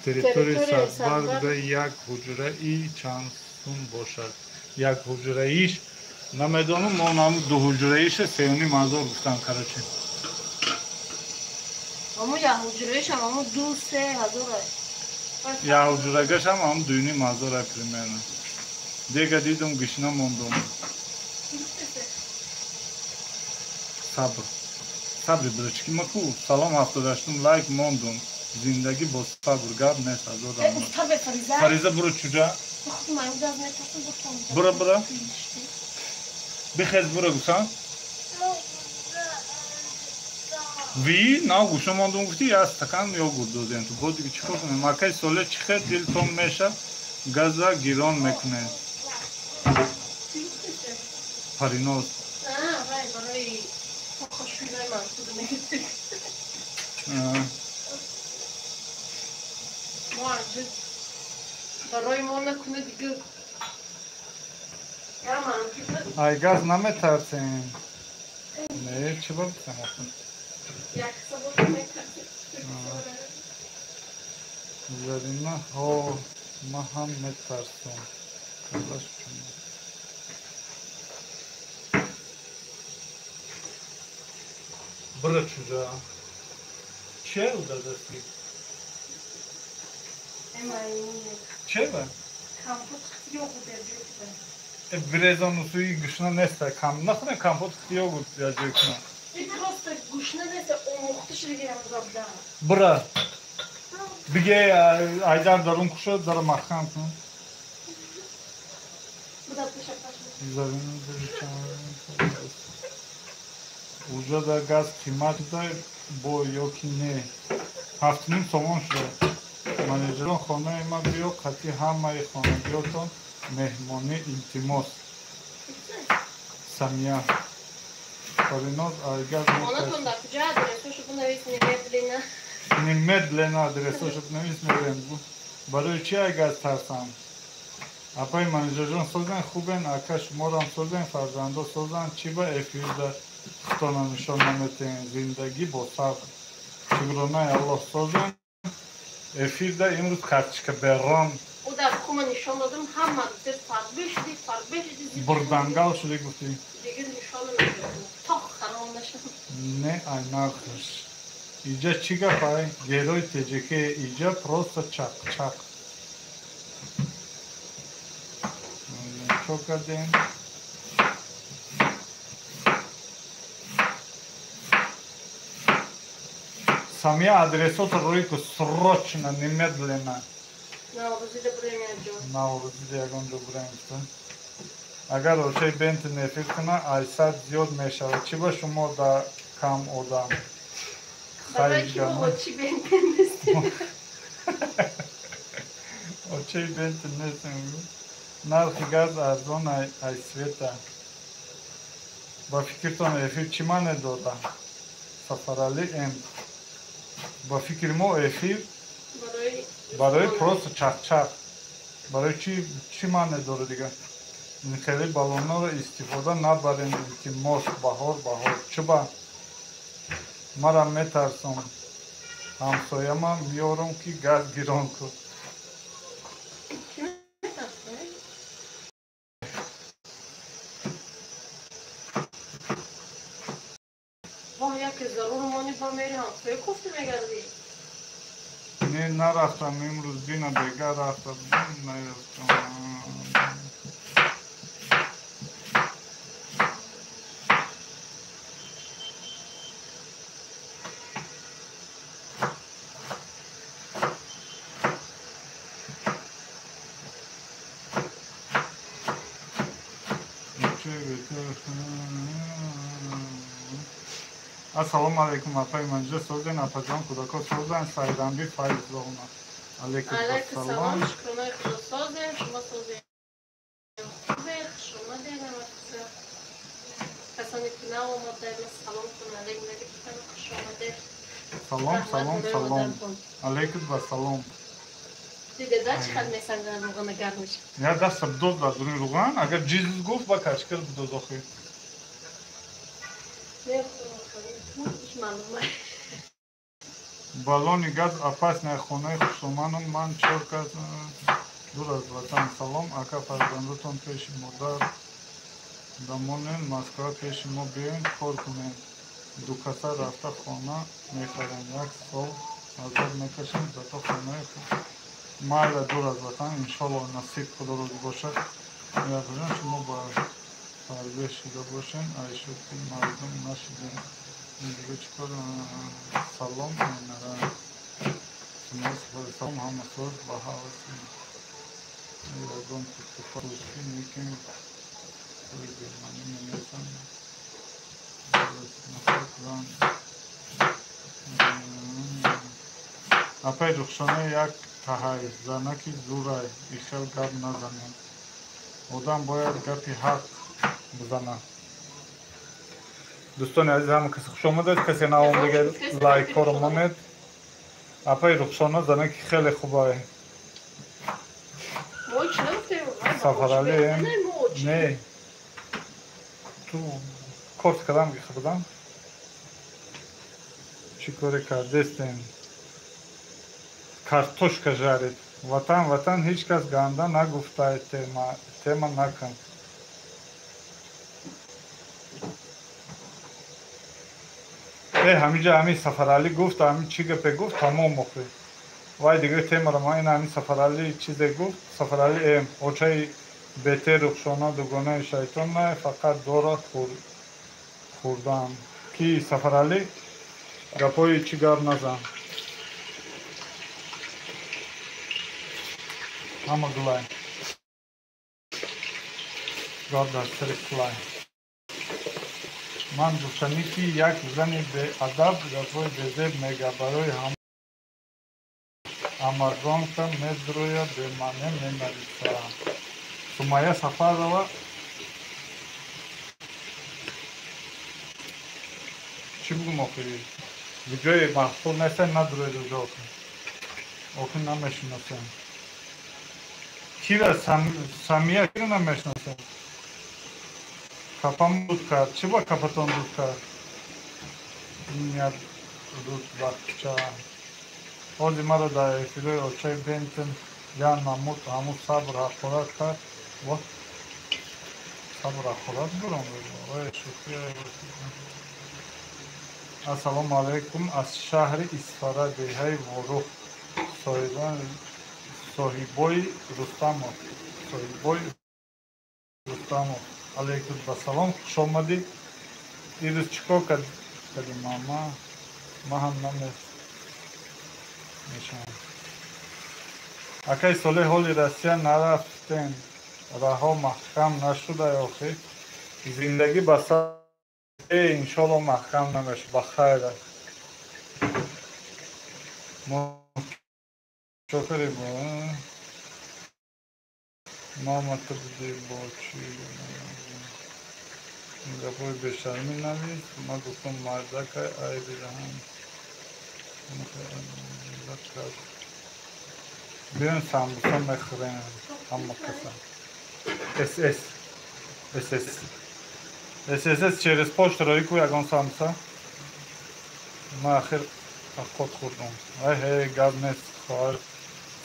Территорияи Садбагда як ҳуҷраи чанд сум бошад. Як ҳуҷраиш намедонам мо нам ду ҳуҷраиша 3.5 мазор гуфтам короче. Аммо як ҳуҷраиш ҳам аммо 2-3 ҳазор аст. Я ҳуҷрагаш ҳам 2.5 мазор аст примерно. Дега дидам гишна мондам. Сабр. Сабри брачки маку. Салом 78 лайк мондам. Зиндаги бо сабр гап нест аз одам. Фариза буро чуҷа. Бура. Бихез бура гусан. Ви на гуша мондам гуфти я стакан йогурт додем ту бо диги чикор кунем макай соле чихе дилтон меша газа гирон мекуне. Париноз. Вай барои хошунаи мансуд мегирди. Барои мо накуне дига. Ай газ наметарсем. Не, чӣ богусам охун. Зарина ҳо ма ҳам метарсам. Калаш чун. Бра чужа. Че уда дасти? Че ба? Компот йогурт яҷӯкна. Брезону суи гӯшна неста. Нахӯне компот йогурт яҷӯкна. Просто гӯшна неста омӯхта шудагиам гапда. Бра. Биге айдар дарун кушад дара махкам кун. Зарина уже да газ қимат дай бо ё ки не 7 сомон шуд. Менеҷерон хонаи ма биё қатъи ҳамаи хонагиётон меҳмонӣ илтимос. Самия Париноз агар Онатон да куҷа адресошо бинавис немедлина. Немедленно адресошо бинавис мерем. Барои чи агар тарсам? Апай менеҷерон созен хубен, ака шуморам созен, фарзандо созан, чи ба эфирда хутона нишон наметен зиндагӣ бо сабр. Шукронаи Аллоҳ созен. Эфирда имрӯз карточка беррон. О дар кума нишон додам, ҳама зир фарбе шуди. Бурдангал шуди гуфтӣ? Дигар нишону надодам. То харом нашам. Не айнахш. Иҷа чӣ гапай? Герои теҷике иҷа просто чақ. Чо кардем? Самия адресото ройку срочно, немедленно. Наврӯзида бурем якҷо. Наврӯзида ягонҷо бурем гуфта. Агар очаи бенти нефир куна, айсад зиёд мешавад. Чи ба шумо да кам одам? Барои ки бо очи бенти нестем. Очаи бенти нестем. Нархи газ арзон ай света. Ба фикртон эфир чӣ маъне дода? Сафарали м. Ба фикри мо эфир барои просто чақ. Барои чӣ маъне дора дигар? Хеле баллонҳоро истифода набарем. Илтимос баҳор. Чуба? Мара метарсом. Ҳамсояма миёрам ки газ гирон кун. Яке зарурмони ба мери ҳамсоя кофта мегардӣ? Не, нарафтам имрӯз бина бегар рафтам. Наёфтам. Ассалому алейкум, апай манҷа созен, апаҷон кӯдако созен, сайранби файзона. Алейкум салом, шукронаи худо созен, шумо созен. Хубе, хушомадед, ҳамафиса. Касоне ки наомадед, салом кун, алейкум нагифтан, хушомадед. Салом. Алейкум ва салом. Диде, да чӣ хел месанҷан руғана гармиш? Я даста бидоз ба дуни руған, агар ҷиз гуфт ба качкар бидоз охир. Баллони газ опасная хонаи хушуману ман чор кас дур аз ватан. Салом, ака фарзандатон пеши модар дамонен, Москва пеши мо биёен кор кунем. Ду каса рафта хона мехарем, 1 сол азоб мекашем за то хонаи худ. Майла дур аз ватан, иншаллоҳ насиб худорози бошад. Якҷон шумо ба фарбе шуда бошен, айшоти мардум нашидем. Дига чикор? Салом, салом ҳамасоз ба ҳаваси ягон тифофи мекем ой германӣ менесам апай рухшона як таҳай занаки зурай ишал гап назанем. Одам бояд гапи ҳақ бизанад. Дӯстони азиз, ҳама каси хуш омадед. Касе наомадаги лайкҳоро монед. Апай рухшона занаки хеле хубае. Сафарали не. Ту корт кадам гирдам. Чӣ коре кардестем? Картошка жарид. Ватан ҳеҷ кас ганда нагуфта тема накан. ҳамиҷа ҳамин Сафарали гуфт, ҳамин чӣ гапе гуфт, тамом охир. Вай дигар темаро ма ин ҳамин Сафарали чизе гуфт, Сафарали очаи бете рухшона дугонаи шайтон не, фақат дора хурдан. Ки Сафарали гапои чӣ гап назан. Ҳама гулай. Гарда сири кулай. من گفتنی که یک زن به ادب گپای بزرگ میگه برای همگان که میدرویه به منه مینویسه سمیه سفر رو چی بگم آخری ویدیوی محصول نیستن ندروی روزا آخری نمیشناسن کی را سمیه کی را نمیشناسن کپم بود کرد چی با کپتون بود کرد این یک روز بخچه اوزی مرا در افیروی اوچه بینتن یا نمود همون صبر حقورت کرد و صبر حقورت برم وای شکریه السلام علیکم از شهر اسفاره دیهای وروح صاحبای رستمov صاحبای رستمov علیکم السلام خوش آمدید این روز چیکار کردیم ما هم نمیشم اکای ساله حالی رسیه نرفتن رها محکم نشده آخی زندگی بسر انشالله محکم نمیشه بخیر ما شکری با ما مطبعی با چی گپای بشرمی نویس ما گفتم مردک ای بیرهم بیان سامبوسا میخوریم همه کسا اس через почту ройку ягон самса ما آخر خود خوردم ای گاز نیست خواهر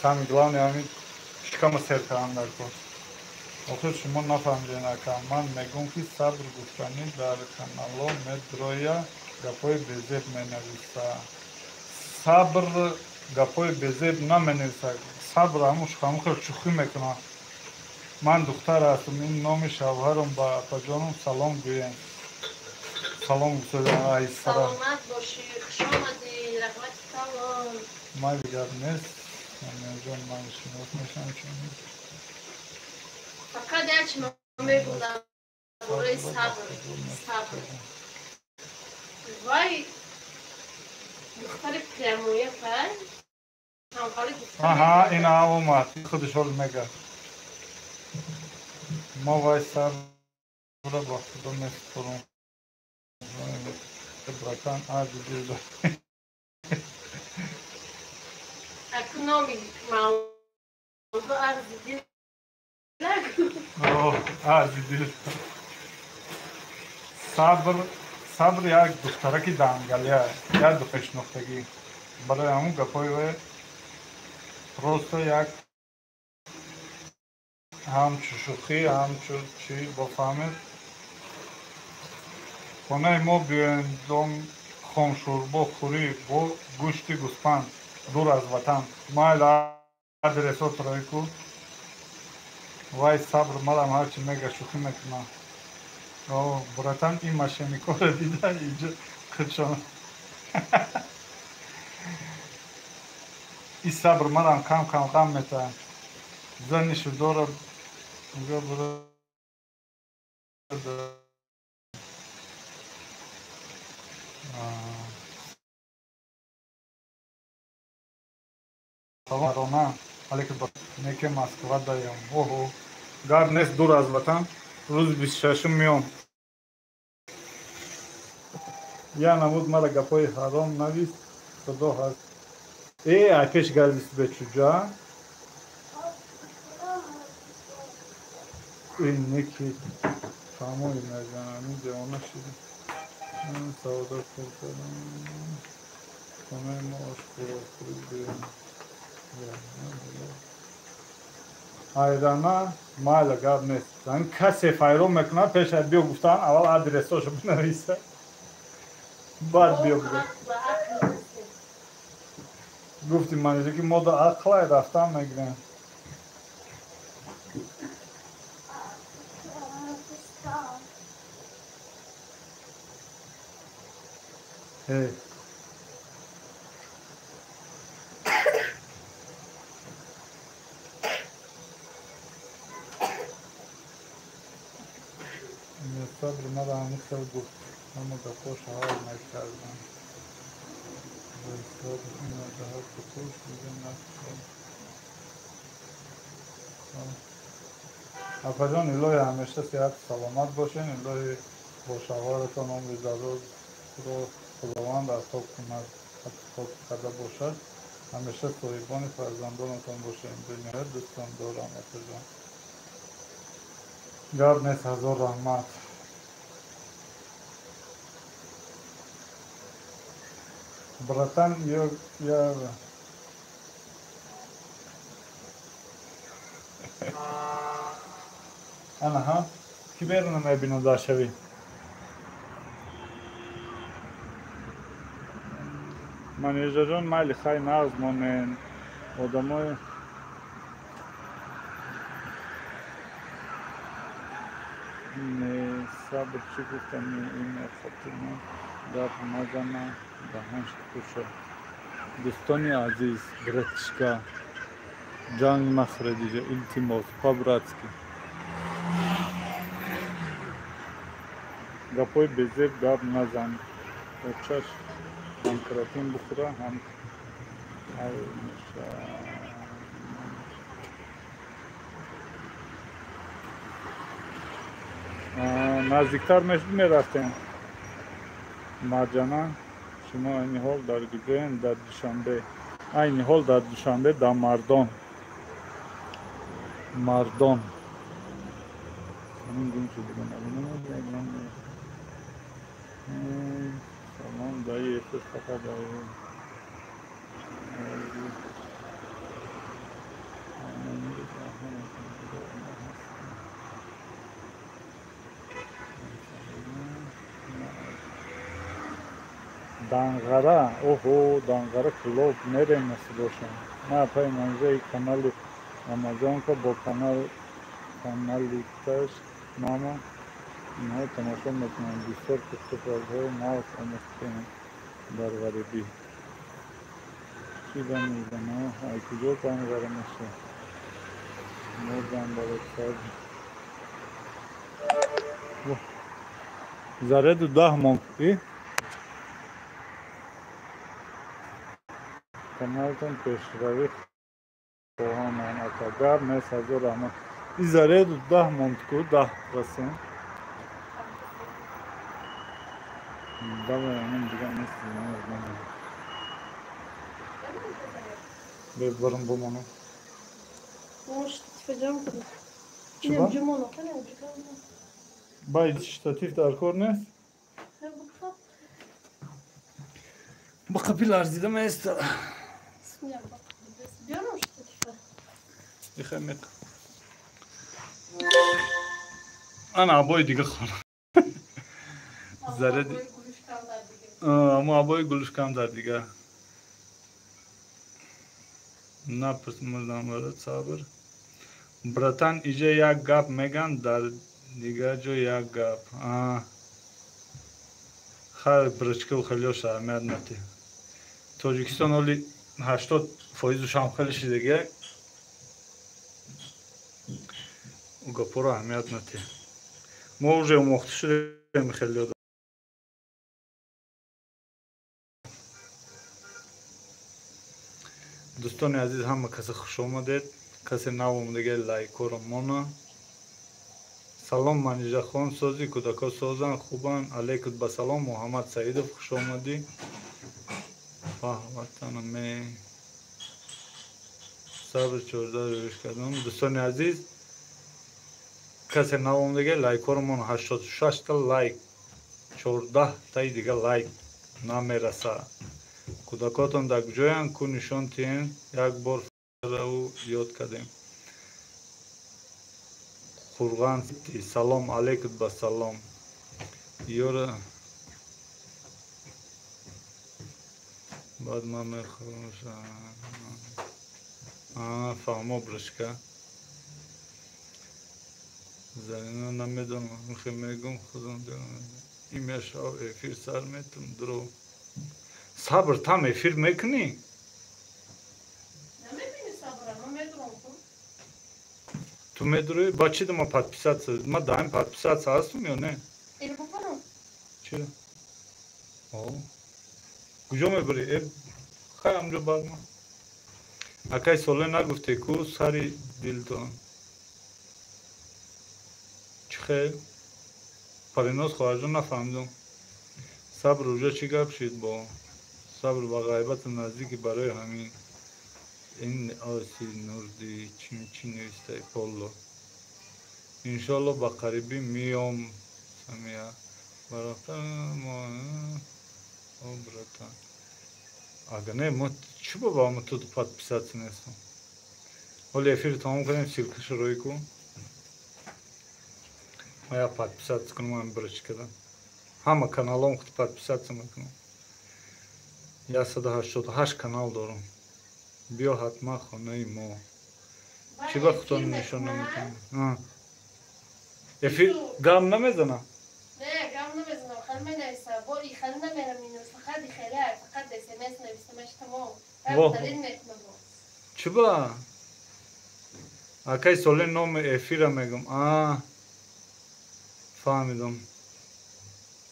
самый главный همین شکم سر کردن کن آخر شما نفهمیدین اکا من میگم که صبر گفتنی در کانالو مدرویا گپای بزرگ مینویسه صبر گپای بزرگ نمینویسه صبر هموش خیلی شوخی میکنه من دختر هستم این نام شوهرم با اپاجانم سلام گویم سلام گفتم ای سلامت باشی خوش آمدی رحمت سلام ما دیگر نیست جان من شناس میشم چون فقط یک چی من میگویم برای صبر وای دختر پیرمویه پر همقالی دختر آها این اومد خودش حال میگه ما وای صبر را با خدا میسپرم برکان عادی دیده اکو نامی موضوع عرضی دید اوه عادی دیده صبر یک دخترکی دانگلیه یک دو پیشنفتگی برای همون گپای وی پروستا یک همچو شوخی همچو چی بفهمید خانه ما بیاین دام خام شوربا خوری با گوشت گوسپند دور از وطن مایل آدرسات رایکو وای صبر مالم هرچی میگه شوخی میکنه براتن این ماشینیکو رو دیده اینجا خودشان این صبر مالم کم غم میته زنشو داره اونجا برای سلام علیکم نیکه مسکوه دایم اوه گار نیست دور از وطن روز 26 میام یا نمود مرا گپای حرام نویس خدا هست ای پیش گردیست به چجا این نیکی تمامی نجانمی دیوانه شدی سودا کردم خانه ما اشکو خود بیرم ایرانه مایل گاب نیست زن کسی فایرو میکنه پیش بیو گفتن اول آدرساشو بنویسه بعد بیو بگه گفتی منیزه که ما دا عقلای رفتم میگیرم هی صبر مرا همیشه گفت اما که خوش حال نکردم و حساب این نجاحت که خوش دیگه نکردم آقا جان الهی همیشه صحت سلامت باشین الهی با شوهرتان عمر دراز رو خداوند عطا کند اتفاق کرده باشد همیشه صاحبان فرزندانتان باشین بنهایت دوستان دارم آقا جان گرد نیست هزار رحمت براتن یا انا ها کی بیرون میبینم در شوی منیجر جان مالی خیلی نازمانین آدمای صبر چی گفتم این خاطرم در نزنه دهنش توشه دوستانی عزیز برتشکا جان مخردی التماس پابراتسکی گپای بزرگ گپ نزن اوچش هم کراتین بخوره هم نزدیکتر میرفتیم مرجانه شما این حال در گیبین در دوشنبه این حال در دوشنبه در مردان همین گم شد سلام دایی افس خطر دایی دانغره اوهو دانغره کلوب نریم نسی باشم ما پای منزه کانال آمازون که با کانالی تش ماما اینها تماشا میکنم بسیار کستفازهای ناس آموختیم در غریبی چی دمیدن ها ای کجا دانغره میشه مردم برای سر زره دو 10 مانکی کانالتون پیشروی خواهم آمد گرم نیست هزار رحمت این زره دو 10 مانتکو 10 رسیم بله همین دیگه نیست برم بمانم مش تفجرم كده چی با؟ جمونو كده باید شتاتیف در کار نیست؟ با قبیل ارزیده میست بیارم شتاتیفه بخیر میکنم انا عبای دیگه خانم زره دی اما عبای گلوش کم در دیگه نه پس مردم برد صبر براتن ایجا یک گپ میگن در دیگه جو یک گپ خیلی برچکه و خیلی هاش اهمیت نتی تاجیکستان حالی 80% هم خیلی شدگه و گپا رو اهمیت نتی ما уже مخت شدیم خیلی ها دوستان عزیز همه کسی خوش آمدید کسی نو آمدگه لایک رو مانا سلام منیجه خان سازی کودکا سازن خوبن علیکم به سلام محمد سعیدов خوش آمدی وطنم می صبر 14 روش کردم دوستان عزیز کسی نو آمدگه لایک رو مانا 86 تا لایک 14 تای دیگه لایک نمیرسه کودکاتون در کجاین کو نشان تین یک بار رو یاد کردیم خورغان سلام علیکم با سلام یورا بعد من میخوام فهمو برشکه زنینا نمیدونم میگم خودم این میشاو افیر سر میتون درو صبر там ефир میکنی؟ نمیبینی صبرم من میدونم تو میدونی با چی دما подписаться ما دائم подписаться هستم یا نه؟ اینو بکنم چرا؟ کجا میبری؟ خیلی همجا برما اکای ساله نگفته کو سری دلتان چی خیلی؟ پریناز خواهر جان نفهمدم صبر روژه چی گپ شید با صبر و غیبت نزدیکی برای همین این آسی نوردی چی نویسته پولو انشالله با قریبی میام سمیه براتر ما براتر اگه نه ما چی با ما تو подписаться نیستم ولی افیر تمام کنیم سیلکش روی کن ما یا подписаться کنم من برش کردم همه کانالام خود подписаться میکنم یا 188 کانال دارم بیا حتما خانه ما چی با خودتون نشون نمیکنم افیر گام نمیزنم نه گام نمیزنم خیلی می نویسم با ای خیلی نمیرم اینو فقط ای خیلی فقط SMS نویسمش تمام دلیل میکنم چی با اکای ساله نام افیر میگم فهمیدم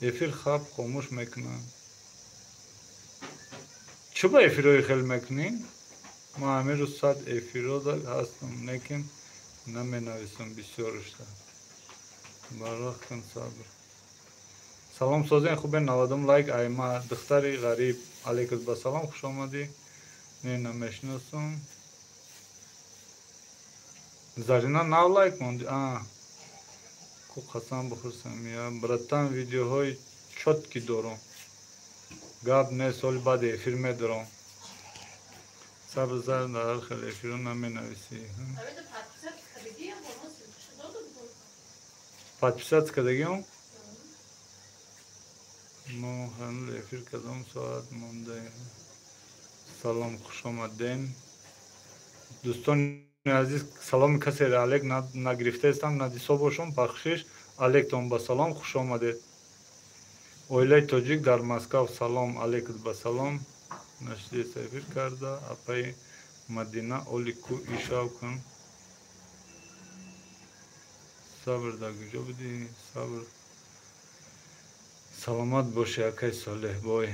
افیر خواب خاموش میکنم چی با افیرهای خیلی میکنی؟ ما همه روز 100 افیرو هستم لیکن نمی نویسم بسیارشتا برای کن صبر سلام سازین خوبه 90 لایک ایما دختری غریب علیکم با سلام خوش آمدی نه نمیشناسم زرینا 9 لایک موندی کو قسم بخورسم یا براتان ویدیوهای چوتکی دارم گاب نه سال بعد افیر میدارم صبر زر در خیلی افیرو نمی نویسی подписаться کردگیم ما هنوز افیر کدام ساعت مونده سلام خوش آمدین دوستان عزیز سلام کسی را علیک نگرفته استم ندیسا باشم بخشش علیکتون با سلام خوش آمدید اویلای تاجیک در مسکو سلام علیکت با سلام نشده سفیر کرده اپای مدینه اولی کو ایشاو کن صبر در کجا بودی صبر سلامت باشه اکای صالح بای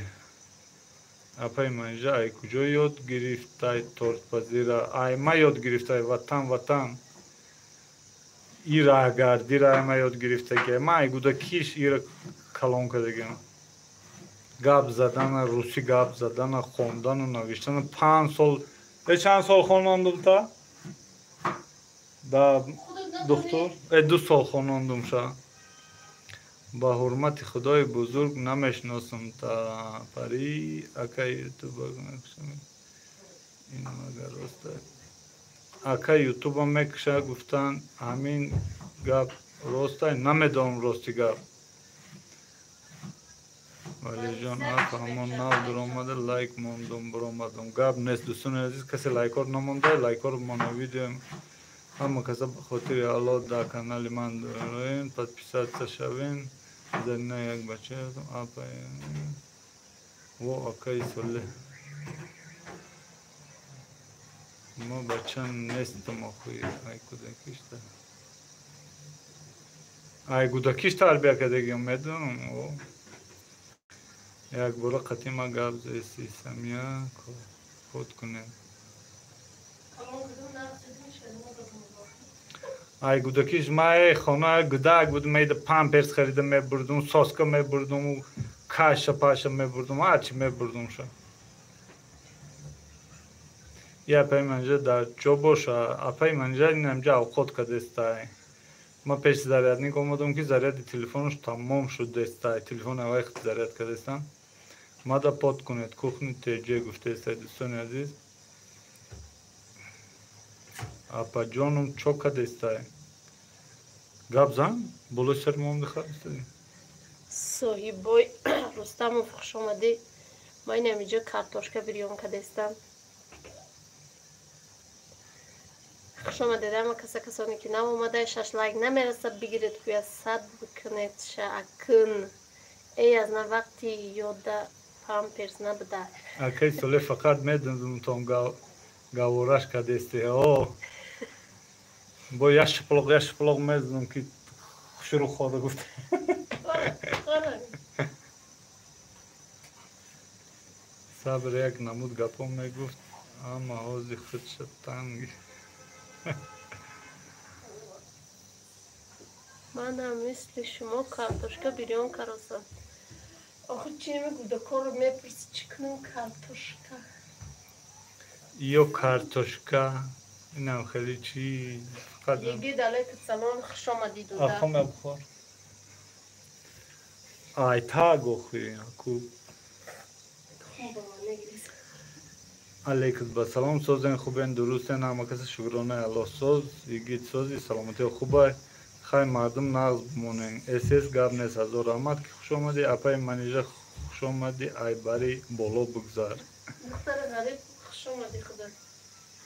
اپای منجا ای کجا یاد گرفته تورت پذیره ای ما یاد گرفته وطن ایرا اگر دیره ما یاد گرفته که ما ای گوده کیش ایرا کلان کردگیم گاب زدن روسی گاب زدن خوندن و نوشتن 5 سال چند سال خوندم تا دا دکتر 2 سال خوندم شا با حرمت خدای بزرگ نمیشناسم تا پری اکای یوتیوب این مگر راست اکای یوتیوب میکشه گفتن همین گپ راسته نمیدونم راستی گپ ولی جان همون ناو در آمده لایک موندم برآمدم گپ نیست دوستان عزیز کسی لایکار نمونده لایکار من ویدیو همه کسی بخاطر الله در کانال من دارین подписаться شوین زنه یک بچه آپای و اکای ساله ما بچه نیستم آخوی ای کودکیشتا ای کودکیش تربیه کردگیم میدونم یک بار قطیمه گفت زیستی سمیه خود کنه ای کودکیش ما خانه گدک بود میده پامپرس خریده میبردم ساسکا میبردم و کاش پاش میبردم هرچی میبردم شد یا پای منجا در جا باشه اپای منجا نمجا اوقات که دستای ما پیش زریادنیک اومدم که زریاد تلفنش تمام شد دستای تلفن وقت زریاد کردستم ما دا پاد کنید کوخنی تیجه گفته استای دوستان عزیز اپا جانم چوکا دستای گاب زن بلوی سر مام دخواه استای صاحبای رستم خوش آمده ما این اینجا کارتوشکا بریون کردستم خوش آمده دارم کسانی که نام اومده 6 لایک نمیرسه بگیرید توی 100 بکنید شاکن ای از نه وقتی یاده پامپرس نبوده اکای ساله فقط میدونم تون گاورش کردسته با یه شپلق میدونم که شروع خواهده گفت صبر یک نمود گپا میگفت اما حوضی خود شد تنگ. منم مثل شما کارتوشکا بیریون کارستم. آخه چی میگو دکار میپرسی چی کنم کارتوشکا. یا کارتوشکا اینم خیلی چی فقط دیگه علیکم سلام خوش آمدید و آخه بخور آی تا گوخی اکو علیکم با سلام سوزن خوبین درستن همه کسی شکرانه الله سوز یگید سوزی سلامتی خوبه خیلی مردم نغز بمونن اس گاب نیست هزار رحمت که خوش آمدی اپای منیجه خوش آمدی ای بری بالا بگذار دختر غریب خوش آمدی خدا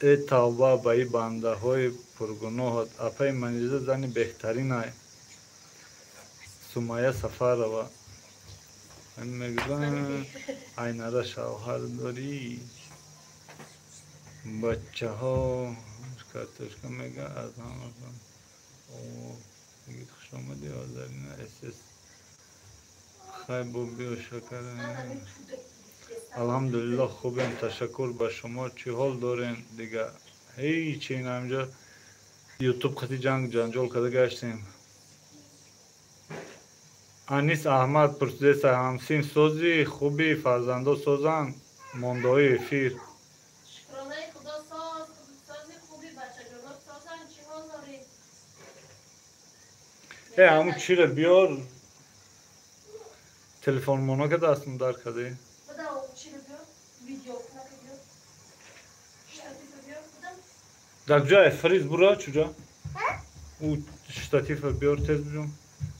ای توبه به ای بنده های پرگناهت اپای منیجه زنی بهترین ای سمیه سفر رو میگذارن اینه شوهر داری بچه ها کارتوشکا میگه از همه بگید خوش آمدی آذرین اس خیلی بیا شکر الحمدلله خوبیم تشکر به شما چی حال دارین دیگه هیچی این همجا یوتیوب خطی جنگ جنجال کده گشتیم انیس احمد پرسیده سه همسین سوزی خوبی فرزنده سوزن مانده های افیر شکرانه خدا ساز خوبی بچه جانات سازن چی حال داری؟ همون چی رو بیار تلفن مانا که دستم در کده بده اون چی رو بیار ویدیو کنه که بیار شتاتیف رو بیار بودم در جای فریز برا چجا او شتاتیف بیار تیز بجون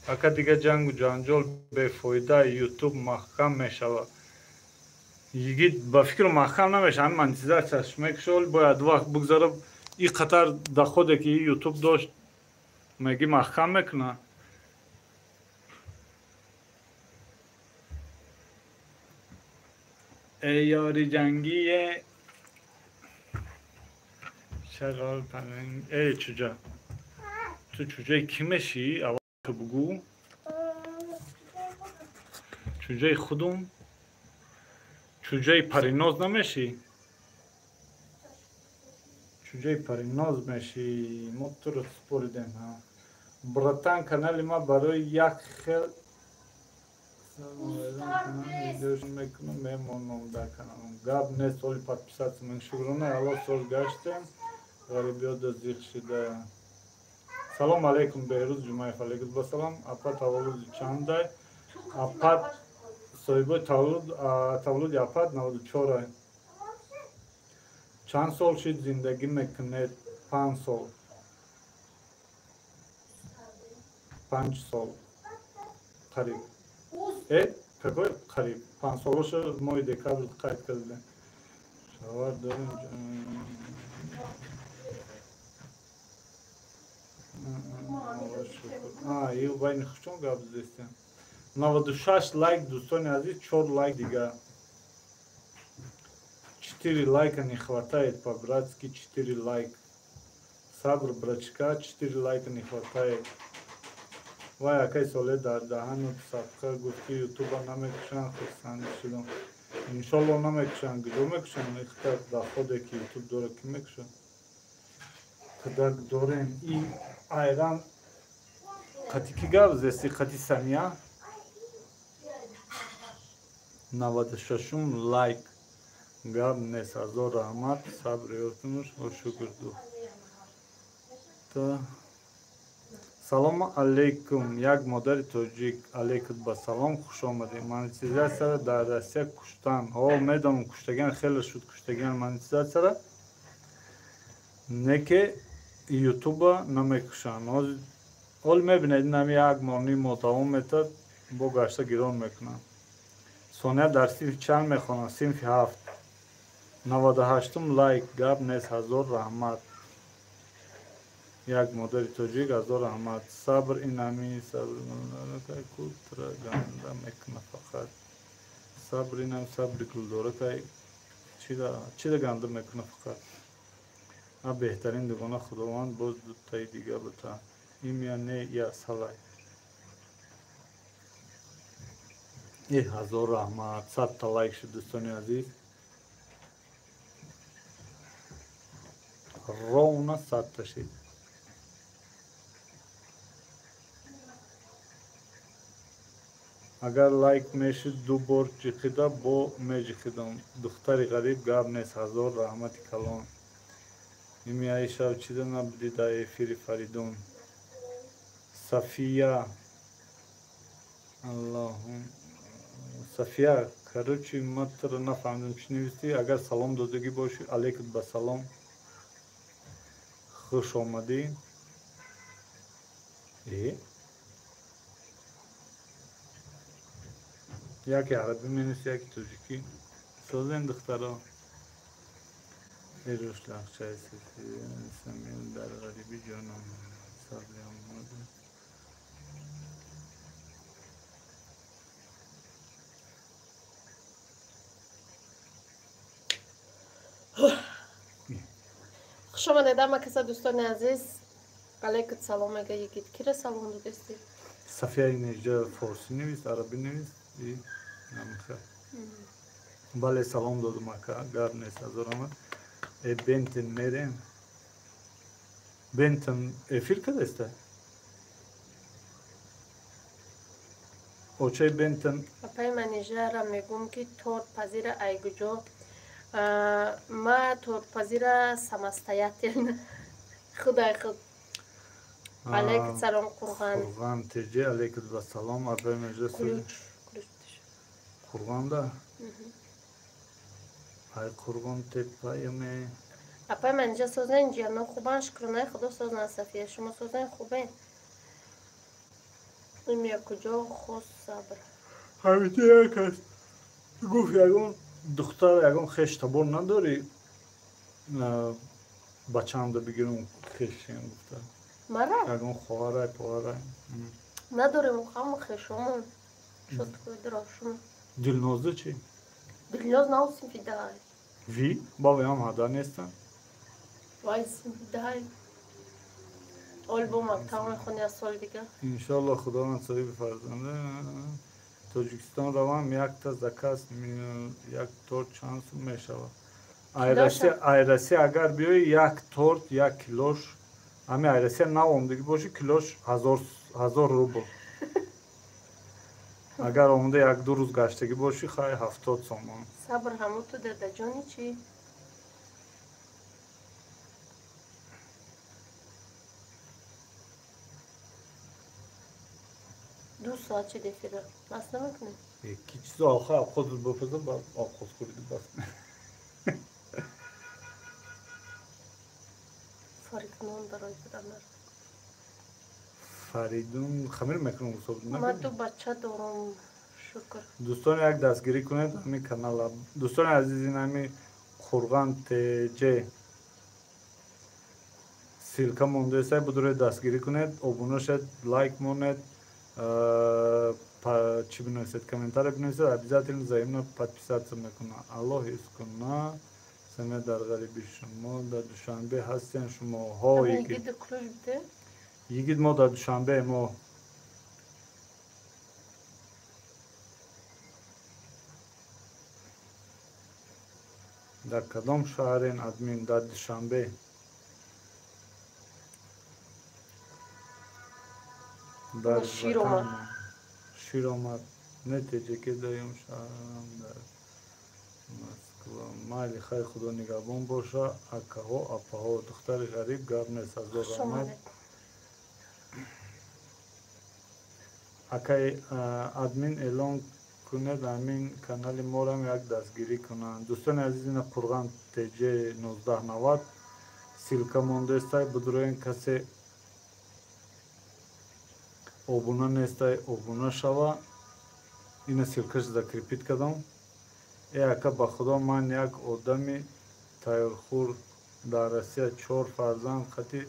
اکا دیگه جنگ و جنجال به فایده یوتیوب محکم میشود یگید با فکر محکم نمیشه همین منتظر چشمه کشول باید وقت بگذاره این خطر در خوده که یوتیوب داشت میگی محکم میکنه ای یاری جنگی شغال پرنگ ای چجا تو چجای کی میشی اول تو بگو چجای خودم چجای پریناز نمیشی چجای پریناز میشی ما تو رو سپردیم ها براتن کانال ما برای یک خیل ویدیوش میکنم میمونم در کانالم گاب نیست ولی پادپیسات من شکرانه الله سوز گشتیم غریبیات دزدیق شده سلام علیکم بهروز جمعه فلیکت با سلام اپا تولد چنده اپا صاحبه تولد اپا 94 چند سال شد زندگی میکنید 5 سال 5 سال قریب какой قریب 5 سالش ماه دکابر قید کردیم شوهر داریم یه بین خوشون گاب زدیم 96 лайк دوستان عزیز 4 лайк دیگه 4 лайка не хватает по-братски 4 лайк сабр брачка 4 лайка не хватает вай акай соле дар даҳанут сабқа гуфти ютуба намекушан хурсанд шудам иншолло намекушан гидо мекушан ихтар дар ходе ки ютуб дора ки мекушан кадак дорем и айран қати ки гап зести қати сания 96 лайк гап нест ҳазор раҳмат сабр ётунуш ва шукр ду та салому алейкум як модари тоҷик алейкум ба салом хуш омадед монетизатсияро дар россия куштан медонам куштаган хеле шуд куштаган монетизатсияро неке ютуба намекушанд ҳол мебинед инами як моҳ ним давом метад бо гашта гирон мекунанд сония дар синфи чанд мехонад синфи 7 98 лайк гап нест ҳазор раҳмат як модари тоҷик ҳазор раҳмат сабр инами сабркай култра ганда мекуна фақат сабр инам сабри кулдоракай чида ганда мекуна фақат а беҳтарин дугона худованд боз дутаи дига бута имя не я салай ҳазор раҳмат 100 та лайк шуд дӯстони азиз ровно 100 ташид. агар лайк мешид ду бор ҷиқида бо меҷиқидам. духтари ғариб гап нест. ҳазор раҳмати калон. имияи шав чида набуди дар эфири Фаридун. Сафия аллоҳум Сафия короче ман тара нафаҳмидам чӣ нависти. агар салом додагӣ бошӣ алейкум басалом. хуш омадӣ. яке арабӣ менависи яке тоҷикӣ. созен духтаро эруш лахчаи самил дар ғарибӣ ҷонам сабри омода. خوش آمدید همه کسا دوستان عزیز. علیکم سلام. اگه یکیت کیره سلام دادستی؟ صفیه اینجا فارسی نویست عربی نویست. بله سلام دادم اکا گرم نیست هزار آمد. بنتن میریم. بنتن افیر کده است؟ اوچه بنتن؟ اپای منیجر را میگم که تور پذیر ایگوجو ما تور پذیر سمستایتین خدای خود. علیکم سلام قرغان. قرغان تیجه علیکم سلام. اپای منیجر کلوچ قرغان ده؟ ای قرغان تپایمه. اپای منیجر سازن جیانا خوبان شکرانه خدا سازن صفیه شما سازن خوبه. این یا کجا خوش صبر. همیتی یک است. گفت یکم دختر یکم خش تبور نداری بچه‌ام رو بگیرم خشیم گفته. مرا؟ یکم خواره پواره. نداریم خواهم خشمون. شد که دراشون. دلنازه چی؟ دلناز ناوسیم فیده های. وی؟ باوی هم هدا نیستن؟ وایسیم فیده های. آلبوم اکتاون خونی از سال دیگه. انشالله خدا من صحیح فرزنده. تاجیکستان روام یک تا زکاس یک تورت چانس میشود. ایرسی اگر بیای یک تورت یک کیلوش همین ایرسی ناومدگی باشی کیلوش 1000 روبل. اگر آمده یک دو روز گشتگی باشی خواهی 70 سومان. صبر همون تو داده جانی چی؟ دو ساعت چه دیفیده؟ بس نمیکنه؟ یکی چیز آخر خود رو بپزم باید آخوز کردی بس. فریدون برای بدم نرم. فریدون خمیر میکنم گفتم من دو بچه دارم شکر. دوستان یک دستگیری کنید همین کانال. دوستان عزیز این همین قرغان تیجه سیلکا مونده است بدون دستگیری کنید ابونه شد لایک مونید چی بنویسید کامنتار بنویسید обязательно взаимно подписаться میکنه. الله حفظ کنه. سمه در غریبی شما در دوشنبه هستین شما ها یگید کلوش بده؟ یگید ما در دوشنبه ما در کدام شهرین ادمین در دوشنبه در شیر آمد نتیجه که داریم شهرم در مسکو مالی خیلی خدا نگهبان باشه اکه ها اپه ها دختر غریب گرم نیست از دو رحمت اکه ادمین اعلان کنید همین کانال ما را یک دستگیری کنند. دوستان عزیز این قرغان تیجه 1990 سیلکا مونده است بدروین کسی обуна нестай обуна шава ина силкаш закрепит кадам ака ба худо ман як одами тайёрхур дар Россия 4 фарзанд хати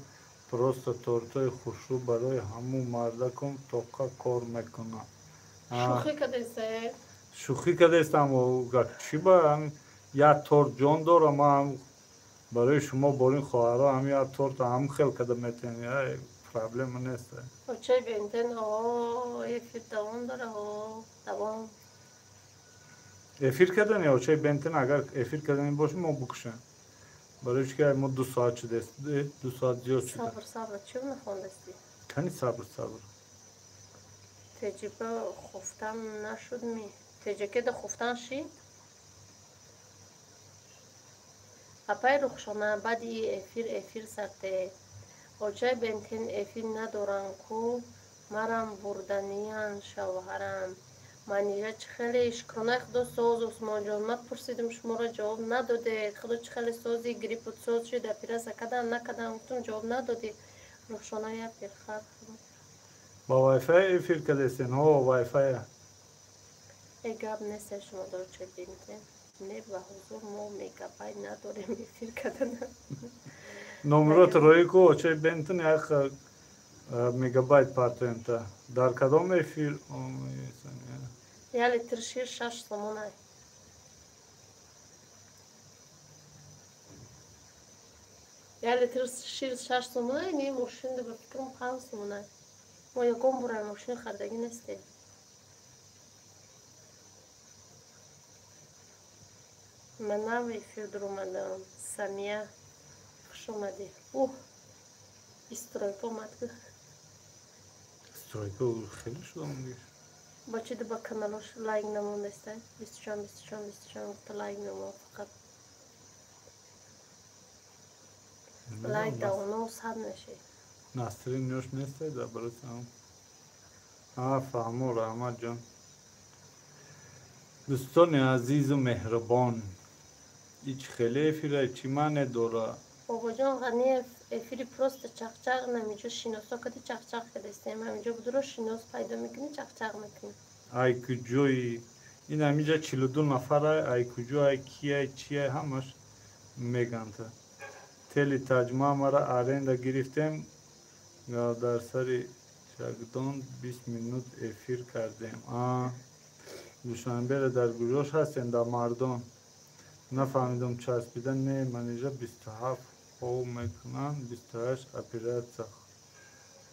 просто тортои хушрӯ барои ҳамун мардакум тоқа кор мекунам. шӯхӣ кадестам чӣ ба як торт ҷон дорам ман барои шумо борин хоҳаро ҳам як торт ҳам хел када метавонед проблема нест. Очай бентен ефир давом дора давом. Ефир кардани очай бентен агар ефир кардани боше мо букушем. برای چی که ما 2 ساعت شده 2 ساعت زیاد شده صبر چی میخوندستی؟ کنی صبر تجربه خفتم نشد می تجربه ده خفتن شید اپای رخشانه بعد ای افیر سرته اوچه بنتین افیر ندارن کو مرم بردنیان شوهرم منیجه چه خیلی اشکرانه خدا ساز عثمان جان من پرسیدم شما را جواب نداده خدا چه خیلی سازی گریپت ساز شده پیرس کدام نکدام گفتم جواب ندادی رخشانه یا پیرخر با وای فای افیر کدستین ها وای فای ای گاب نیست شما دار چه بینتین نه به حضور ما میگابایت نداریم افیر کدن نمرات روی کو چه بنتن یک مگابایت پارتنتا در کدام افیر یا لیتر شیر 6 سومونه یا لیتر شیر 6 سومونه نی ماشین ده بفکرم 5 سومونه ما یکم برای ماشین خریدگی نیستیم من نوی فیدر اومدم سمیه خوش اومدی اوه استرایپ اومد که استرایپ خیلی شده اونگیش با چی ده با کانالش لایک نموندسته 24 گفت لایک نمون فقط لایک ده اونو صد نشه ناسترین نیوش نیسته در برای هم فهمو رحمت جان دوستان عزیز و مهربان هیچ خیلی افیره چی منه دوره بابا جان غنی افیری پروست چقچق نمیجا شیناسا کدی چقچق کدستیم همینجا بدورو شیناس پیدا میکنی چقچق میکنی ای کجوی این همیجا 42 نفره ای کجو ای کیه چیه همش میگن تا تلی تجمع مرا آرنده گرفتیم یا در سر شگدان 20 منوت افیر کردیم دوشنبه در گروش هستیم در مردم نفهمیدم چسبیدن نه من اینجا 27 خوب میکنن 28 اپیرات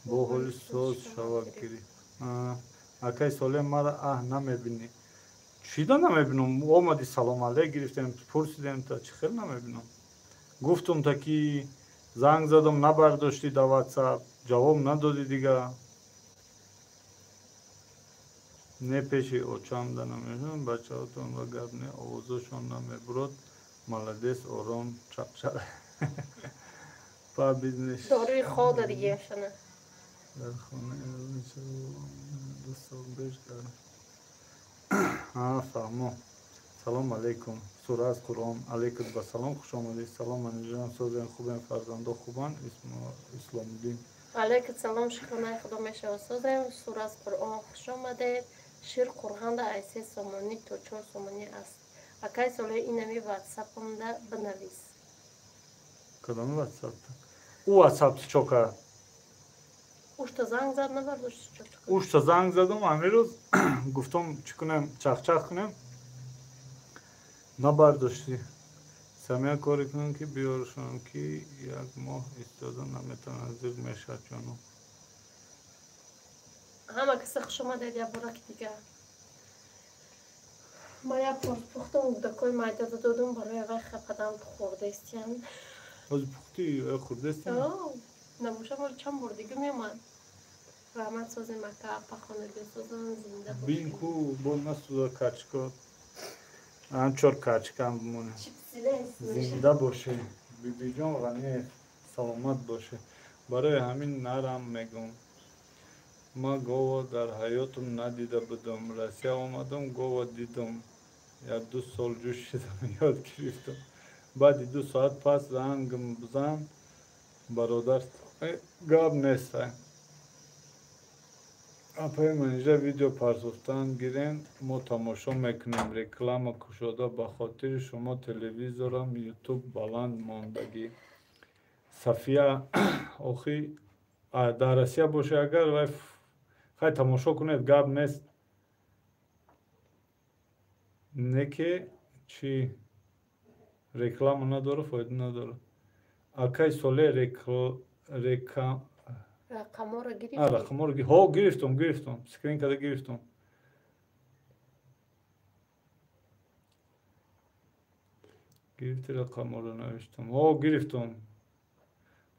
با حال سوز شوا گیری اکای ساله مرا نمیبینی چیدا نمیبینم آمدی سلام علیک گرفتیم پرسیدیم تا چی خیلی نمیبینم گفتم تا که زنگ زدم نبرداشتی در واتساپ جواب ندادی دیگه نه پیشی اوچام دا نمیشون بچه هاتون و گب نه آوازشون نمیبرد ملدیس آرام چپ چپ پا بیزنش داروی خود دیگه شنه در خانه دو سال بیش دارم فهمو سلام علیکم سوره از قرآن علیکم با سلام خوش آمدید سلام منیجان سوزین خوبین فرزنده خوبان اسلام الدین علیکم سلام شکرانه خدا میشه و سوزیم سوره از قرآن خوش آمده شیر قرآن ده ایسی سومانی تو 4 سومانی است اکای ساله اینمی واتساپ هم ده بنویس کدام واتساپ او واتساپ چوکا اوش تا زنگ زد نبرداشت چطور اوش تا زنگ زدم همین روز گفتم چی کنم چخ کنم نبرداشتی سمیه کاری کنم که بیارشم که یک ماه استاده نمیتونم زیر میشه چونو همه کسی خوش آمده یا برک دیگه ما یا پختم دکوی مایده دادم برای وقت خپدم خورده استیم از پختی خورده استیم نموشه مال چند بار دیگه میمن رحمت سازی مکه پخانه بسازن زنده باشیم بین کو با نسوزا کچکا همچور کچکم بمونه زنده باشه بی جان غنی سلامت باشه برای همین نرم میگم ما گاوا در حیاتم ندیده بودم رسیه آمدم گاوا دیدم یا 2 سال جوش شدم یاد گرفتم بعد 2 ساعت پس زنگم بزن برادر گاب نیست اپای منیجه ویدیو پرسفتن گیرین ما تماشا میکنیم رکلام کشاده به خاطر شما تلویزیورم یوتیوب بلند ماندگی صفیه آخی در رسیه باشه اگر وای خیلی تماشا کنید گاب نیست نه که چی رکلام نداره فایده نداره اکای ساله رقما رو گرفتی؟ رقما رو گرفتم سکرین کده گرفتم گرفتی رقم رو نوشتم. او گرفتم.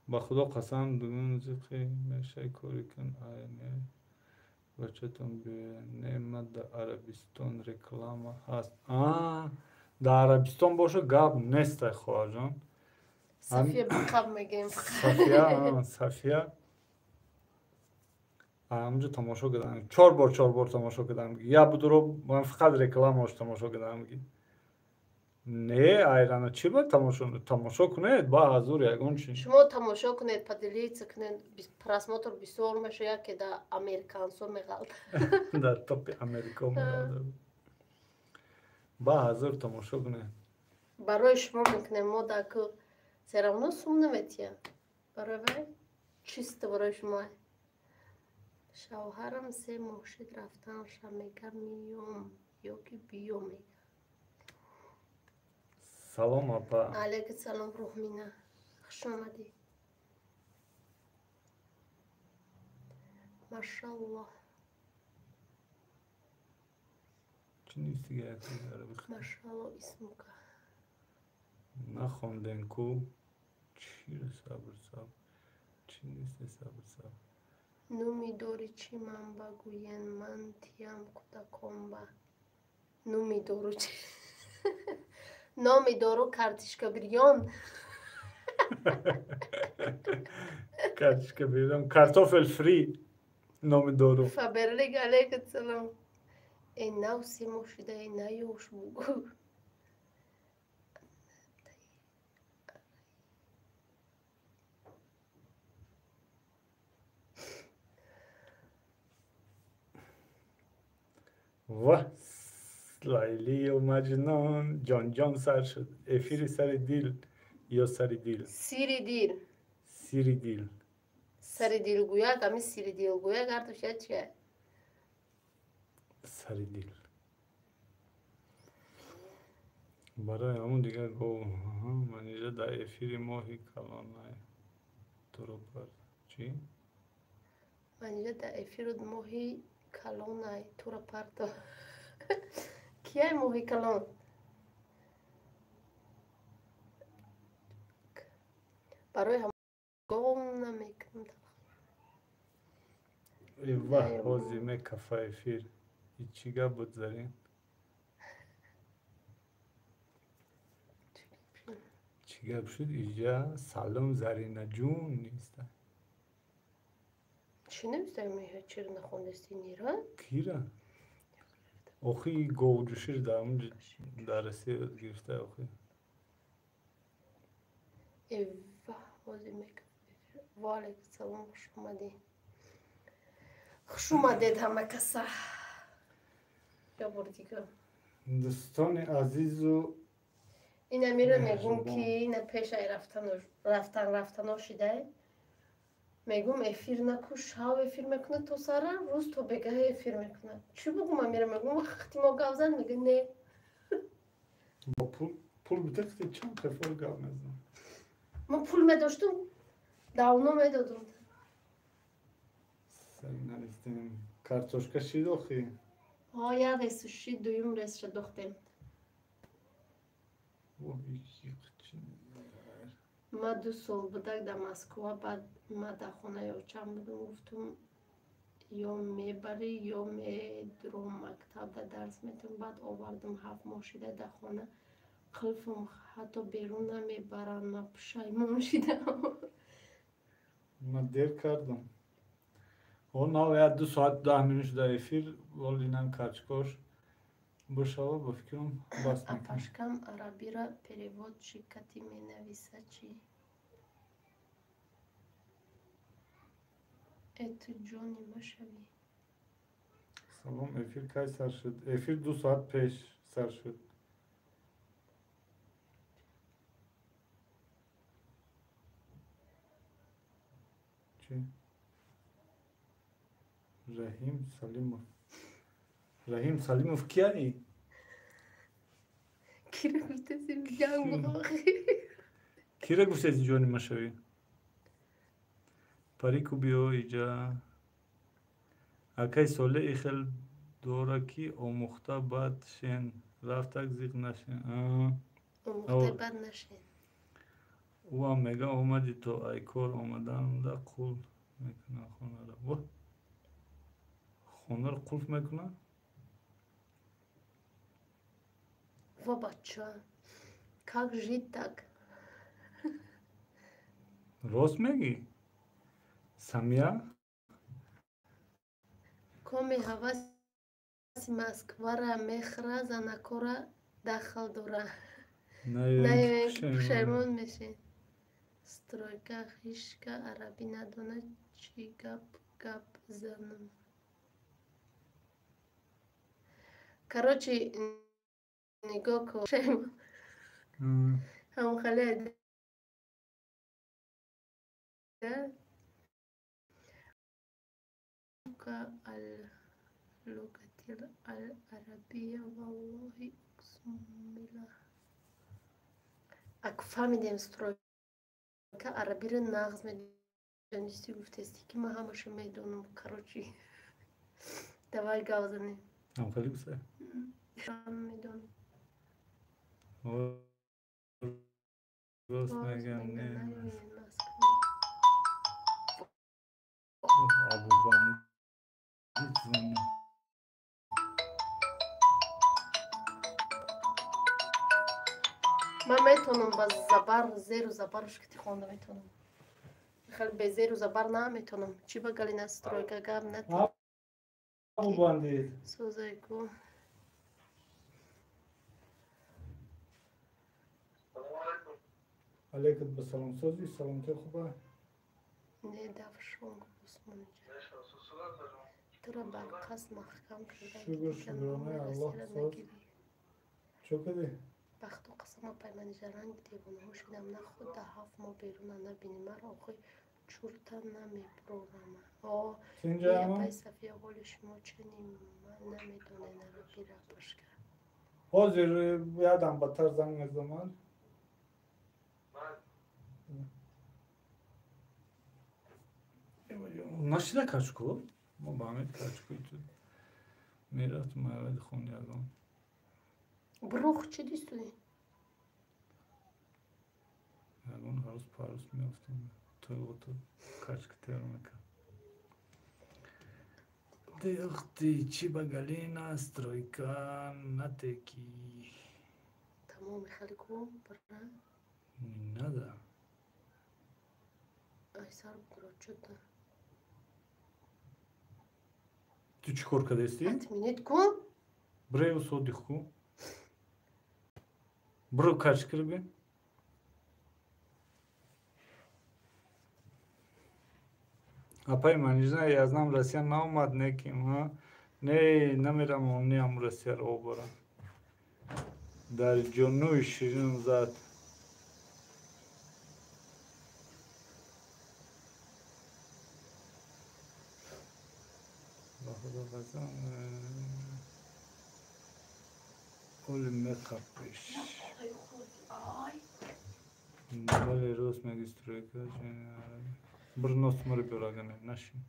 با خدا قسم دون زخی میشه کاری کن آینه بچه‌تون به نعمت در عربستان رکلام هست. در عربستان باشه گپ نیست خواهر جان. صفیه بقب میگیم. صفیه همونجا تماشا کردم 4 بار تماشا کردم. یا بدرو من فقط رکلامش تماشا کردم. نه ایران چی باید تماشا کنید با حضور یگون چی شما تماشا کنید поділіться کنید просмотр بسیار میشه که در امریکانسو میغلط در توپ امریکا می‌گذاره. با حضور تماشا کنید. برای شما میکنیم ما در که все равно сум نمیتیم. برای وی چیست برای شما؟ شوهرم 3 ماه شد رفتنش میگه میام یا که بیام میگه. سلام اپا. علیکم سلام روحمینه. خوش آمدی. ماشاءالله. چی نیستی که اکی داره بخیر؟ ماشاءالله اسمو که نخوندن کو چی رو صبر چی نیستی صبر نومی داری چی من بگوین من تیم کودکم با نومی دارو چی نامی دارو کارتشکا بریان کارتشکا بریان کارتوفل فری نامی دارو فبرلیگ علیکم سلام این نو سیمو شده این نیوش بگو و لیلی و مجنون جان سر شد افیر سر دیل یا سر دیل سیری دیل سیری دیل سر دیل گویا کمی سیری دیل گویا گرد شد چیه سر دیل برای همون دیگه گو من اینجا در افیر ماهی کلان نای تو رو پر چی؟ من اینجا در افیر ماهی کلان نای تو رو پرتا کیه ماهی کلان برای هم گم نمیکنم ایوه حوزیمه کفه افیر چیگه بود زرین چیگه بشد اینجا سلام زرینه جون نیست چی نمیستایی میشه چرا نخوندستی نیره؟ کیره؟ اخی گوجوشیر در اونجا درسی گرفته اخی ایوه حوزیمه کفه والیکم سلام خوش اومدی خوش اومدید همه کسا یا بردیگه دوستان عزیز و این میره میگم که این پیش رفتن شده میگم افیر نکو شاو افیر میکنه تو سره روز تو بگه افیر میکنه چی بگم میره میگم وقتی ما گوزن میگه نه با پول بدختی چند خفر گو نزن ما پول میداشتم داونو میدادم سری نریستیم کارتوشکا شید اخی یا ریسوشی دویم ریس را دختیم ما 2 سال بودک در مسکو بعد ما در خونه یا چند بودم گفتم یا میبری یا میدروم مکتب در درس میتونم بعد آوردم 7 ماه شده در خونه قلفم حتی بیرون نمیبرن ما پشایمون شدم من دیر کردم باید 2 ساعت 10 منوش در افیر ولی نم کچکاش بشاوه بفکرم بس میکنم اپاشکم عربی را پریواد شکتی می نویسه چی؟ تو جانی ما شوی سلام افیر کی سر شد افیر 2 ساعت پیش سر شد چی؟ رحیم سلیموف کیه ای؟ کی رو گفته سی جنگ آخی کی را گفته از جانی ما شوی؟ پریکو بیا ایجا اکی ساله ایخل دورا کی آموخته بعد شن رفتک زیق نشن موقع بد نشین. او هم میگه اومدی تو ای کار اومدن ده قول میکنه خونه رو. خونه رو قلف میکنه؟ و بچه как жить так? راست میگی؟ سمیه؟ коми ҳаваси москва ра мехӯра занакора дахл дора наёен ки пушаймон мешен. стройка хишка арабӣ надона чӣ гап занам. короче нигоҳ кун пушаймон ҳамхали اللغة العربية والله أقسم بالله. اگه فهمیدیم سтройка عربی رو نغز میدونستی گفتستی که ما همش میدونم. کراچی دوای گازنی هم خیلی بسه میدونم. راست میگم نه ابو بند من میتونم با زبر زیر و زبرش که خونده میتونم. خیلی به زیر و زبر نمیتونم. چی بگلی نسترویکا گم نتونم. ابو بندی سوزای کو علیکم بسلام سوزی سلامتی خوبه؟ نه دفشون بسمون تو را برقص محکم کرده شکر شکرانه الله سوز چو کدی؟ بخت و قسم پیمانی جرنگ دیوانه ها شدم نه خود ده 7 ماه بیرون نبینی مرا آخوی چورتا نمی پروگرامه اینجا یا اما؟ پای صفیه قول شما چنین من نمیدونه نرو بیره پشکر حاضر یادم بدتر زنگ زمان نشده کچکو؟ ما با همه کچکوی تو میره تو محوید خون یادم بروخ چی دیستونی؟ یادم هر روز پاروس میافتم تو کچک تیر میکن دیختی چی بگلینا سترویکا نتکی تمام خیلی کن برای نده ای سر برات شده تو چی کار کدستی؟ اتمینیت کن برای او سو دیخو برو کچ کربی اپای منیجنه یازنام رسیه نامد نکیم ها نه نمیرم اونی هم رسیه رو برم در جنوی شیرین زد خدا بزن اولی مخبش ولی روز مگیسترویکا برنوس مری براغنه نشیم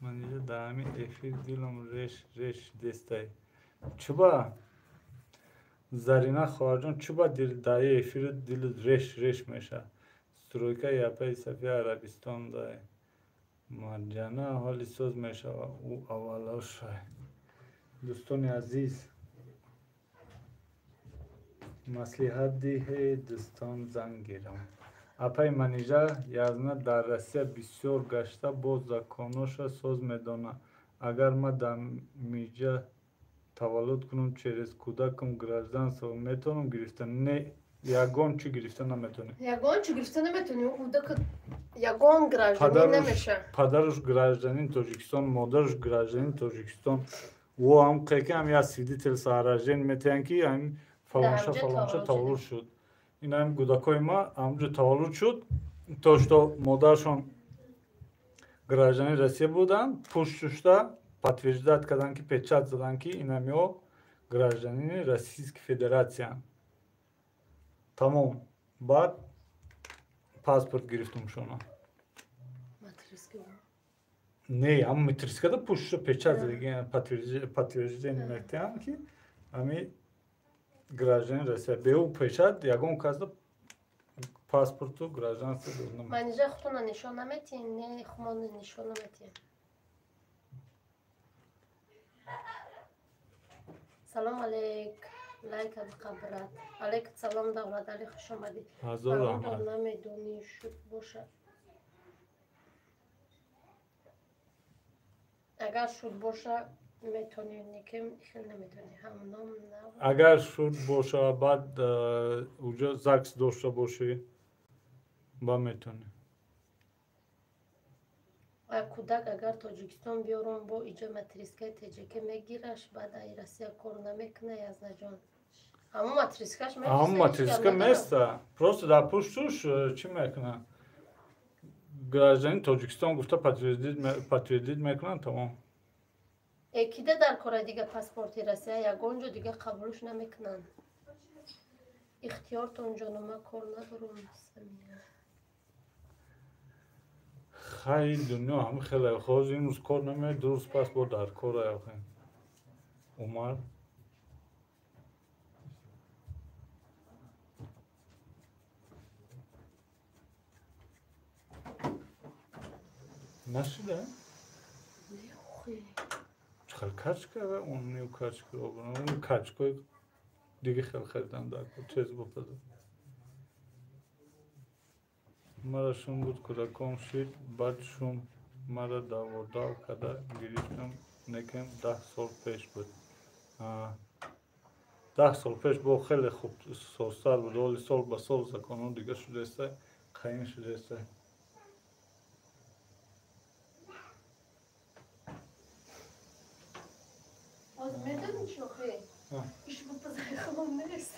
من اینجا دامی افیر دیلم ریش دستای چوبا زرینه خواهرجان چوبا دای افیر دیل ریش میشه سترویکا یپای صفیه عربستان دای مرجانه حالی سوز میشه او اولاش دوستان عزیز مصلحت دیه دوستان زنگ گیرم اپای منیجه یازنه در رسیه بسیار گشته باز زکانوش سوز میدانه اگر ما در میجه تولد کنم چرز کودکم گرجدن سو میتونم گرفتن نه یگان چی گرفتن نمیتونی یگان چی گرفتن نمیتونی اون دکت یگان گرجدنی نمیشه پدرش گرجدنین تاجیکستان مادرش گرجدنین تاجیکستان و هم قیقی هم یا سیدی تل سهرجین میتین که هم فلانشه تولد شد این هم گودکای ما همجا تولد شد تاشتا مادرشون گرجدنی رسیه بودن پشتشتا подтверждать کردن که печать زدن که این هم یا گرجدنین روسیسک فدراسیان تمام بعد پاسپورت گرفتم شونا не ам метрискада пушша печат задиги подтверждение мектам ки ами гражданин Россия. Бе ӯ пешад ягон кас паспорту гражданство дорад. манижа хутуна нишон наметиҳин, не хумон нишон наметиҳин. салом алейк, лайка қабрат. Алейк салом Давлат Али, хуш омадӣ. ҳазор Бародор раҳмат. намедонӣ шуд боша. Агар шуд боша метонӣ, никем хел наметонӣ. Ҳамном нав. Агар шуд боша баъд уҷо ЗАГС дошта бошӣ ба метонӣ. Кӯдак агар Тоҷикистон биёрум бо иҷо матрискаи ТЖК мегираш, баъд ай Россия кор намекуна язнаҷон. Ҳамон матрискаш места. Ҳамон матриска места. Просто дар пуштуш чӣ мекуна? Гражданин Тоҷикистон гуфта подтвердид мекунад, тамом. Экида дар кора дига паспорти Россия ягон ҷо дига қабулш намекунанд. Ихтиёртон ҷонома кор надорум. Хай дунё ҳама хеле хоз имрӯз кор намеяд, дурӯз паспорт дар кор аяхем. Умар нашида? Чиқар качка ва он нив качка обран. Он качкой дига хел херидан дар кор чез бопаза. Мара шум буд кӯдакон шид, баъд шум мара даводав када гирифтам, некем 10 сол пеш буд. 10 сол пеш бо хеле хуб состар буд, оли сол ба сол законон дига шудеста, қаин шудеста. Аз медонӣ чохе? Иш бо пазари худам нест.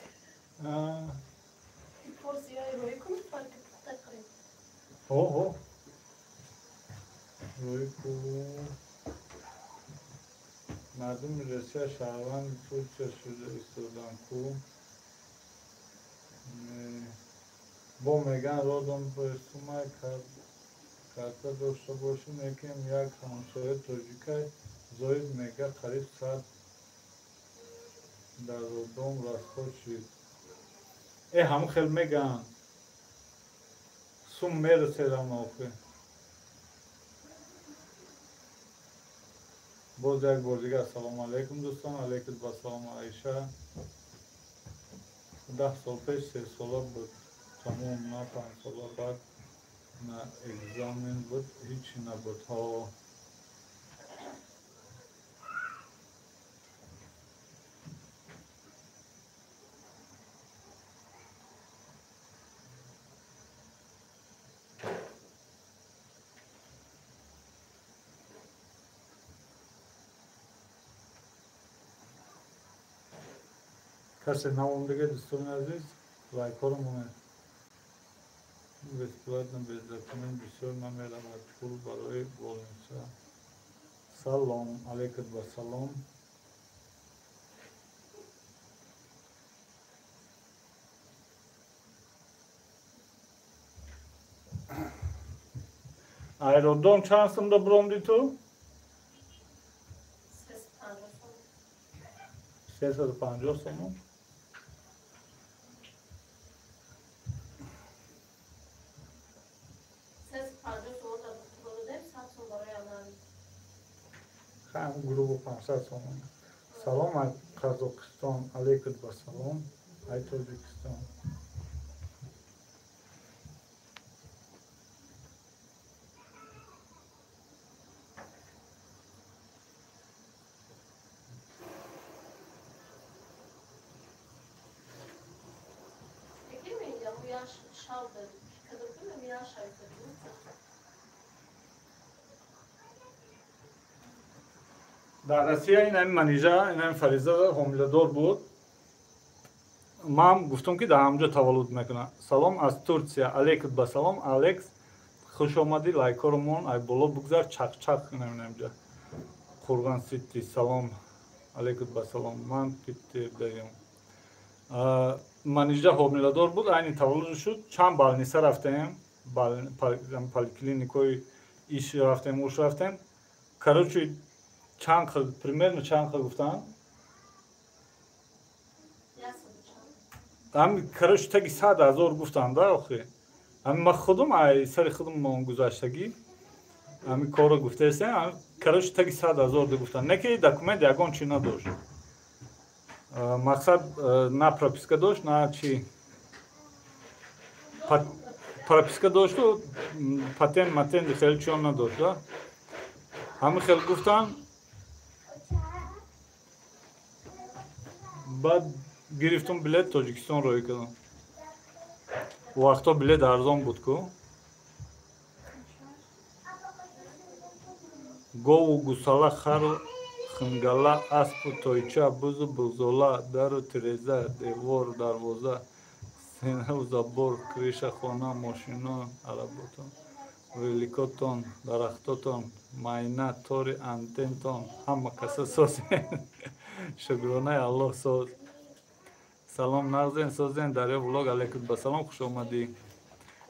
Порсияи рӯи кунӣ фарқи тақриб. Ҳо. Рӯи ку мардуми Россия шаҳрванди Туркия шуда истодан ку бо меган родон боистумай карта дошта бошӣ, некем як ҳамсояи тоҷикай зоид мега қариб 100 дар родон расход шид. Ҳама хел меган сум мераседам нофе. боз як бор дига ассалому алейкум дӯстон, алейкум ва салом Аиша. 10 сол пеш 3 сола буд, тамом на 5 сола баъд на экзамен буд, ҳичи набуд. Касе намондага дӯстони азиз, лайкҳоро монед. Бесплатно без документ бисёр намеравад пул барои болница. Салом, алейкум ва салом. Аэродом чанд сумда буромдӣ ту? 350 сомон. Хам грубо 500 сомон. Салом ай Қазоқистон, алейкум ва салом ай Тоҷикистон. Дар Россия ин манижа, ин фариза ҳомиладор буд. Ман гуфтам ки дар ҳамҷо таваллуд мекунам. Салом аз Турсия, алейкум ба салом, Алекс. Хуш омадӣ, лайкҳоро мон ай боло бугзар, чақ наминамҷа. Қурған Сити, салом, алейкум ба салом. Ман Питер Бегим. Манижа ҳомиладор буд, айни таваллуд шуд. Чанд балниса рафтем, поликлиникои иш рафтем, уш рафтем. Короче, примерно чанд хел гуфтан? ҳами караштаги 100,000 гуфтанд охи. ҳами ма худам ай сари худам гузаштагӣ ҳами коро гуфтаестем, ҳами караштаги 100,000 гуфтанд. Не ки документ ягон чи надошт. Мақсад на прописка дошт, на чи прописка дошту патент матенти хеле чиён надошт. ҳами хел гуфтанд. баъд гирифтум билет Тоҷикистон роӣ кардам. вақто билет арзон буд ку. гову гусала хару хингала аспу тойча бузу бузола дару тиреза девор дарвоза сенаву забор криша хона мошино аработон великотон дарахтотон майна тори антентон ҳама каса созен шукронаи аллоҳ соз. салом нағзен созен дарё влог алайкум басалом хуш омадӣ.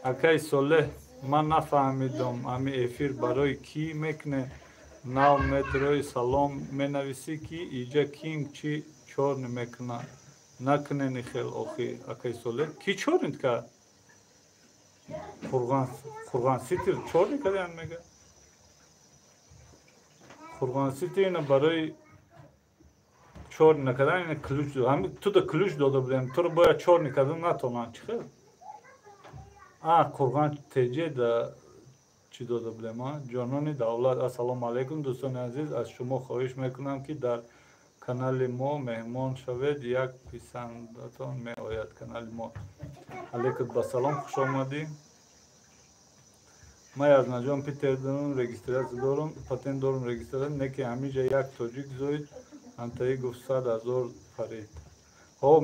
акаи солеҳ ман нафаҳмидам ҳами эфир барои кӣ мекунем. нав метрои салом менависӣ ки иҷа ким чӣ чорни мекунад накунени хел охи. акаи солеҳ ки чорнид кард қурғонситир чорни кардиян мега қурғонситир ина барои чорни накардан ина ключ ҳами туда ключ дода будем туро бояд чорни кардан натонанд чӣ хел қурғон теҷеда чӣ дода будем ҷонони давлат. ассалому алайкум дӯстони азиз, аз шумо хоҳиш мекунам ки дар канали мо меҳмон шавед. як писандатон меояд канали мо. алайкум басалом хуш омадӣ. ман язнаҷон питер дорум регистратсия дорум патент дорум регистратсия не ки ҳамиҷа як тоҷик зоид ҳамтаи гуфт 100,000 фарид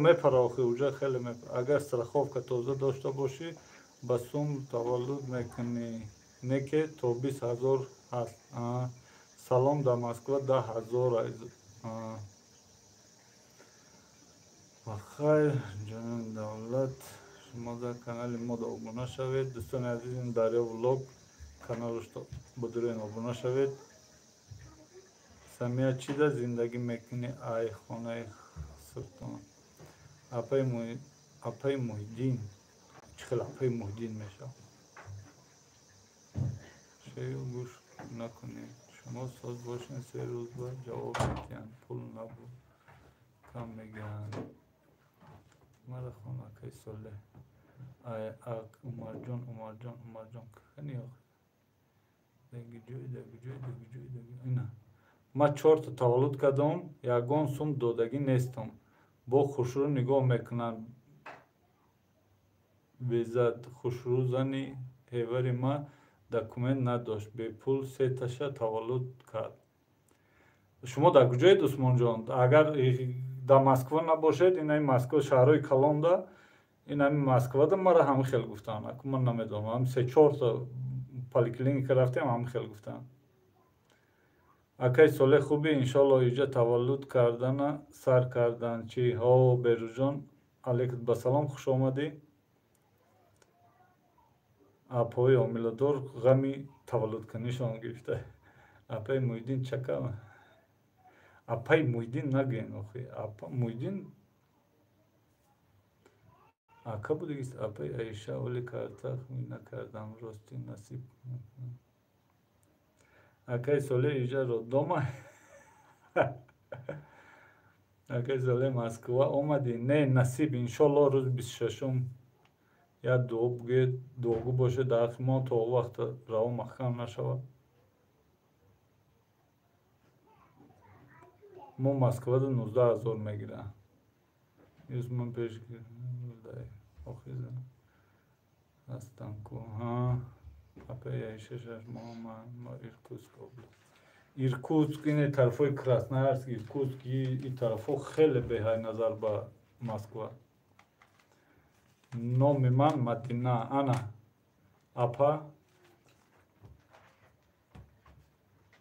мепара охи уҷа хеле мепара. агар страховка тоза дошта бошӣ ба сум таваллуд мекунӣ не ки то 20,000 ҳаст. салом дар москва 10,000 бахайр ҷаноби давлат шумо дар канали мо обуна шавед. дӯстони азизим дарё влог каналашто будурен обуна шавед. самия чида зиндагӣ мекунӣ ай хонаи суртон апаи муҳиддин чӣ хел апаи муҳиддин мешав шею гӯш накунед. шумо соз бошен 3 рӯз ба ҷавоб медиҳанд пул набуд кам мегиранд. мара хон акаи солеҳ умарҷон кани ина ман 4 та таваллуд кардам ягон сум додагӣ нестам. бо хушрӯ нигоҳ мекунанд безад. хушрӯ зани ҳевари ман документ надошт бепул 3 таша таваллуд кард. шумо дар куҷоед усмонҷон? агар дар москва набошед инаи москва шаҳрҳои калонда инами москвада мара ҳами хел гуфтанд. аку ман намедонам ҳами 3-4 та поликлиника рафтем ҳами хел гуфтанд. акаи солеҳ хубӣ иншоалло иҷа таваллуд кардана сар кардан чи берӯҷон алайкум басалом хуш омадӣ. апои омиладор ғами таваллудкунишон гирифта. апаи муҳиддин чака апаи муҳиддин нагӯен охи муҳиддин ака будагист. апаи аиша оли карта накардам рости насиб. акаи солеҳ иҷа роддома акаи солеҳ москва омадӣ не насиб иншоалло рӯзи 26 як дуогӯ бошед дар ҳаққи мо то вақт раво маҳкам нашавад. мо москвада 19,000 мегирам. юзман пеш ҳастам ку апаи аишашаш мо иркутск област. иркутск ин тарафҳои красноярск иркутск ин тарафҳо хеле беҳайназар ба москва. номи ман мадина ана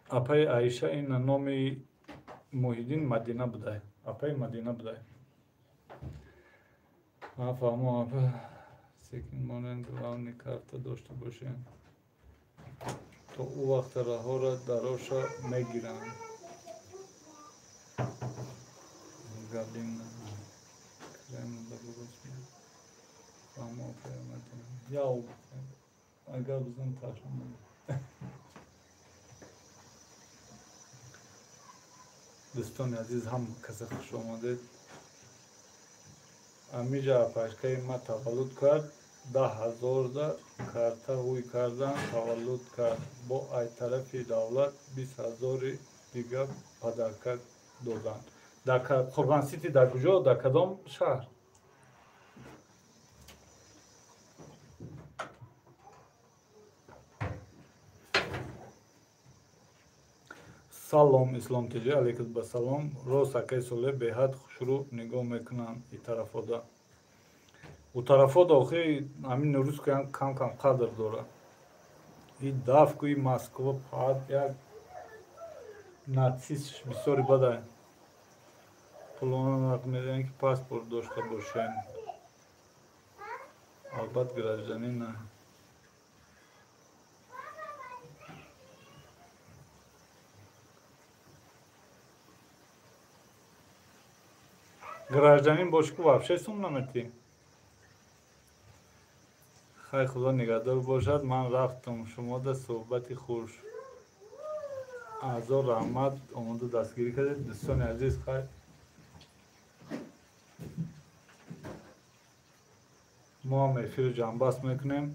апаи аиша ина номи муҳиддин мадина будай. апаи мадина будай. ман фаҳмам апа секин монен главни карта дошта бошем то ӯ вақта раҳора дароша мегиранд. галина Tamam kıyametim. Ya aga bizim taşım. دوستان عزیز هم کسی خوش آمدید. امیجا پشکای ما تولد کرد 10,000 دا کارتا روی کردن تولد کرد با ای طرفی دولت 20,000 دیگه پدرکه دادن. در قربان سیتی در کجا؟ در کدام شهر؟ салом исломтиҷи алайкум ба салом рост акай соле беҳад хушрӯ нигоҳ мекунам и тарафода у тарафода охи ҳамин рӯз кам қадр дора и дафку и москва фақат як нацис бисёри бада пулона медиҳанд ки паспорт дошта бошем албат гражданина гражданин боши ки вообще сум наметӣ хай худо нигаҳдор бошад ман рафтам шумо да суҳбати хуш аъзо раҳмат омода дастгирӣ кардед дӯстони азиз хай мо ҳам эфирро ҷамъбаст мекунем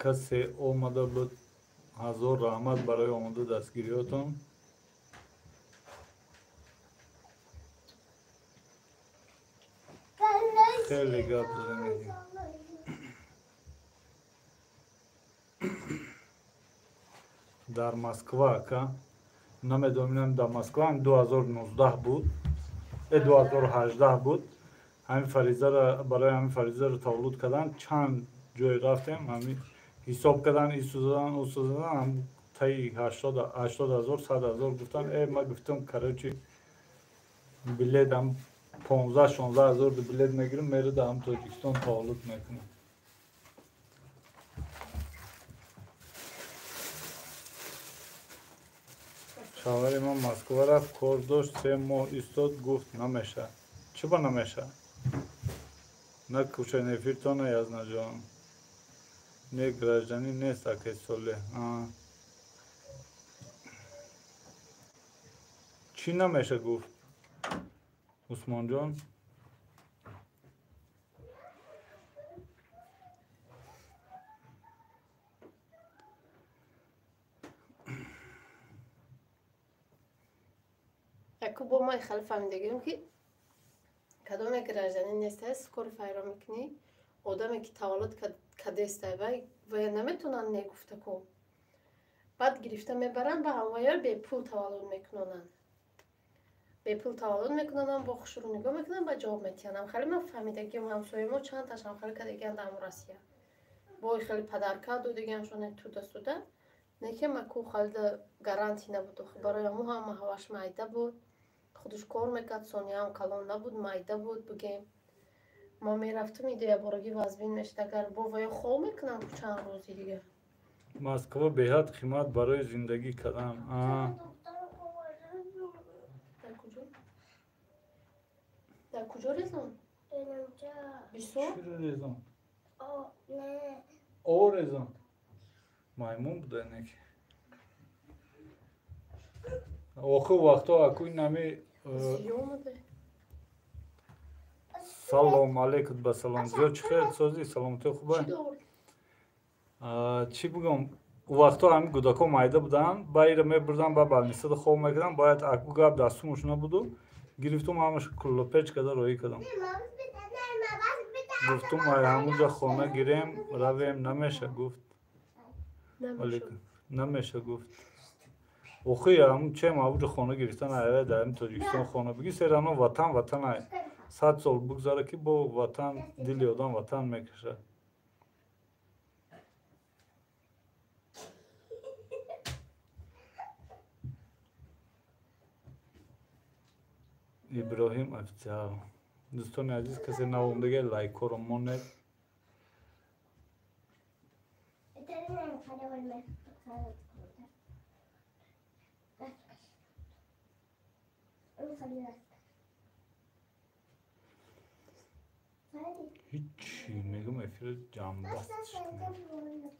касе омада буд ҳазор раҳмат барои омода дастгириётон خیلی گپ زدیم در مسکو که نمیدونم در مسکو هم 2019 بود 2018 بود همین فریضه را برای همین فریضه را تولد کردن چند جای رفتیم همین حساب کردن ایستادن هم تایی 80,000 100,000 گفتن ما گفتم کراچی بلیت هم 15-16,000 bilet megirim meri de ham Tojikiston tavlut mekunam. Шавари ман Москва рафт кор дошт 3 моҳ истод гуфт намеша. Чӣ ба намеша? На кушаи эфиртона язнаҷон. Не гражданин нест акай соле. Чӣ намеша гуфт? усмонҷон اکو با ما خیلی فهمیدگیم که کدام یک گражданин نیست هست کار فایرا میکنی آدمی که تولد کدسته و نمیتونن نگفته کو بعد گرفته میبرن به همویار به پول تولد میکنن به پول تولد میکنن با خوشرو نگاه میکنن با جواب میتونن خیلی من فهمیدگیم همسایه ما چند تاشم خیلی که دیگه در روسیه با خیلی پدرکا دو دیگه همشون تو دستوده نکه مکو خیلی گارانتی نبود برای مو هم هواش مایده بود خودش کار میکرد سونیا هم کلان نبود مایده بود بگیم ما میرفتم ایده بارگی وزبین میشد اگر با ویا خواه میکنم چند روزی دیگه مسکو بهت قیمت برای زندگی کردن در کجا ریزم؟ اینجا بیسو؟ چی رو ریزم؟ نه او ریزم مایمون بوده نکی آخه وقتا اکوی نمی زیومده سلام علیکم با سلام زیاد چی خیلی سازی سلامتی خوبه؟ چی دار؟ چی بگم وقتا همین گوداکا مایده بودن باید میبردن با بالنیسه خواب میکردن باید اکو گاب دستومش نبودو گرفتم همش کلوپچ کده روی کدم گفتم آیا همونجا خونه گیریم رویم نمیشه گفت نمیشه گفت اوخی همون چه ما اونجا خونه گرفتن آیا در این تاجیکستان خونه بگی سیرانا وطن های 100 سال بگذاره که با وطن دلی آدم وطن میکشه ابراهیم افتیار دوستان عزیز کسی نوامدگه لایک رو مونید هیچی میگم افیر جنبست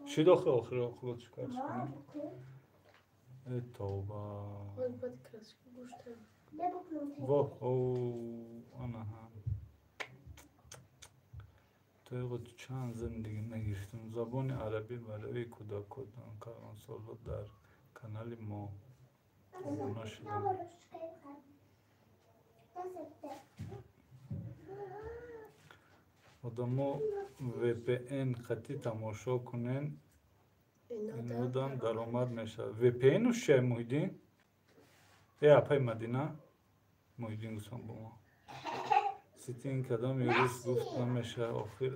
چی داخل آخر چیکارش کنم ای توبه واه او آنها هم تو چند زندگی نگرفتم زبان عربی برای کودکان کلان سالو در کانال ما نشدم آدمو VPN خطی تماشا کنن اینودم درآمد میشه VPN رو چیه محیدین؟ ای اپای مدینه محیدین گفتم با ما سیتی این کدام یه روز گفت نمیشه آخر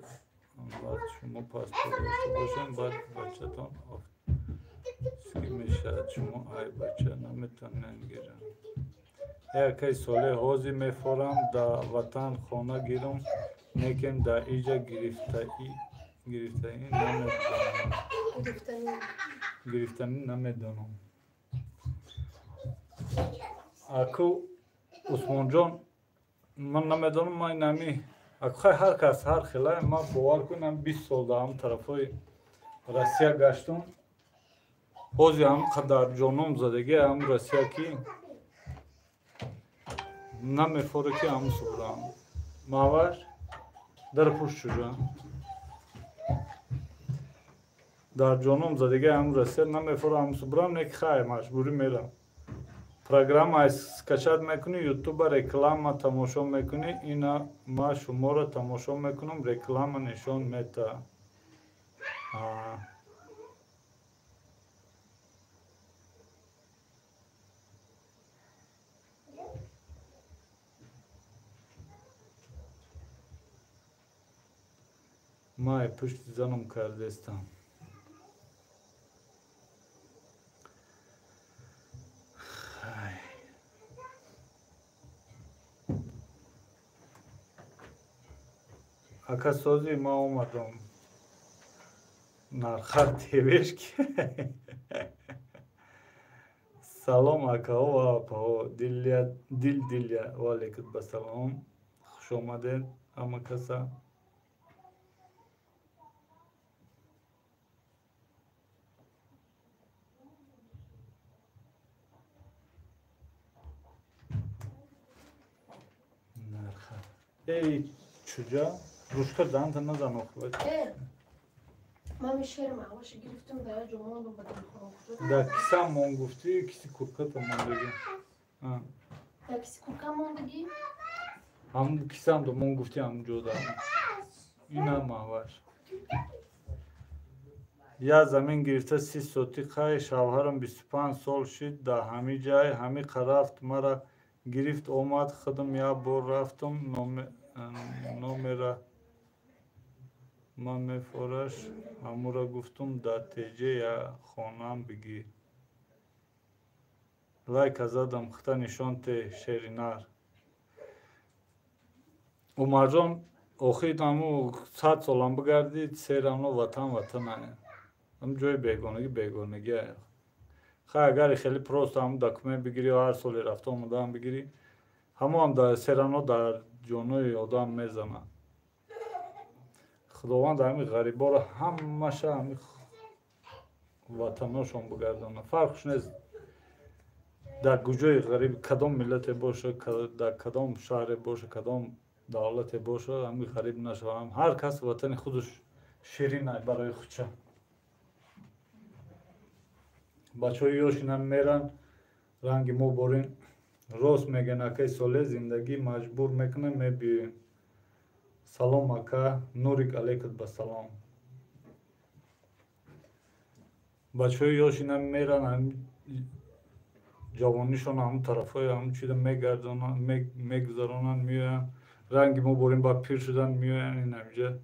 بعد شما پاسپورت داشته باشین بعد بچه‌تان سکی میشه شما ای بچه نمیتونن گیرن یکی ساله حوزی میفورم در وطن خانه گیرم لیکن در ایجا گرفتنی نمیدونم اکو عثمان جان من نمیدونم ما اینمی اکو هر کس هر خیلی ما باور کنم 20 سال در هم طرفای روسیه گشتم حوزی هم قدر جانم زدگی هم روسیه کی نمیفوره که هم سورم ماور در پوش شجا در جانم زدگی هم روسیه نمیفوره هم سورم نیک خواهی مجبوری میرم программа скачать میکنی یوتیوب реклама تماشا میکنی اینا ما شما را تماشا میکنم реклама نشان میده ما پشت زنم کرده استم اکا سازی ما اومدم نرخر تیوش که سلام اکا و اپا دلیا و علیکت بسلام خوش آمدید اما کسا نرخر ای چجا روشکا دانت نزن خود من میشرم عواش گرفتم در جمعه رو بدم خورد در کیسه من گفتی کسی کرکت من بگی در کسی کرکم من بگی هم کیسه هم دو من گفتی هم جدا این هم ماهوش یا زمین گرفته 30 سوتی خواهی شوهرم 25 سال شد در همی جای همی قرفت مرا گرفت اومد خودم یا بار رفتم نومره من میفورش همو را گفتم در تیجه یا خانم بگیر لایک زدم خطا نشان تی شیرینار عمر جان آخیر همو 100 سالم بگردید سیرانو وطن هم جای بیگانگی خواهی اگر خیلی پروست هم دکمه بگیری و هر سالی رفته آمده هم بگیری همو هم در سیرانو در جانوی آدم میزنن خداوند همین غریبا را همشه همین وطناشون بگردانه فرقش نیست در کجای غریب کدام ملت باشه در کدام شهر باشه کدام دولت باشه همین غریب نشه هم هر کس وطن خودش شیرینه برای خودشه بچه های یاشین هم میرن رنگ مو بارین راست میگن اکای ساله زندگی مجبور میکنه میبیوین سلام اکا نورک علیکت بسلام بچه های یاشین هم میرن هم جوانیشون هم طرف های هم چیده میگذارونن میوین رنگ مو بارین با پیر شدن میوین این همجه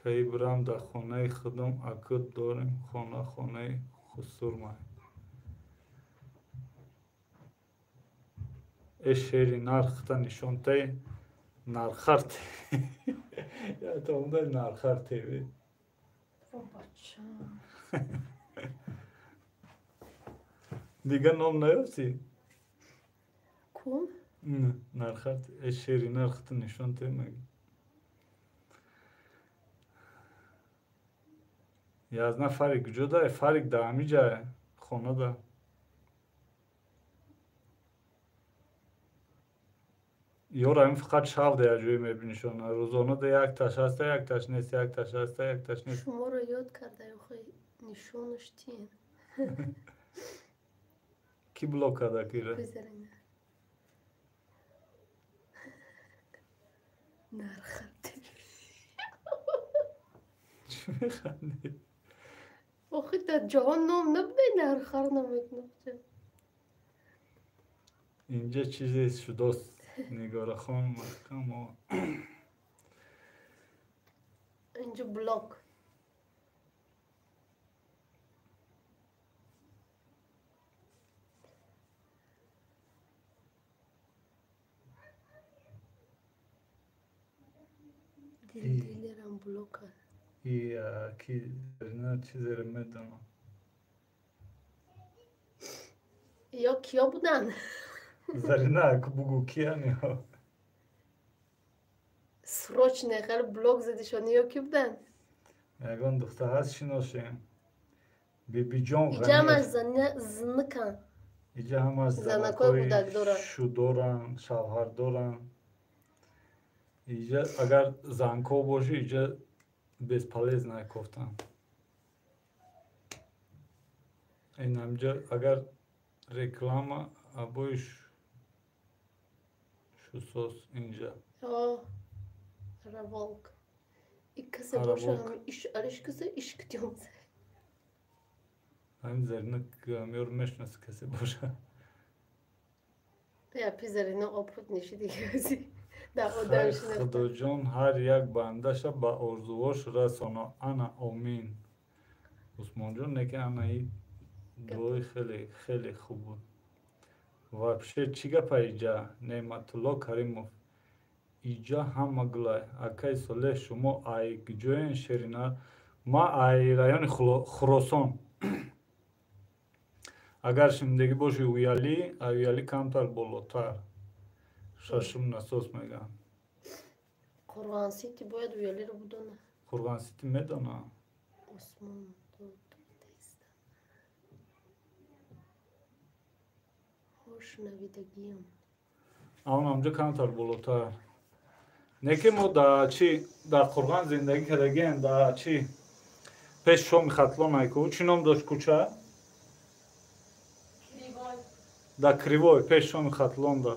که برم در خانه خودم اکد داریم خانه خسور مای ای شیری نرختا نشون تی نرخر تی یا تا اونده نرخر تی بی بچه دیگه نام نیافتی؟ کون؟ Narxat şeri narxtı nişan temek. Yazna farik juda farik da amica khona da. Yoram fakat şav da yajoy mebinishon. Rozona da yak taş hasta yak taş nes yak taş hasta yak taş nes. شما رو یاد کرده یا خیلی نشونش چیه Ki blokada kire. بذارین نرخت Çmekhandi. آخه در جهان نام نبوده نرخر نمیکنه اینجا چیزی şu dost نگار خان محکم و اینجا بلاک دیلرم بلاک کرد iyi ki ne çizerim medana. یا کیا بودن Zarina bugu kiyani ha. سروچنه خیلی بلاک زدیشون یا کی بودن Yagon dukta has şinoşen. Bibi John اینجا هم از Ghaniyef. زنکن İca hamaz Zanakoy budak doran. şu doran, şavhar doran. İca agar zanko boşu ica bezpaleznay koftan. Enamca agar reklama aboş şu sos ince. آه روالک این کسی آره، باشه والک. همه ایش آرش کسی ایش کتیم Hem zerine görmüyorum meşnesi kesi boşa. یا پیزرینه آپروت نشی دیگه ازی در Hay آدمش نفتن Xudojon har yak bandasha ba orzuvosh rasono ana omin. Usmonjon neke anai doy kheli khub bud. Вообще чига пайҷа Неъматулло Каримов иҷа ҳамаглай акай солеҳ шумо ай гиҷоен шерина ма ай райони Хуросон агар шимдагӣ боши уяли камтар болотар шашум насос мегам قرآن سیتی باید ویالی رو بدونه Қурғансити медона عثمان دو دیستم хош навидагиям амн амҷо камтар болотар неки мо да чи дар Қурған зиндагӣ кардагием да чи пеши шоми Хатлон айку чӣ ном дошт кӯча да Кривой пеши шоми Хатлон да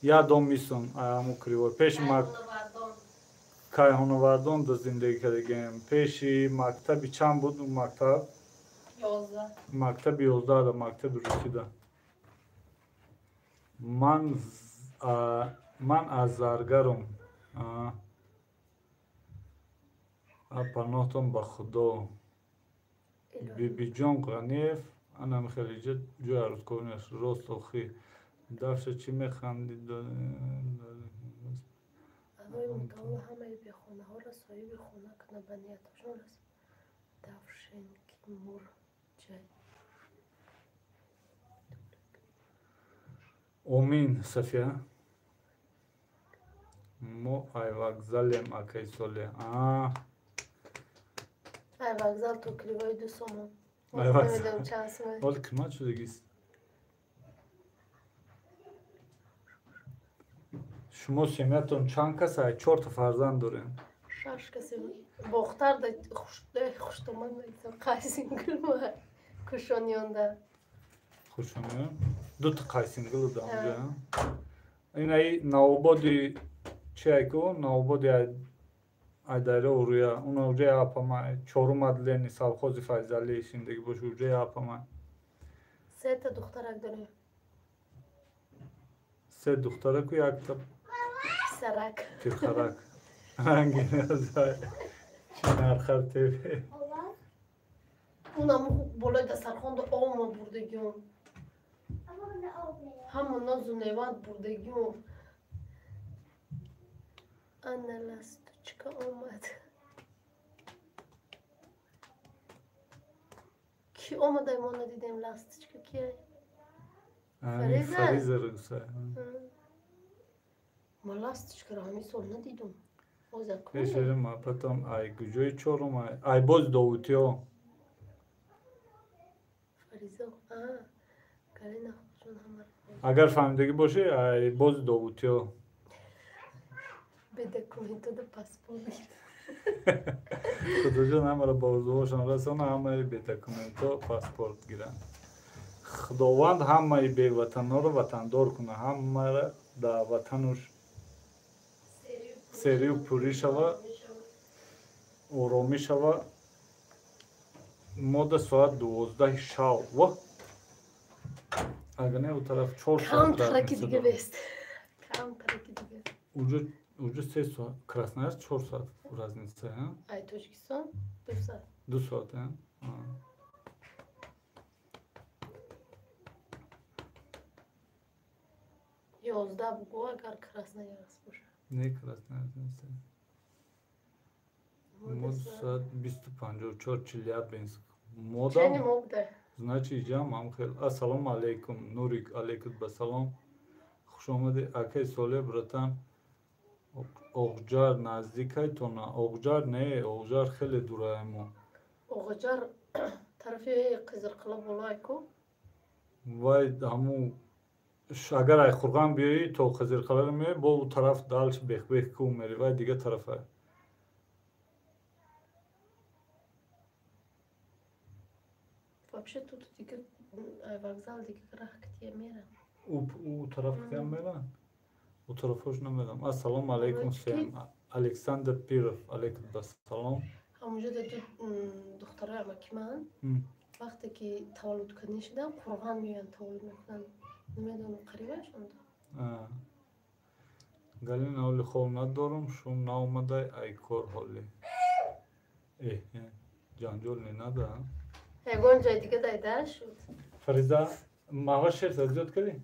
я дом мисон аму Кривой пеши Кайҳоновардон да зиндагӣ кардагием пеши мактаби чанд буд мактаб мактаби 11 да мактаби русӣ да ман аз заргарам паноҳтон ба худо бибиҷон Ғаниев ана михелиҷа ҷои арӯзкоринаш рост охӣ дафша чӣ механдӣ همه مدام همه بیخونه ها را صاحب خونه کنه به نیتشون رس دفشن که مور جای Омин Сафия мо ай вокзалем акай соле ای وگزال تو کلیوای دو سومون ай вокзал نمیدونم چند سمه ҳол қимат шудагист шумо семиятон чанд касай 4 та фарзанд дорем شش کسی باختر ده خوشتومن نیستم قیسینگل ما کشانیان ده хушонем 2 та қайсингил дамҷа ин ай навободи чи айку навободи айдаро уруя уна уҷа япамай чорум адлени совхози файзалӣ зиндагӣ бош уҷа япамай سه تا دخترک داریم се духтараку якта سرک пирхарак ангиназай чи нархар тебе اونم بالای دسترخوان ده آم بردگیم همون ناز و نیوند بردگیم انه لستوچکا آمد کی آمده ما ندیدیم لستوچکا کیه Фариза Русай. ما لاستش که همین سال ندیدم بازه Пешери کنه ма потом ай гуҷои чорум ай боз довутиё. فریزا کارین خودشون همه Агар фаҳмидагӣ бошӣ ай бози довутиё. به دکومنتو ده پاسپورت بگیر Худоҷон ҳамаро ба орзуҳошон расона, ҳамаи бедокументҳо паспорт гиранд. Худованд ҳамаи беватанҳоро ватандор кунад, ҳамаро дар ватануш серию пурӣ шава, оромӣ шава. Мо да соат 12 шав. Ва агар не у тараф 4 کم соат ترکی разница دیگه дорад. بست کم ترکی دیگه Уҷо 3 соат, Красноярск 4 соат разница, а? ای توجیکستان 2 ساعت 2 соат, а? یازده بگو اگر کراسنایرسک باشه Не Красноярск, не. Мо соат 20:54 Челябинск. چنی Модам, مبده значи ҷамъам хел. Ассалому алайкум, Нурик, алайкум басалом. Хуш омадӣ, акай Солеҳ братан. Оғҷар наздикай то на? Оғҷар не, Оғҷар хеле дурае мо. оғаҷар طرفی قزلقلا بالای کو Вай ҳамун агар Айхурған биёӣ то Қизилқаларо меоӣ, бо у тараф далш бехбех кӯ мери, вай дига тарафа. вообще тут دیگه вокзал دیگه راه کتیه میرم У тараф кам меран? У тарафош намерам. Ассалому алайкум Сем. Александр Пиров, алайкум басалом. همونجا در دخترای امکی من وقتی که تولد کنی شدن قرغان میان تولد میکنن نمیدونم قریبشون دا Галина ҳоли хол надорам, шум наомадай, ай кор ҳоле. Ҷанҷол не нада. یگان جای دیگه دایده شد Фариза, маҳва шер зиёд кардӣ?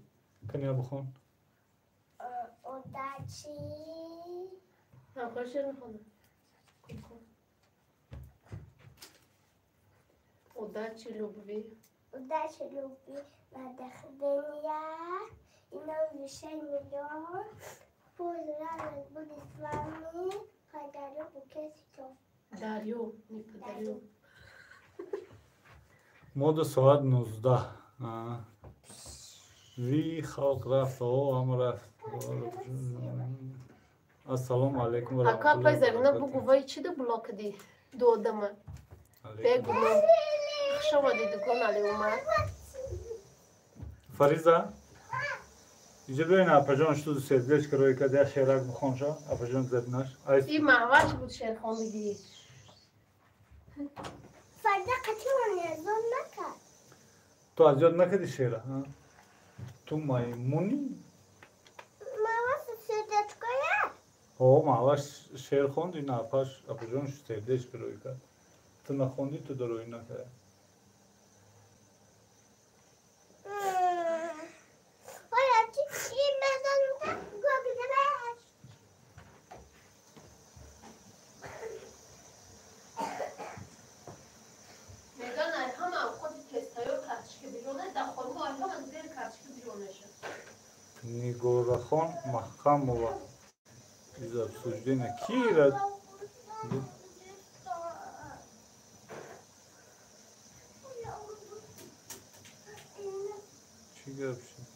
Кания бихон. Удачи. نخواه شیر میخونم удачи любви Удачи, любви, вдохновения и новых решений. Пусть радость будет с вами. Подарю букет цветов. дарю не подарю Мода соат 19. Ви халқ рафт, ҳама рафт. Ассалому алайкум ва ака пай зарина бугу вай чида блокади додама бегу хшама дидгон али умар Фариза, иҷа биёин апаҷон штуду сердечко рӯи кади я шерак бихонша, апаҷон зебнаш. и маҳваш буд шерхонидӣ Фарда қатимон язон накард. Ту аз ёд накади шера? Ту маймуни? Мама сердечко я. О, маҳваш шер хонди, на апаш апаҷон сердечко рӯи кад. Ту нахонди, ту да рӯи накард. Нигорахон Маҳкамова из обсуждения. Кира, чӣ гап шуд?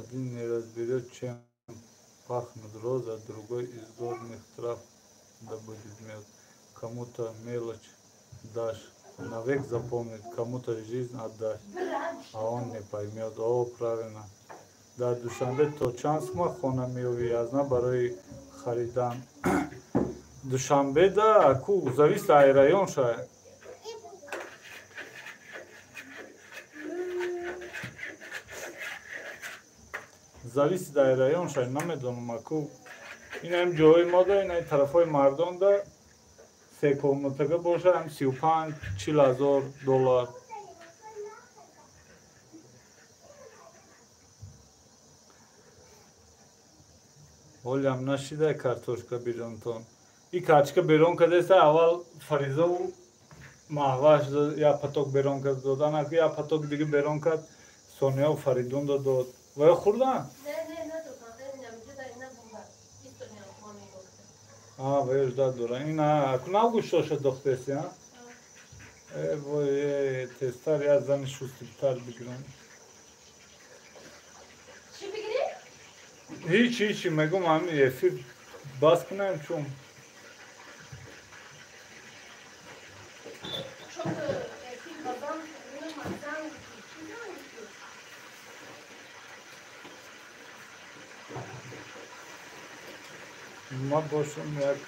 Один не разберет, чем пахнут роза, другой из горных трав добудет мед. Кому-то мелочь дашь, навек запомнит, кому-то жизнь отдашь, а он не поймет. О, правильно. Дар Душанбе то чанд сума хона меёвӣ азна барои харидан? Душанбе да ку зависит ай район шаед. Зависит ай район шаед, намедонам аку. Инам ҷои мо да, инай тарафҳои мардон да се комнатага боша, ҳам 35-40 ҳазор доллар. ҳолиам нашидай картошка бирёнтон. И качка берон кадеста аввал Фаризову Мағваш я паток берон кард додан, аки я паток диги берон кард, Соня و فریدون дод. Ва хурдан? نه دوتا نمیشه در اینا بومد ایستونی آخوانی گفته ва ёжда дора. Ина аку навгӯштоша дохтеси, а? Вой тестар я зани шустибтар бигирам. چی بگیری؟ هیچی مگم همین افیر باز کنم چون چون فیلم بازم اون مزن چی نمیشه ما باشم یک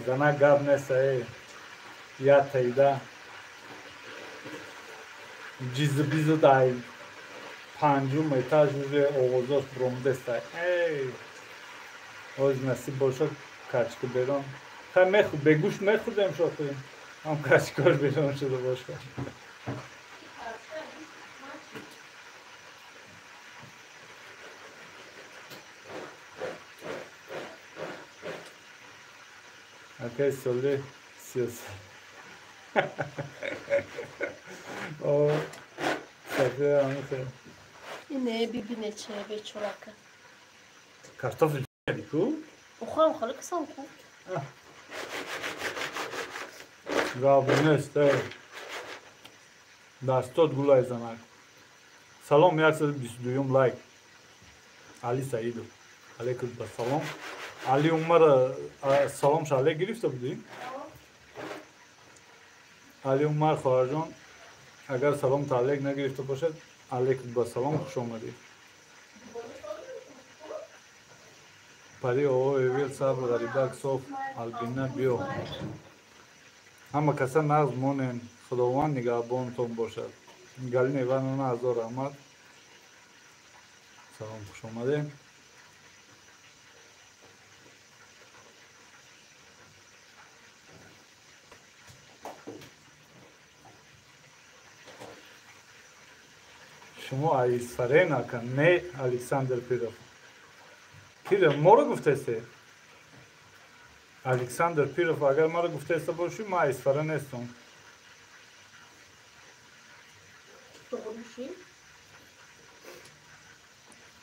زنه گب نسه یا تیده جیزو بیزو دای پنجم اتاج روی آغازاش برمده سای از نصیب باشه کچک برام خیلی بگوش میخوردم شاخیم هم کچکاش برام شده باشه اکی سالی سیاسی صفحه همه خیلی اینه ببینه چه به چراکه kartoffel کو؟ بخوام خاله کسان کن گابونه است دستات گولای زنک سلام 122 لایک علی سعیدو علیکم سلام علی عمر سلامش علی گرفته بودی؟ علی عمر خواهر جان اگر سلام تا علیک نگرفته باشد علیکم با سلام خوش آمدید پری او اویل صبر غریبک صوف البینه بیو همه کسا نغز مونین خداوند نگهبانتون باشد گلین ایوان هزار رحمت سلام خوش آمدید شما ایسفره نکن نه الکساندر پیروف پیروف ما رو گفته سه الکساندر پیروف اگر ما رو گفته سه باشی ما ایسفره نیستم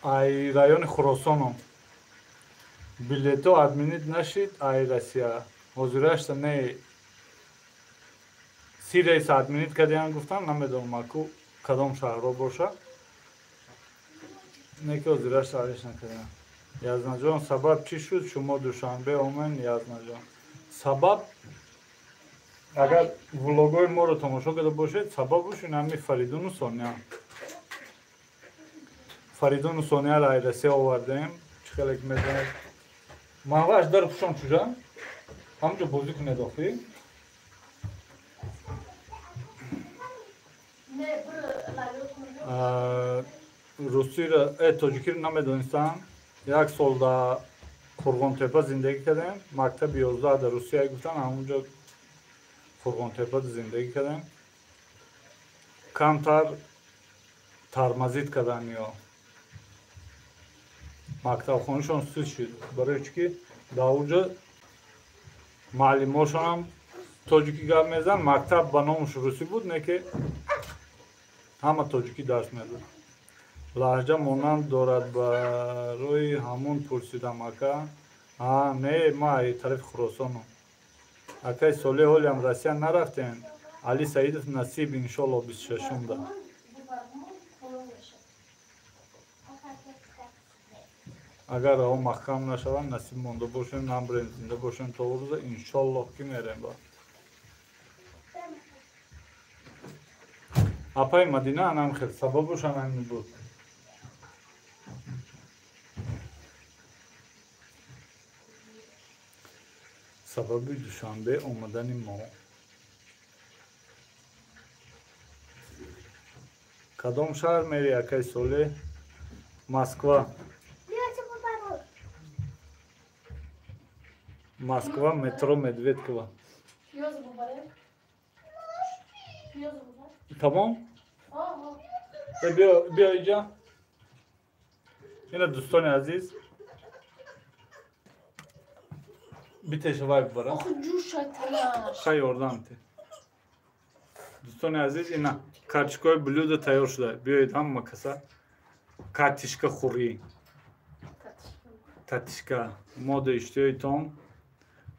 ای رایون خراسانم بیلیتو ادمینید نشید ای رسیا حضورش نه 30 رئیس ادمینید کدیان گفتن نمیدونم اکو کدام شهر رو باشه نه که حضورش تعریش نکردم یزنا جان سبب چی شد شما دوشنبه آمین یزنا جان سبب اگر ولوگای ما رو تماشا کرده باشید سببش این همی فریدون و سونیا فریدون و سونیا را ایرسی آوردیم چخیلی که میدونید مغاش در پشم چجا همونجا بازی کنه داخلی نه برو روسی را توجیکی رو نمیدونستم یک سال در خورغانتپه زندگی کردیم مکتب 11 در روسیه گفتن همونجا خورغانتپه زندگی کردیم کمتر ترمزید کردن یا مکتب خونشون سوز شد برای چی در اونجا معلماشون هم توجیکی گفت میزن مکتب به نامش روسی بود نه که همه توجیکی درس میدن لحجه مانند دارد برای همون پرسیدم اکا نه ما ای طرف خراسانم اکای سالی حالی هم رسیه نرفتیم علی سعیدов نصیب انشالله 26 ده اگر او محکم نشوند نصیب مونده باشیم نمبرین زنده باشیم تا روز انشالله که میریم با اپای مدینه هم خیلی سببش هم همین بود سبب دوشنبه آمدن ما کدام شهر میری اکای سالی مسکوا مسکوا مترو مدویدکوا پیاز ببره پیاز ببره تمام بیا اینجا اینا دوستان عزیز بیتش وای برم آخه جور شیطانه. خیلی اردام تی دوستان عزیز اینا کارچکای بلود تیار شده بیایید هم کسا کاتیشکا خوری تاتیشکا مود اشتیای تام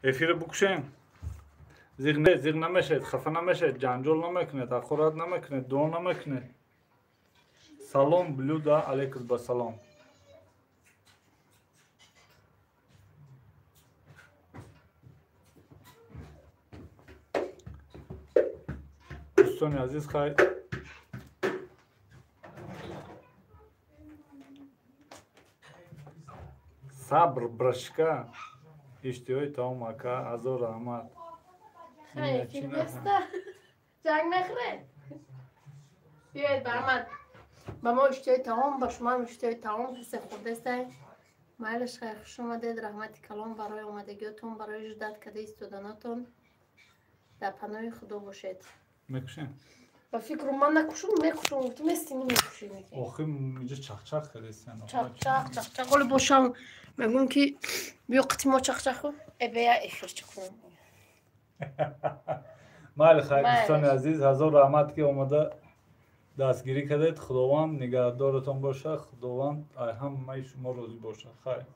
افیر بکشیم زیر نمیشد خفه نمیشد جنجال نمیکنه تاخورات نمیکنه دو نمیکنه سلام بلودا علیکم با سلام دوستان عزیز خیلی صبر برشکا اشتیای تام اکا ازو رحمت خیلی فیلم بسته جنگ نخره بیاید برمد با ما اشتیای تمام با شما هم اشتیای تمام حس خود دسته مایلش خیلی خوش اومدید رحمت کلام برای اومدگیتون برای جدت کده استوداناتون در پناه خدا باشید میکشیم با فکر من نکشم میکشم تو مستینی میکشی میکنی آخه اینجا چخ کردیستن چخ ولی باشم میگم که بیا قطی ما چخ بیا اخیر چکم مال خیلی دوستان عزیز هزار رحمت که اومده دستگیری کردید خداوند نگهدارتان باشه خداوند همه شما روزی باشه خیلی